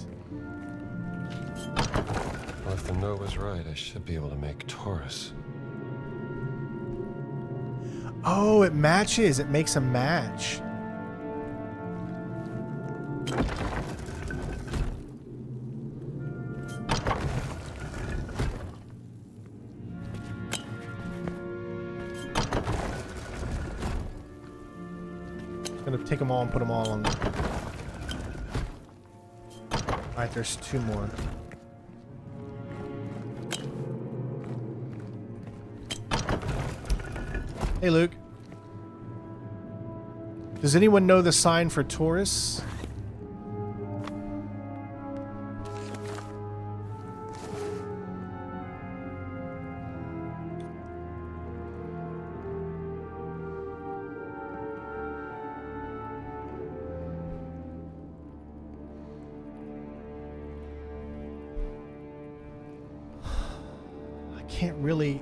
Well, if the note was right, I should be able to make Taurus. Oh, it matches. It makes a match. I'm gonna take them all and put them all on. Alright, there's 2 more. Hey, Luke. Does anyone know the sign for Taurus? I can't really...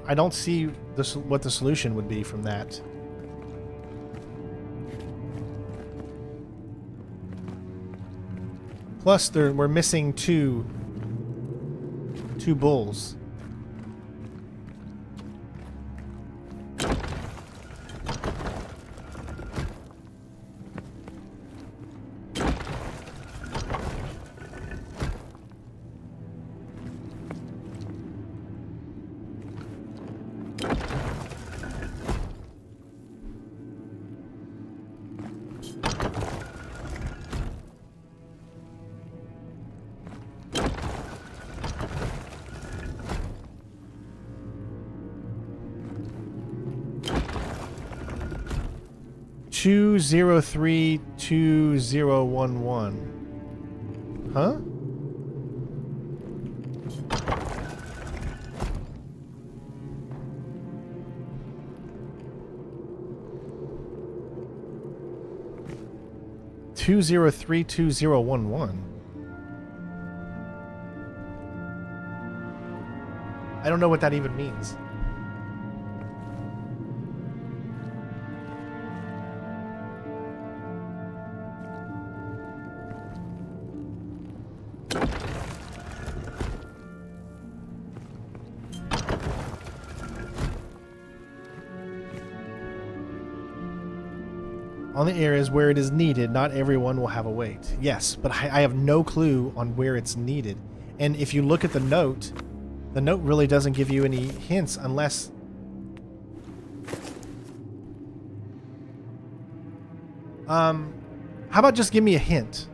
I don't see what the solution would be from that. Plus, we're missing two bulls. Two 032011. Huh? 203211. I don't know what that even means. On the areas where it is needed, not everyone will have a wait. Yes, but I have no clue on where it's needed. And if you look at the note really doesn't give you any hints unless... How about just give me a hint?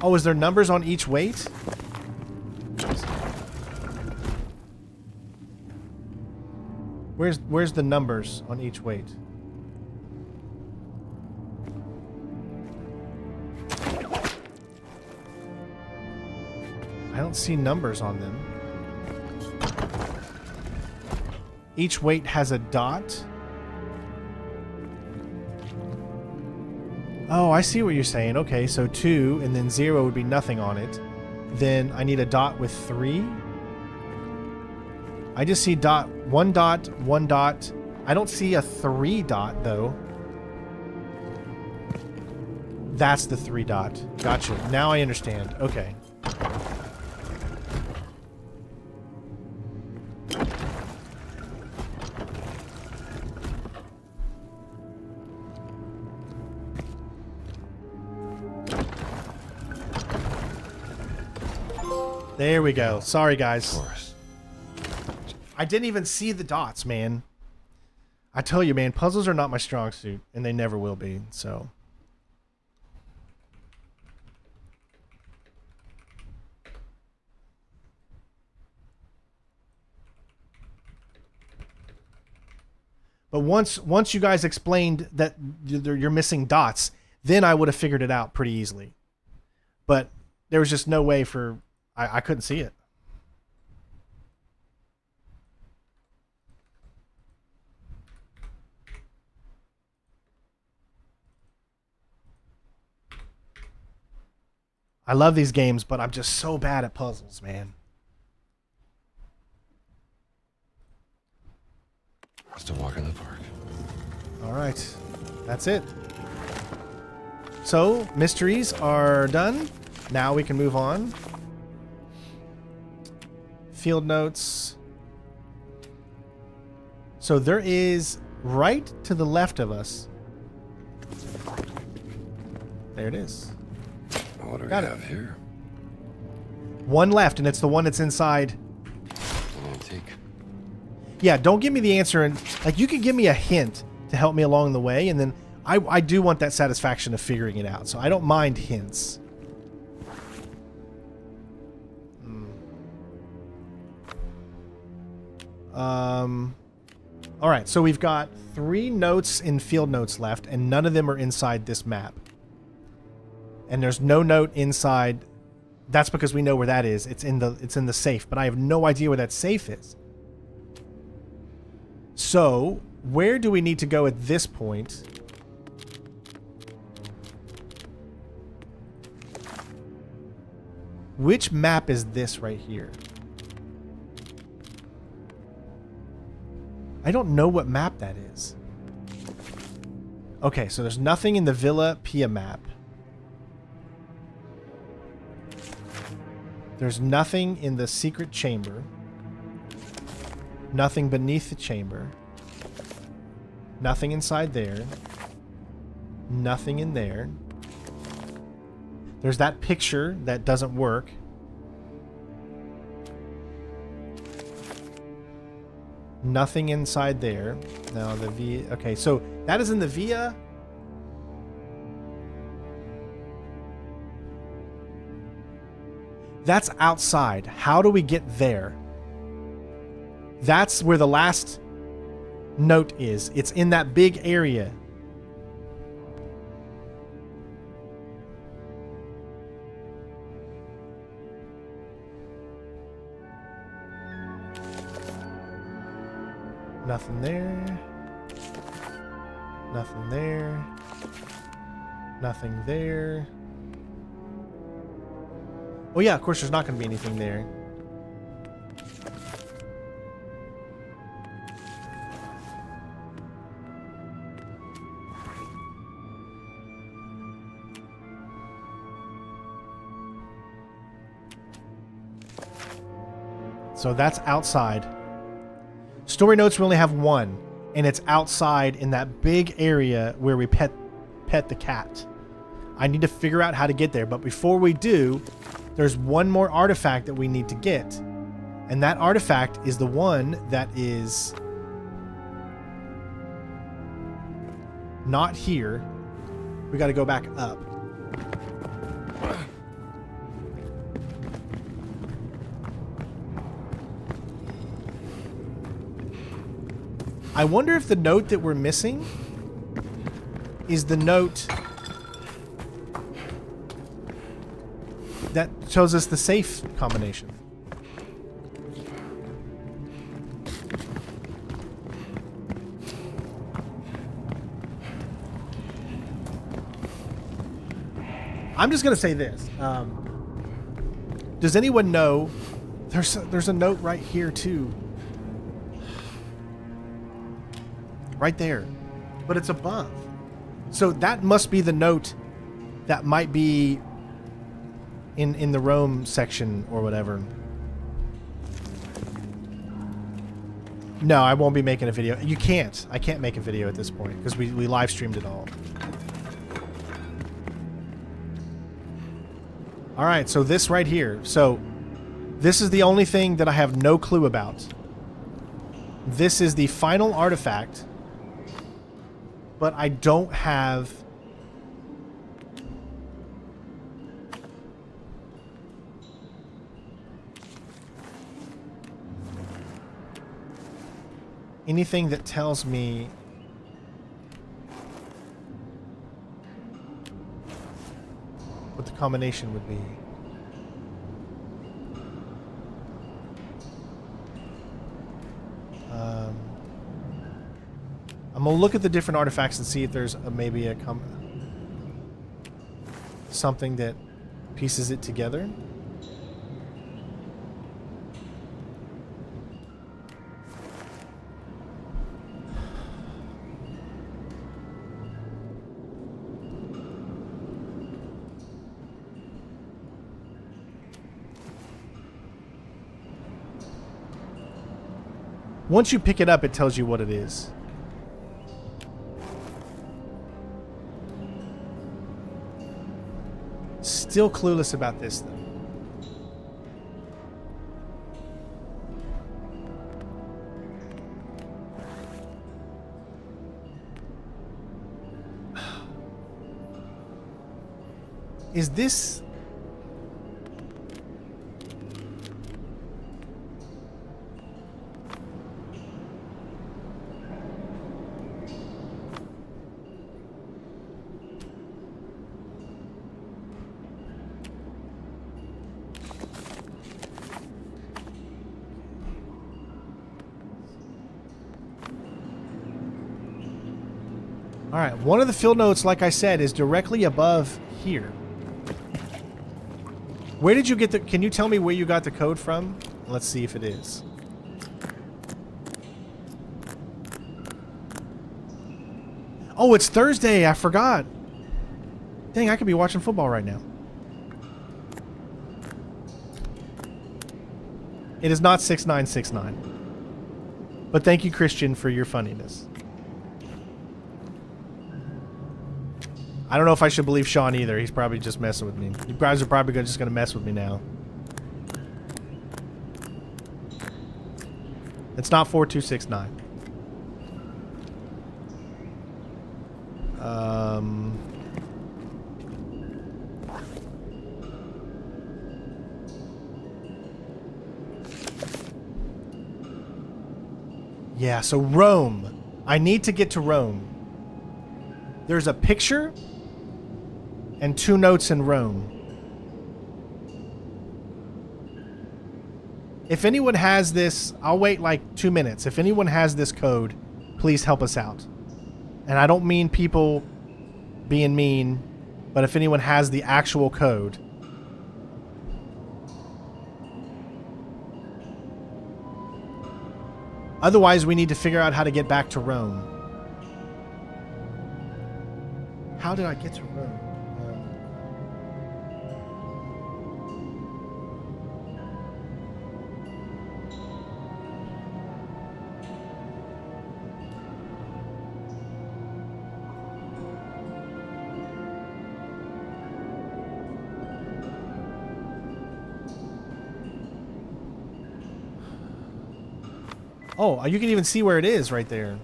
Oh, is there numbers on each weight? Where's the numbers on each weight? I don't see numbers on them. Each weight has a dot. Oh, I see what you're saying. Okay, so 2 and then 0 would be nothing on it. Then I need a dot with 3. I just see dot, 1 dot, 1 dot. I don't see a 3 dot though. That's the 3 dot. Gotcha. Now I understand. Okay. There we go. Sorry, guys. I didn't even see the dots, man. I tell you, man, puzzles are not my strong suit, and they never will be, so. But once you guys explained that you're missing dots, then I would have figured it out pretty easily. But there was just no way for... I couldn't see it. I love these games, but I'm just so bad at puzzles, man. Just a walk in the park. All right. That's it. So, mysteries are done. Now we can move on. Field notes. So there is right to the left of us. There it is. What do we Got it. have here? One left, and it's the one that's inside. An antique. Yeah, don't give me the answer, and like you can give me a hint to help me along the way, and then I do want that satisfaction of figuring it out. So I don't mind hints. All right, so we've got 3 notes in field notes left, and none of them are inside this map. And there's no note inside. That's because we know where that is. It's in the safe, but I have no idea where that safe is. So, where do we need to go at this point? Which map is this right here? I don't know what map that is. Okay, so there's nothing in the Villa Pia map. There's nothing in the secret chamber. Nothing beneath the chamber. Nothing inside there. Nothing in there. There's that picture that doesn't work. Nothing inside there. Now the Via... Okay, so that is in the Via... That's outside. How do we get there? That's where the last note is. It's in that big area. Nothing there. Nothing there. Nothing there. Oh yeah, of course there's not going to be anything there. So that's outside. Story notes, we only have one, and it's outside in that big area where we pet the cat. I need to figure out how to get there, but before we do, there's one more artifact that we need to get. And that artifact is the one that is not here. We got to go back up. I wonder if the note that we're missing is the note that shows us the safe combination. I'm just gonna say this. Does anyone know? There's a note right here too. Right there, but it's above. So that must be the note that might be in the Rome section or whatever. No, I won't be making a video. You can't. I can't make a video at this point because we live streamed it all. All right, so this right here. So this is the only thing that I have no clue about. This is the final artifact. But I don't have anything that tells me what the combination would be. I'm gonna look at the different artifacts and see if there's maybe something that pieces it together. Once you pick it up, it tells you what it is. Still clueless about this, though. Is this... All right, one of the field notes, like I said, is directly above here. Where did you get the... Can you tell me where you got the code from? Let's see if it is. Oh, it's Thursday. I forgot. Dang, I could be watching football right now. It is not 6969. But thank you, Christian, for your funniness. I don't know if I should believe Sean either. He's probably just messing with me. You guys are probably just going to mess with me now. It's not 4269. Yeah, so Rome. I need to get to Rome. There's a picture and 2 notes in Rome. If anyone has this, I'll wait like 2 minutes. If anyone has this code, please help us out. And I don't mean people being mean, but if anyone has the actual code. Otherwise, we need to figure out how to get back to Rome. How did I get to Rome? Oh, you can even see where it is right there.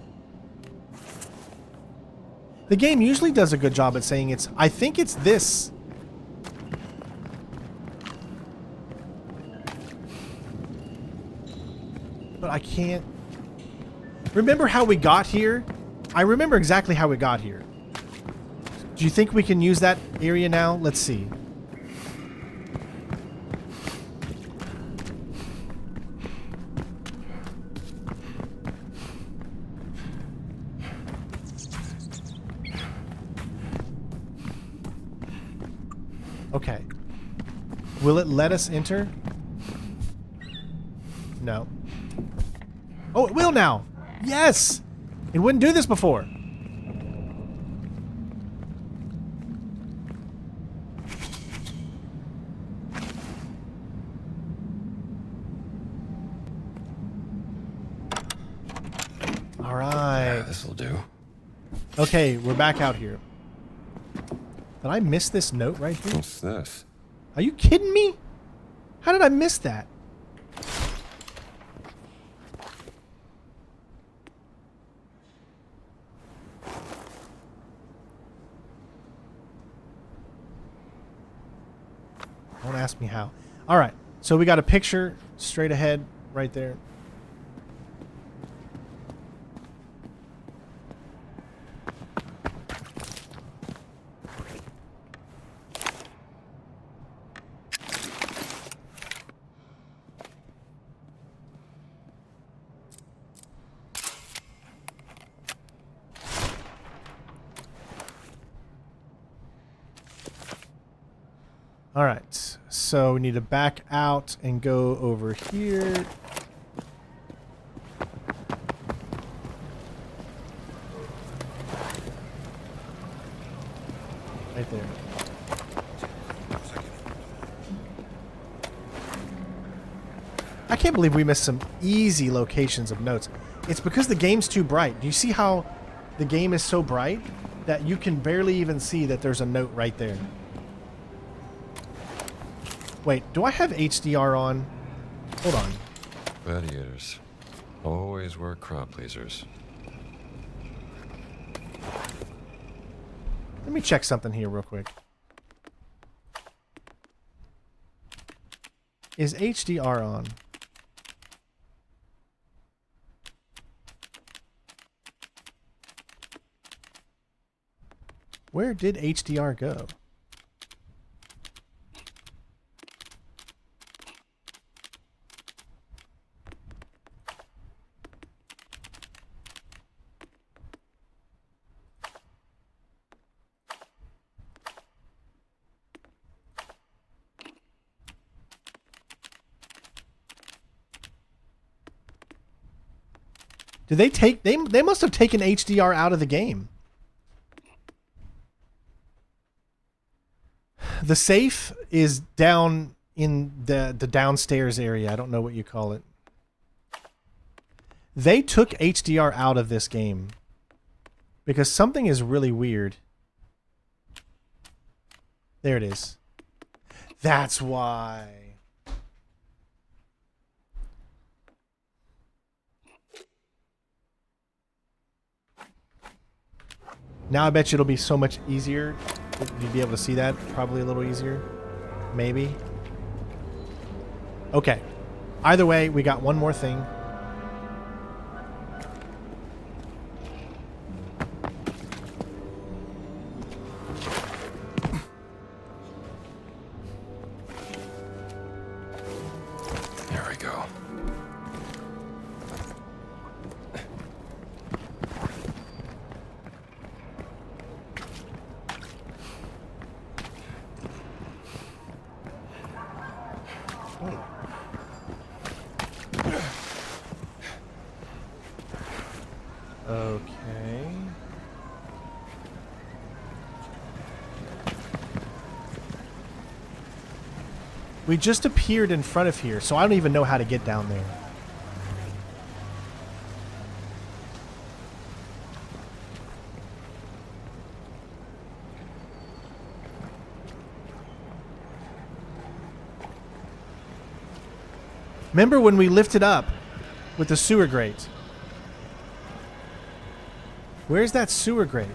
The game usually does a good job at saying it's... I think it's this. But I can't... Remember how we got here? I remember exactly how we got here. Do you think we can use that area now? Let's see. Okay. Will it let us enter? No. Oh, it will now! Yes! It wouldn't do this before. All right. This'll do. Okay, we're back out here. Did I miss this note right here? What's this? Are you kidding me? How did I miss that? Don't ask me how. All right, so we got a picture straight ahead right there. All right, so we need to back out and go over here. Right there. I can't believe we missed some easy locations of notes. It's because the game's too bright. Do you see how the game is so bright that you can barely even see that there's a note right there? Wait, do I have HDR on? Hold on. Gladiators always were crowd pleasers. Let me check something here real quick. Is HDR on? Where did HDR go? Did they take... They must have taken HDR out of the game. The safe is down in the downstairs area. I don't know what you call it. They took HDR out of this game because something is really weird. There it is. That's why. Now I bet you it'll be so much easier. You'd be able to see that probably a little easier. Maybe. Okay. Either way, we got one more thing. There we go. We just appeared in front of here, so I don't even know how to get down there. Remember when we lifted up with the sewer grate? Where's that sewer grate?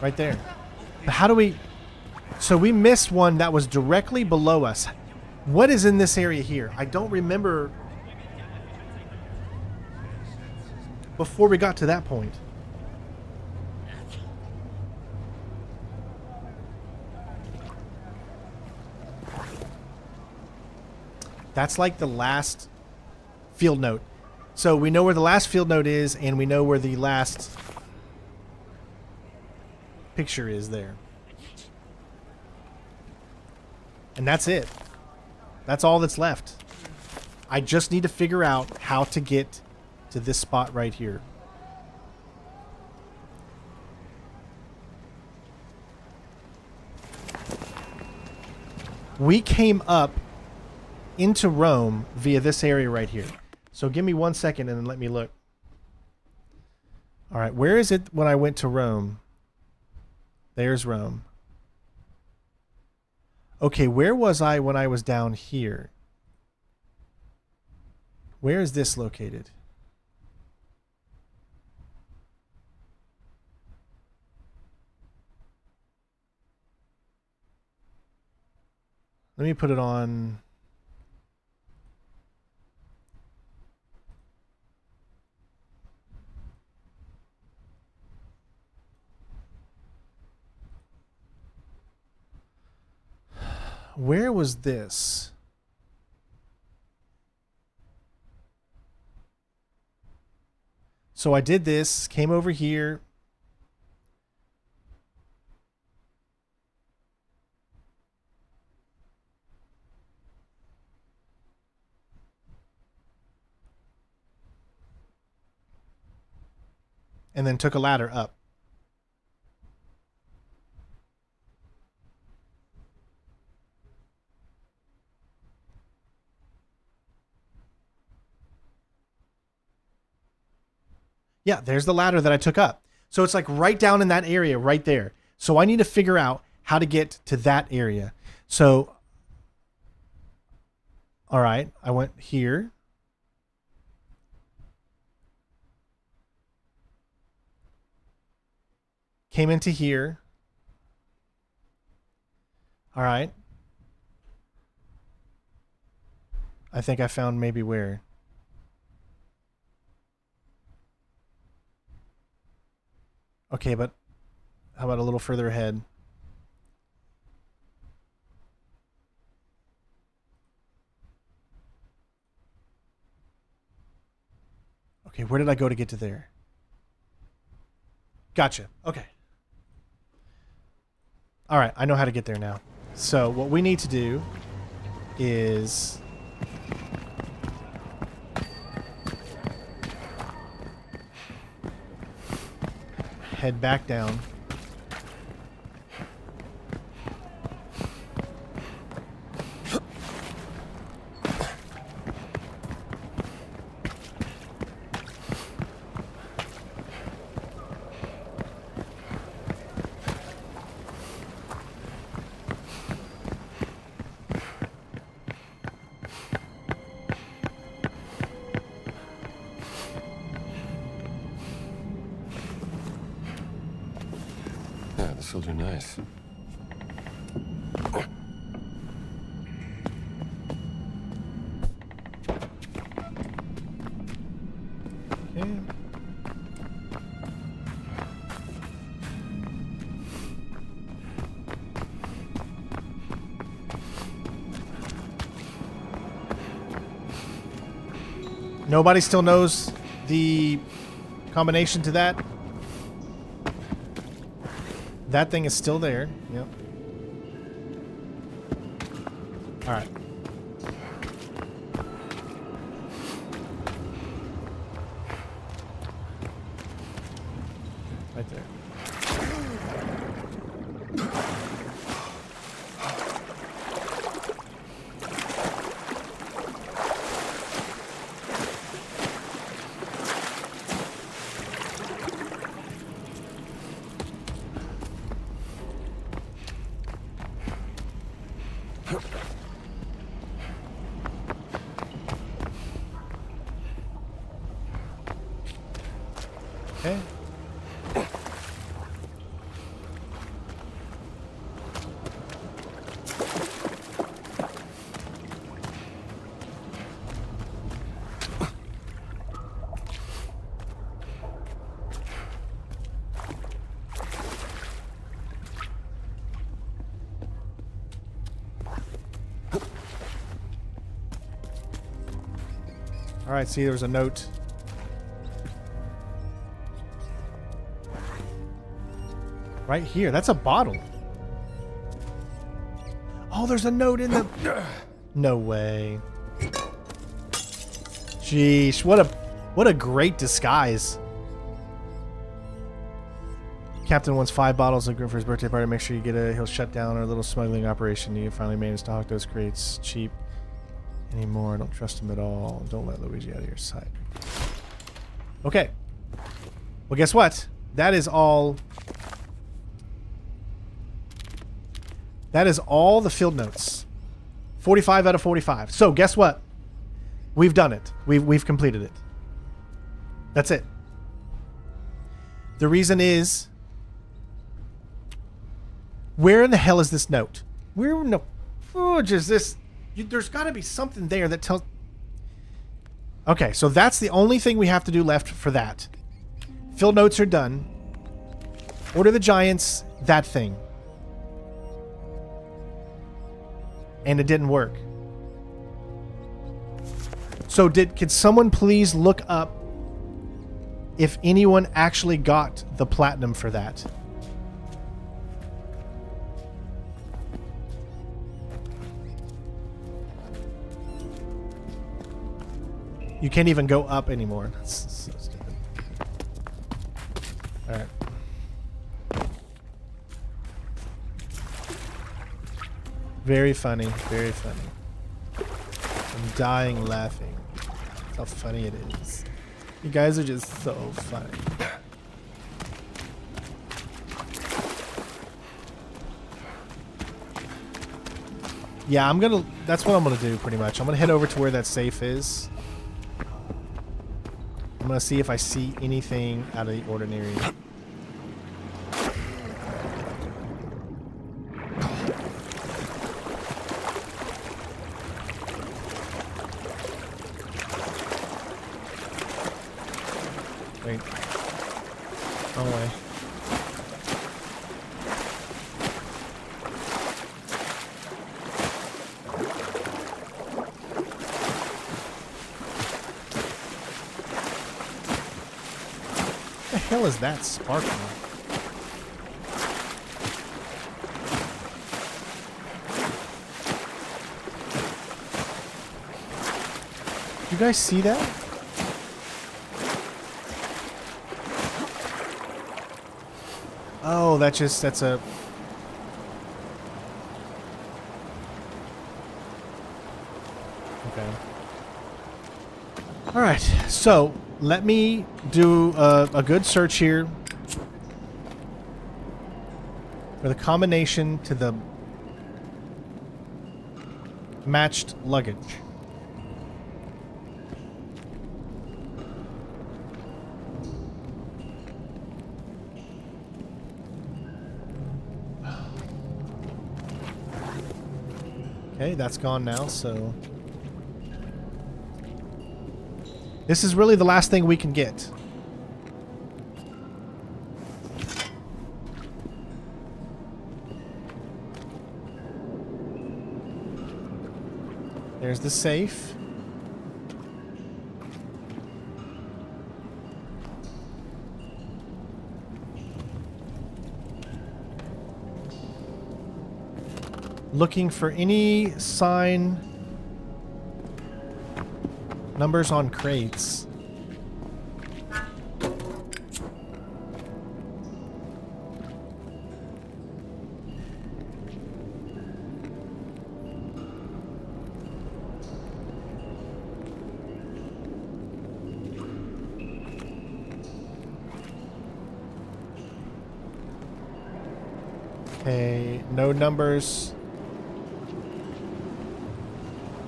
Right there. But how do we... So we missed one that was directly below us. What is in this area here? I don't remember before we got to that point. That's like the last field note. So we know where the last field note is, and we know where the last picture is there. And that's it. That's all that's left. I just need to figure out how to get to this spot right here. We came up into Rome via this area right here. So give me 1 second and then let me look. All right, where is it when I went to Rome? There's Rome. Okay, where was I when I was down here? Where is this located? Let me put it on. Where was this? So I did this, came over here. And then took a ladder up. Yeah, there's the ladder that I took up. So it's like right down in that area right there. So I need to figure out how to get to that area. So, all right, I went here. Came into here. All right. I think I found maybe where. Okay, but how about a little further ahead? Okay, where did I go to get to there? Gotcha. Okay. All right, I know how to get there now. So what we need to do is head back down. Yeah, this will do nice. Okay. Nobody still knows the combination to that? That thing is still there. Yep. All right. Right there. Okay. All right, see, there was a note. Right here. That's a bottle. Oh, there's a note in the... No way. Jeez, what a great disguise. Captain wants 5 bottles of Grim for his birthday party. Make sure you get a... He'll shut down our little smuggling operation. You finally managed to hawk those crates cheap anymore. Don't trust him at all. Don't let Luigi out of your sight. Okay. Well, guess what? That is all... That is all the field notes. 45 out of 45. So guess what? We've done it. We've completed it. That's it. The reason is, where in the hell is this note? Where in the fudge is this? There's got to be something there that tells... Okay, so that's the only thing we have to do left for that. Field notes are done. Order the Giants, that thing. And it didn't work. So could someone please look up if anyone actually got the platinum for that? You can't even go up anymore. That's so stupid. All right. Very funny, very funny. I'm dying laughing. That's how funny it is. You guys are just so funny. Yeah, that's what I'm gonna do pretty much. I'm gonna head over to where that safe is. I'm gonna see if I see anything out of the ordinary. Wait. Wrong way. What the hell is that sparkling? You guys see that? Oh, that's a... Okay. Alright, so let me do a good search here for the combination to the matched luggage. Okay, that's gone now, so... This is really the last thing we can get. There's the safe. Looking for any sign, numbers on crates. Okay, no numbers.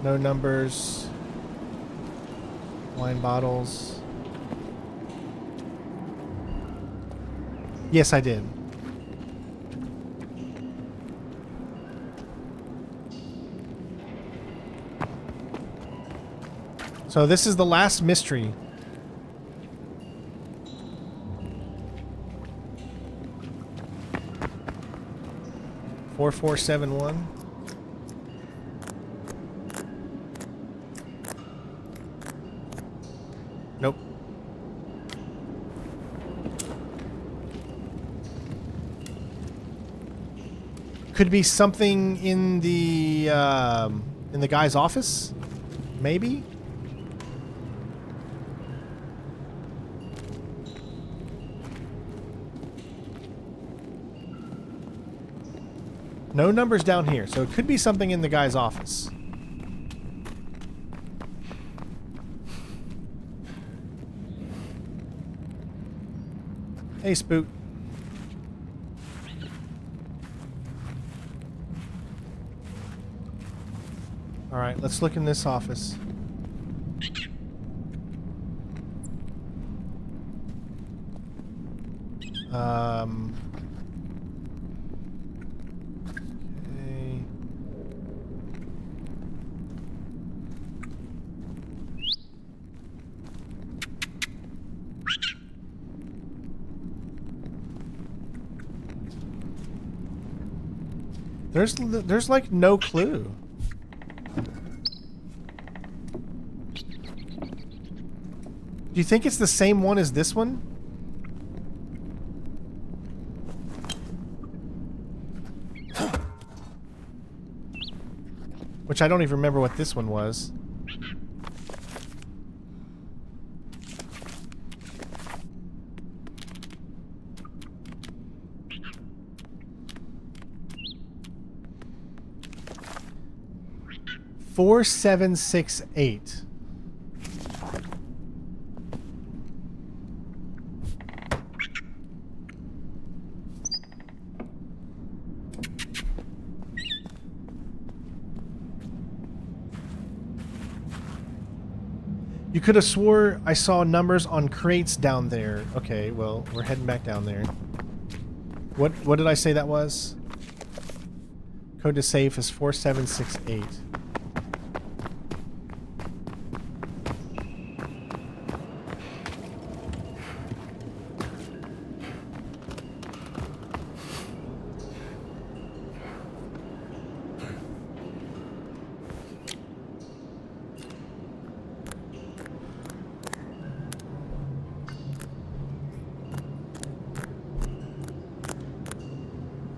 No numbers. Wine bottles. Yes, I did. So this is the last mystery. Four, 471. Nope. Could be something in the guy's office, maybe. No numbers down here, so it could be something in the guy's office. Hey, Spook. All right, let's look in this office. Okay. There's like no clue. Do you think it's the same one as this one? Which I don't even remember what this one was. Four, 7, 6, 8. You could have swore I saw numbers on crates down there. Okay, well, we're heading back down there. What did I say that was? Code to safe is 4768.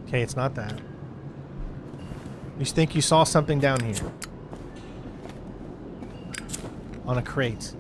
Okay, it's not that. You think you saw something down here. On a crate.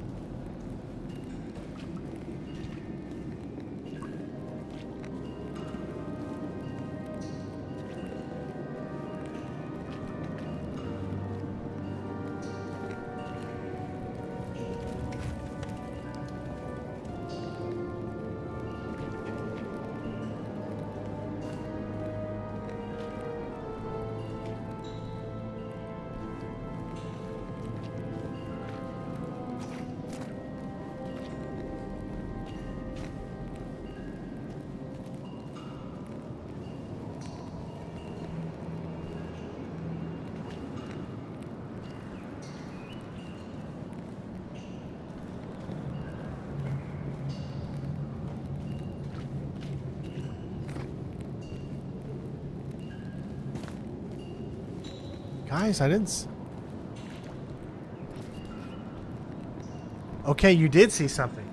Guys, I didn't... Okay, you did see something.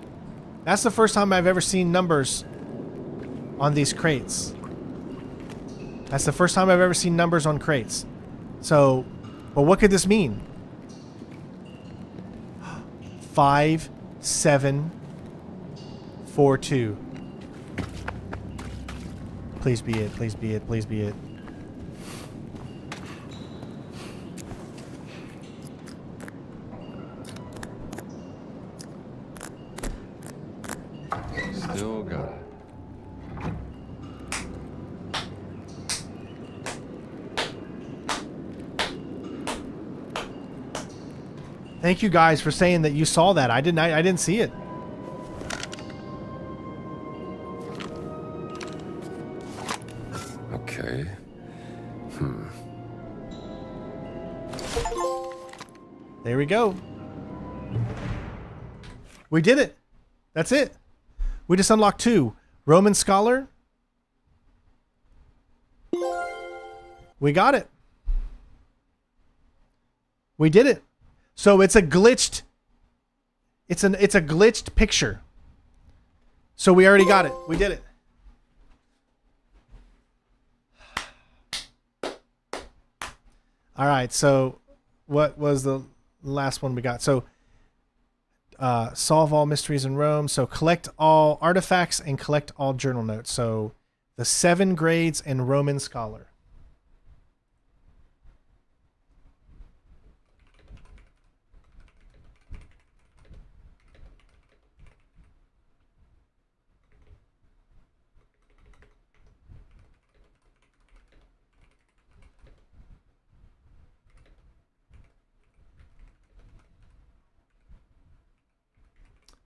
That's the first time I've ever seen numbers on these crates. That's the first time I've ever seen numbers on crates. So, but what could this mean? 5, 7, 4, 2. Please be it, please be it, please be it. Still got it. Thank you guys for saying that you saw that. I didn't see it. Okay. There we go. We did it. That's it. We just unlocked 2. Roman Scholar. We got it. We did it. So it's a glitched. It's a glitched picture. So we already got it. We did it. All right. So what was the last one we got? So solve all mysteries in Rome. So collect all artifacts and collect all journal notes. So the 7 grades and Roman Scholar.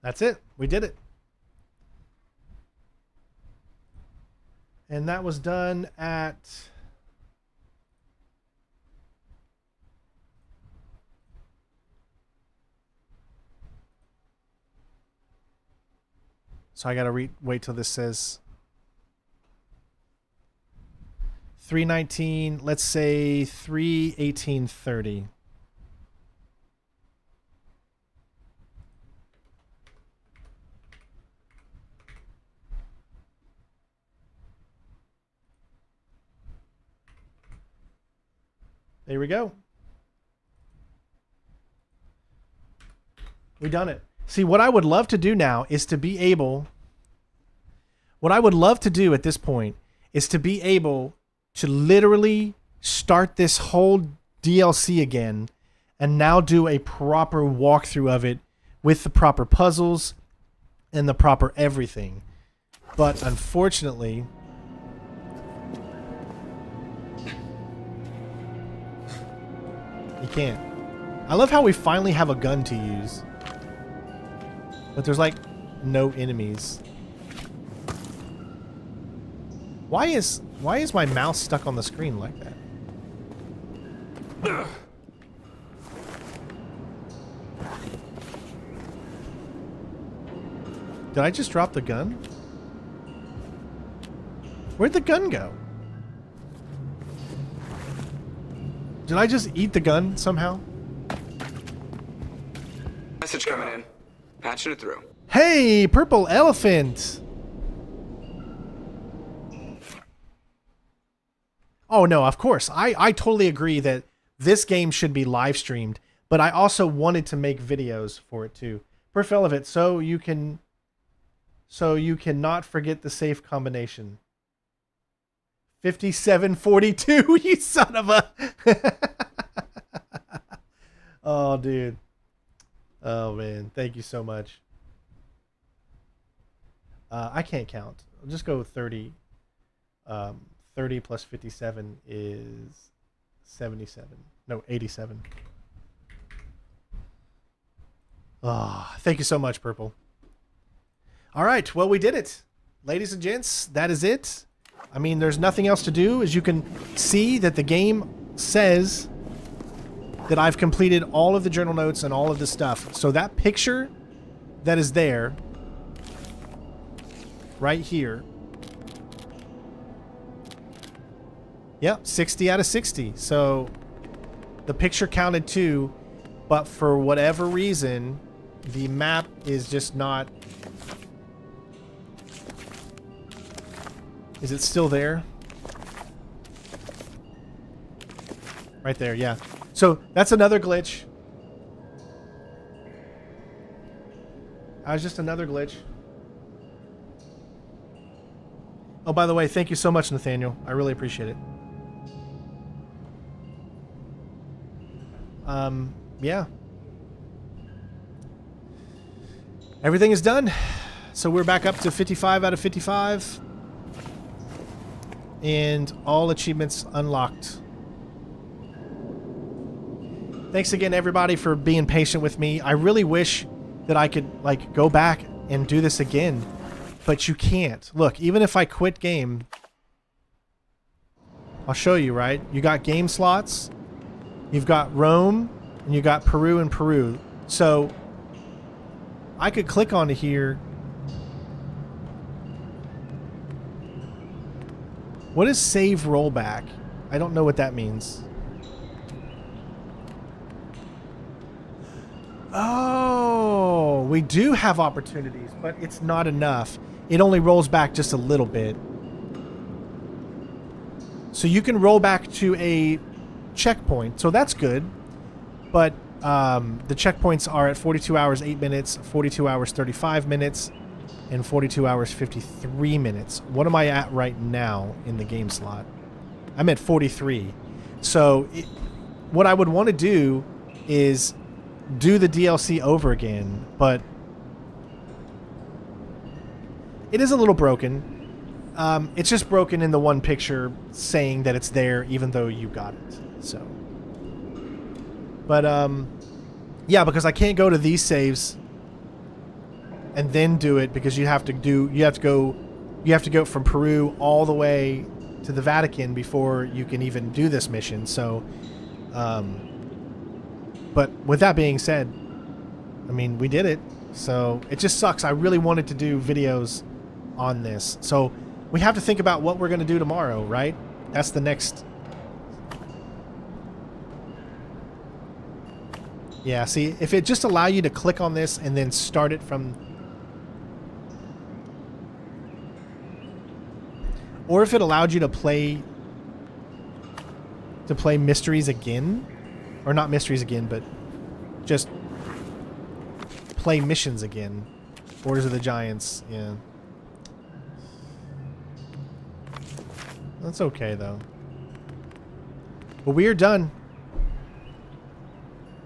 That's it. We did it. And that was done at... So I got to wait till this says 3:19, let's say 3:18:30. There we go. We done it. See, what I would love to do now is to be able... What I would love to do at this point is to be able to literally start this whole DLC again and now do a proper walkthrough of it with the proper puzzles and the proper everything. But unfortunately... You can't. I love how we finally have a gun to use. But there's like no enemies. Why is my mouse stuck on the screen like that? Did I just drop the gun? Where'd the gun go? Did I just eat the gun somehow? Message coming in. Patching it through. Hey, Purple Elephant! Oh no, of course. I totally agree that this game should be live streamed, but I also wanted to make videos for it too. Purple Elephant, so you cannot forget the safe combination. 5742, you son of a... Oh, dude. Oh, man. Thank you so much. I can't count. I'll just go 30. 30 plus 57 is 77. No, 87. Ah, thank you so much, Purple. All right. Well, we did it. Ladies and gents, that is it. I mean, there's nothing else to do. As you can see that the game says that I've completed all of the journal notes and all of the stuff. So that picture that is there right here. Yep, 60 out of 60. So the picture counted too, but for whatever reason, the map is just not... Is it still there? Right there, yeah. So that's another glitch. That was just another glitch. Oh, by the way, thank you so much, Nathaniel. I really appreciate it. Yeah. Everything is done. So we're back up to 55 out of 55. And all achievements unlocked. Thanks again, everybody, for being patient with me. I really wish that I could like go back and do this again, but you can't. Look, even if I quit game, I'll show you, right? You got game slots, you've got Rome, and you got Peru and Peru. So I could click onto here. What is save rollback? I don't know what that means. Oh, we do have opportunities, but it's not enough. It only rolls back just a little bit. So you can roll back to a checkpoint, so that's good. But the checkpoints are at 42 hours, 8 minutes, 42 hours, 35 minutes, and 42 hours, 53 minutes. What am I at right now in the game slot? I'm at 43. So what I would want to do is do the DLC over again, but it is a little broken. It's just broken in the one picture saying that it's there even though you got it. So, but yeah, because I can't go to these saves and then do it because you have to go from Peru all the way to the Vatican before you can even do this mission. So, but with that being said, I mean, we did it. So it just sucks. I really wanted to do videos on this. So we have to think about what we're going to do tomorrow, right? That's the next. Yeah, see, if it just allow you to click on this and then start it from... Or if it allowed you to play Mysteries again, or not Mysteries again, but just play missions again. Orders of the Giants, yeah. That's okay though. But we are done.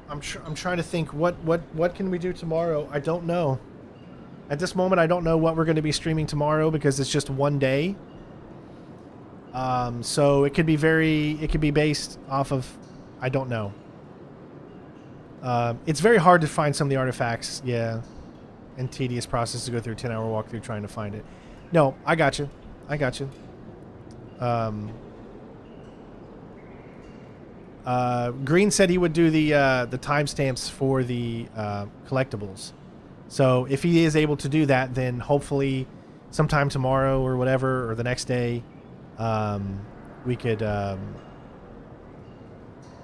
I'm trying to think what can we do tomorrow? I don't know. At this moment, I don't know what we're going to be streaming tomorrow because it's just one day. So it could be based off of, I don't know. It's very hard to find some of the artifacts, yeah, and tedious process to go through a 10-hour walkthrough trying to find it. No, I got you. Green said he would do the timestamps for the collectibles. So if he is able to do that, then hopefully sometime tomorrow or whatever, or the next day, we could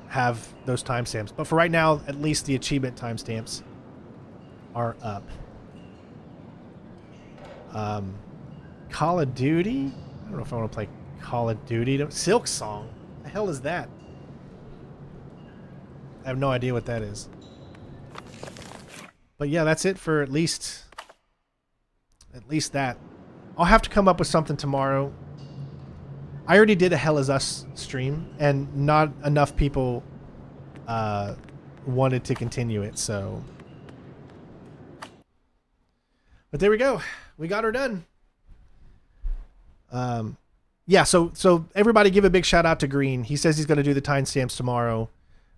have those timestamps. But for right now, at least the achievement timestamps are up. Call of Duty? I don't know if I want to play Call of Duty. Silk Song? What the hell is that? I have no idea what that is. But yeah, that's it for at least that. I'll have to come up with something tomorrow. I already did a Hell Is Us stream, and not enough people wanted to continue it, so. But there we go. We got her done. Yeah, so everybody give a big shout out to Green. He says he's going to do the timestamps tomorrow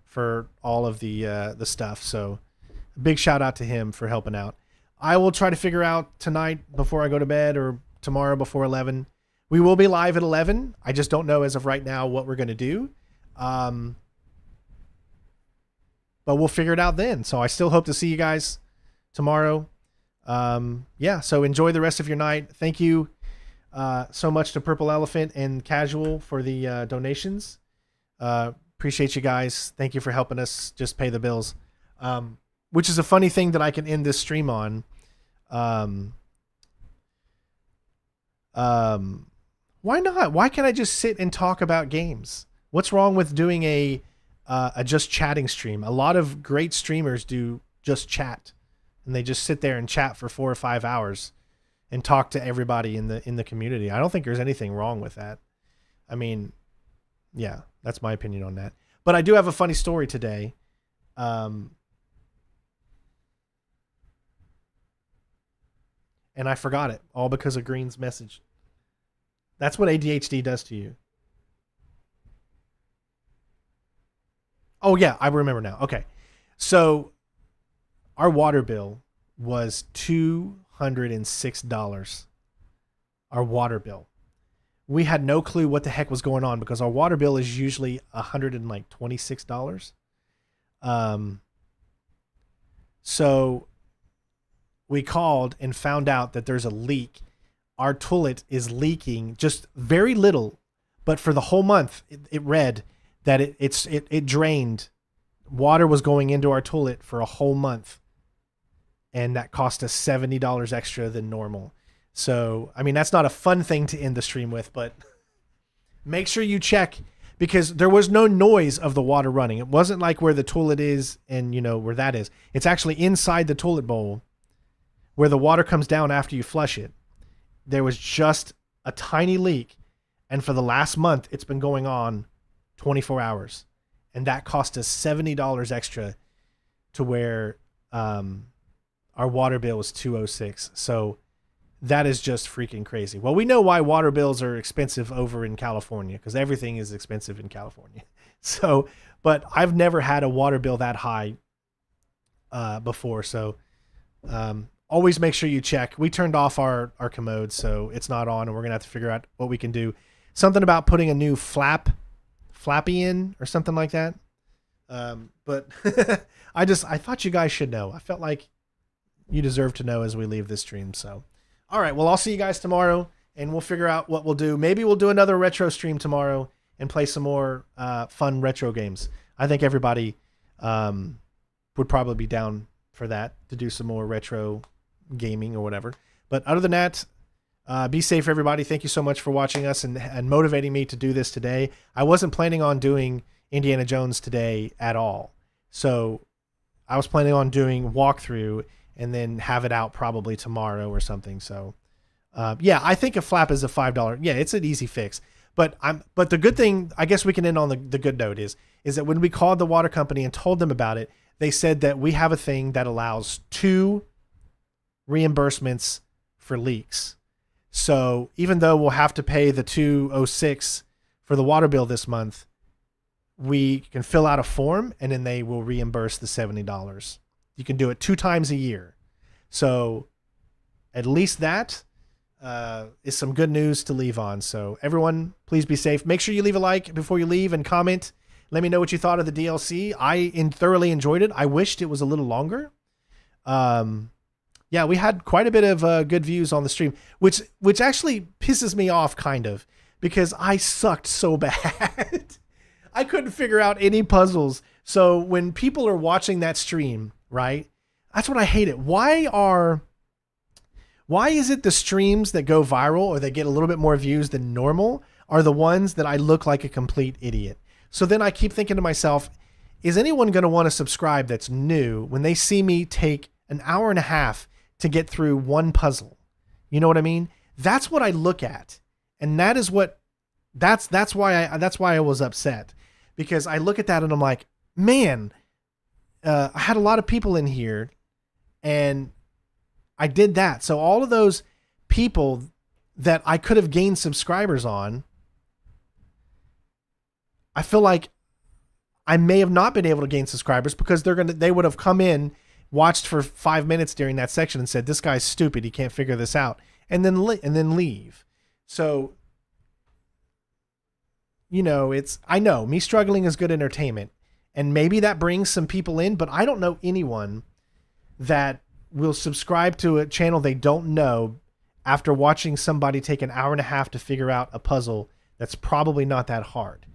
for all of the stuff. So a big shout out to him for helping out. I will try to figure out tonight before I go to bed or tomorrow before 11. We will be live at 11. I just don't know as of right now what we're going to do. But we'll figure it out then. So I still hope to see you guys tomorrow. Yeah, so enjoy the rest of your night. Thank you so much to Purple Elephant and Casual for the donations. Appreciate you guys. Thank you for helping us just pay the bills. Which is a funny thing that I can end this stream on. Why not? Why can't I just sit and talk about games? What's wrong with doing a just chatting stream? A lot of great streamers do just chat, and they just sit there and chat for 4 or 5 hours and talk to everybody in the community. I don't think there's anything wrong with that. I mean, yeah, that's my opinion on that. But I do have a funny story today. And I forgot it all because of Green's message. That's what ADHD does to you. Oh yeah, I remember now. Okay. So our water bill was $206. Our water bill. We had no clue what the heck was going on because our water bill is usually $126. So we called and found out that there's a leak. Our toilet is leaking just very little, but for the whole month, it read that it drained. Water was going into our toilet for a whole month, and that cost us $70 extra than normal. So, I mean, that's not a fun thing to end the stream with, but make sure you check because there was no noise of the water running. It wasn't like where the toilet is and, you know, where that is. It's actually inside the toilet bowl where the water comes down after you flush it. There was just a tiny leak. And for the last month, it's been going on 24 hours. And that cost us $70 extra to where our water bill was $206. So that is just freaking crazy. Well, we know why water bills are expensive over in California because everything is expensive in California. So, but I've never had a water bill that high before. So always make sure you check. We turned off our commode, so it's not on, and we're going to have to figure out what we can do. Something about putting a new flappy in or something like that. But I thought you guys should know. I felt like you deserve to know as we leave this stream. So, all right. Well, I'll see you guys tomorrow and we'll figure out what we'll do. Maybe we'll do another retro stream tomorrow and play some more fun retro games. I think everybody would probably be down for that, to do some more retro gaming or whatever. But other than that, be safe, everybody. Thank you so much for watching us and motivating me to do this today. I wasn't planning on doing Indiana Jones today at all. So I was planning on doing walkthrough and then have it out probably tomorrow or something. So yeah, I think a flap is a $5. Yeah, it's an easy fix. But the good thing, I guess we can end on the good note is that when we called the water company and told them about it, they said that we have a thing that allows 2 reimbursements for leaks. So even though we'll have to pay the $206 for the water bill this month, we can fill out a form and then they will reimburse the $70. You can do it 2 times a year. So at least that is some good news to leave on. So everyone, please be safe. Make sure you leave a like before you leave and comment. Let me know what you thought of the DLC. I thoroughly enjoyed it. I wished it was a little longer. Yeah, we had quite a bit of good views on the stream, which actually pisses me off kind of because I sucked so bad. I couldn't figure out any puzzles. So when people are watching that stream, right? That's what I hate it. Why is it the streams that go viral or they get a little bit more views than normal are the ones that I look like a complete idiot? So then I keep thinking to myself, is anyone going to want to subscribe that's new when they see me take an hour and a half to get through one puzzle? You know what I mean? That's what I look at. And that is what, that's why I was upset, because I look at that and I'm like, man, I had a lot of people in here and I did that. So all of those people that I could have gained subscribers on, I feel like I may have not been able to gain subscribers because they would have come in, watched for 5 minutes during that section and said, this guy's stupid, he can't figure this out, and then leave. So, you know, I know me struggling is good entertainment, and maybe that brings some people in, but I don't know anyone that will subscribe to a channel they don't know after watching somebody take an hour and a half to figure out a puzzle that's probably not that hard.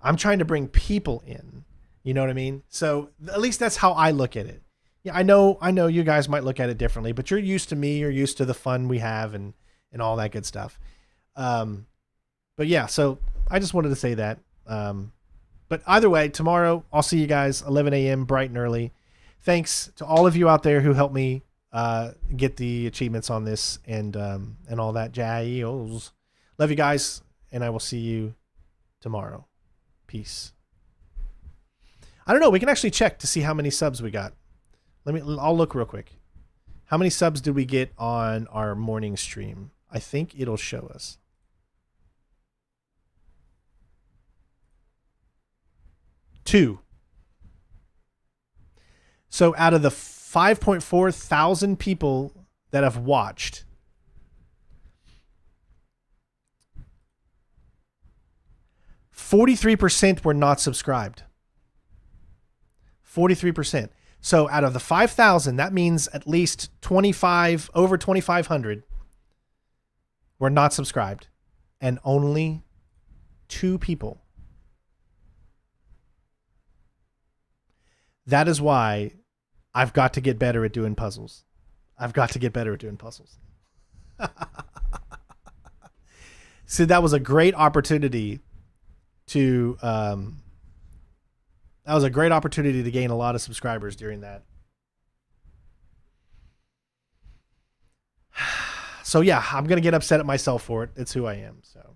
I'm trying to bring people in, you know what I mean? So at least that's how I look at it. Yeah, I know you guys might look at it differently, but you're used to me, you're used to the fun we have and all that good stuff. But yeah, so I just wanted to say that. But either way, tomorrow I'll see you guys 11 a.m. bright and early. Thanks to all of you out there who helped me get the achievements on this and all that jazz. Love you guys, and I will see you tomorrow. Peace. I don't know. We can actually check to see how many subs we got. I'll look real quick. How many subs did we get on our morning stream? I think it'll show us. 2. So out of the 5.4 thousand people that have watched, 43% were not subscribed. 43%. So out of the 5,000, that means at least over 2,500 were not subscribed, and only 2 people. That is why I've got to get better at doing puzzles. I've got to get better at doing puzzles. So that was a great opportunity to gain a lot of subscribers during that. So yeah, I'm going to get upset at myself for it. It's who I am. So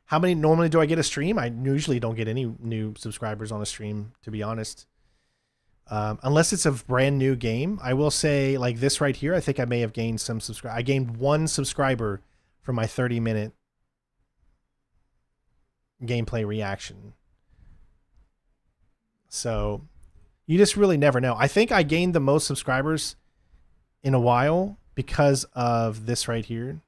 how many normally do I get a stream? I usually don't get any new subscribers on a stream, to be honest. Unless it's a brand new game. I will say, like this right here, I think I may have gained some I gained 1 subscriber from my 30-minute gameplay reaction. So you just really never know. I think I gained the most subscribers in a while because of this right here.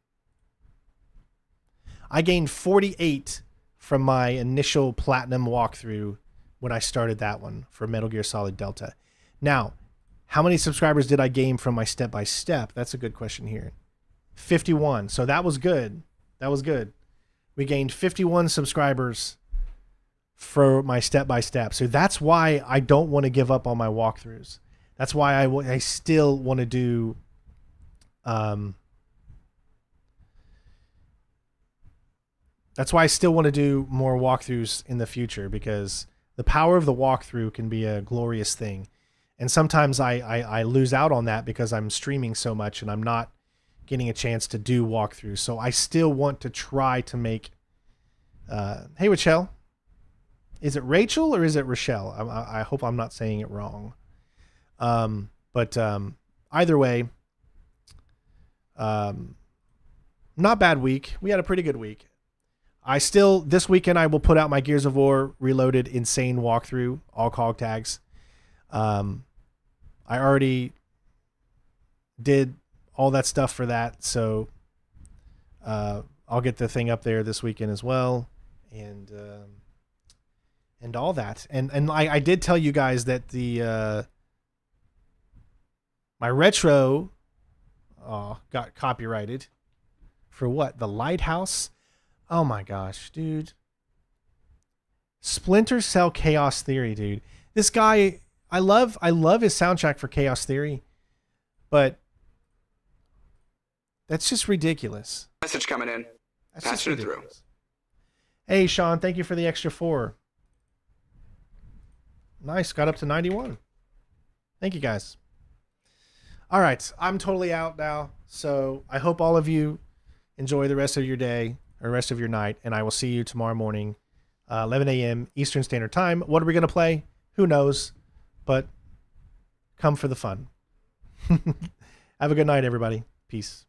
I gained 48 from my initial platinum walkthrough when I started that one for Metal Gear Solid Delta. Now, how many subscribers did I gain from my step-by-step? That's a good question here. 51. So that was good. That was good. We gained 51 subscribers for my step-by-step. So that's why I don't want to give up on my walkthroughs. That's why I still want to do that's why I still want to do more walkthroughs in the future, because the power of the walkthrough can be a glorious thing. And sometimes I lose out on that because I'm streaming so much and I'm not getting a chance to do walkthroughs. So I still want to try to make... hey, Rachel. Is it Rachel or is it Rochelle? I hope I'm not saying it wrong. But either way, not bad week. We had a pretty good week. This weekend I will put out my Gears of War Reloaded insane walkthrough, all cog tags. I already did all that stuff for that, so I'll get the thing up there this weekend as well, and all that. And I did tell you guys that the my retro got copyrighted for what? The Lighthouse. Oh my gosh, dude. Splinter Cell Chaos Theory, dude. This guy, I love his soundtrack for Chaos Theory, but that's just ridiculous. Message coming in. That's Pass just it through. ridiculous. Hey, Sean, thank you for the extra 4. Nice, got up to 91. Thank you, guys. All right, I'm totally out now, so I hope all of you enjoy the rest of your day or rest of your night, and I will see you tomorrow morning, 11 a.m. Eastern Standard Time. What are we going to play? Who knows? But come for the fun. Have a good night, everybody. Peace.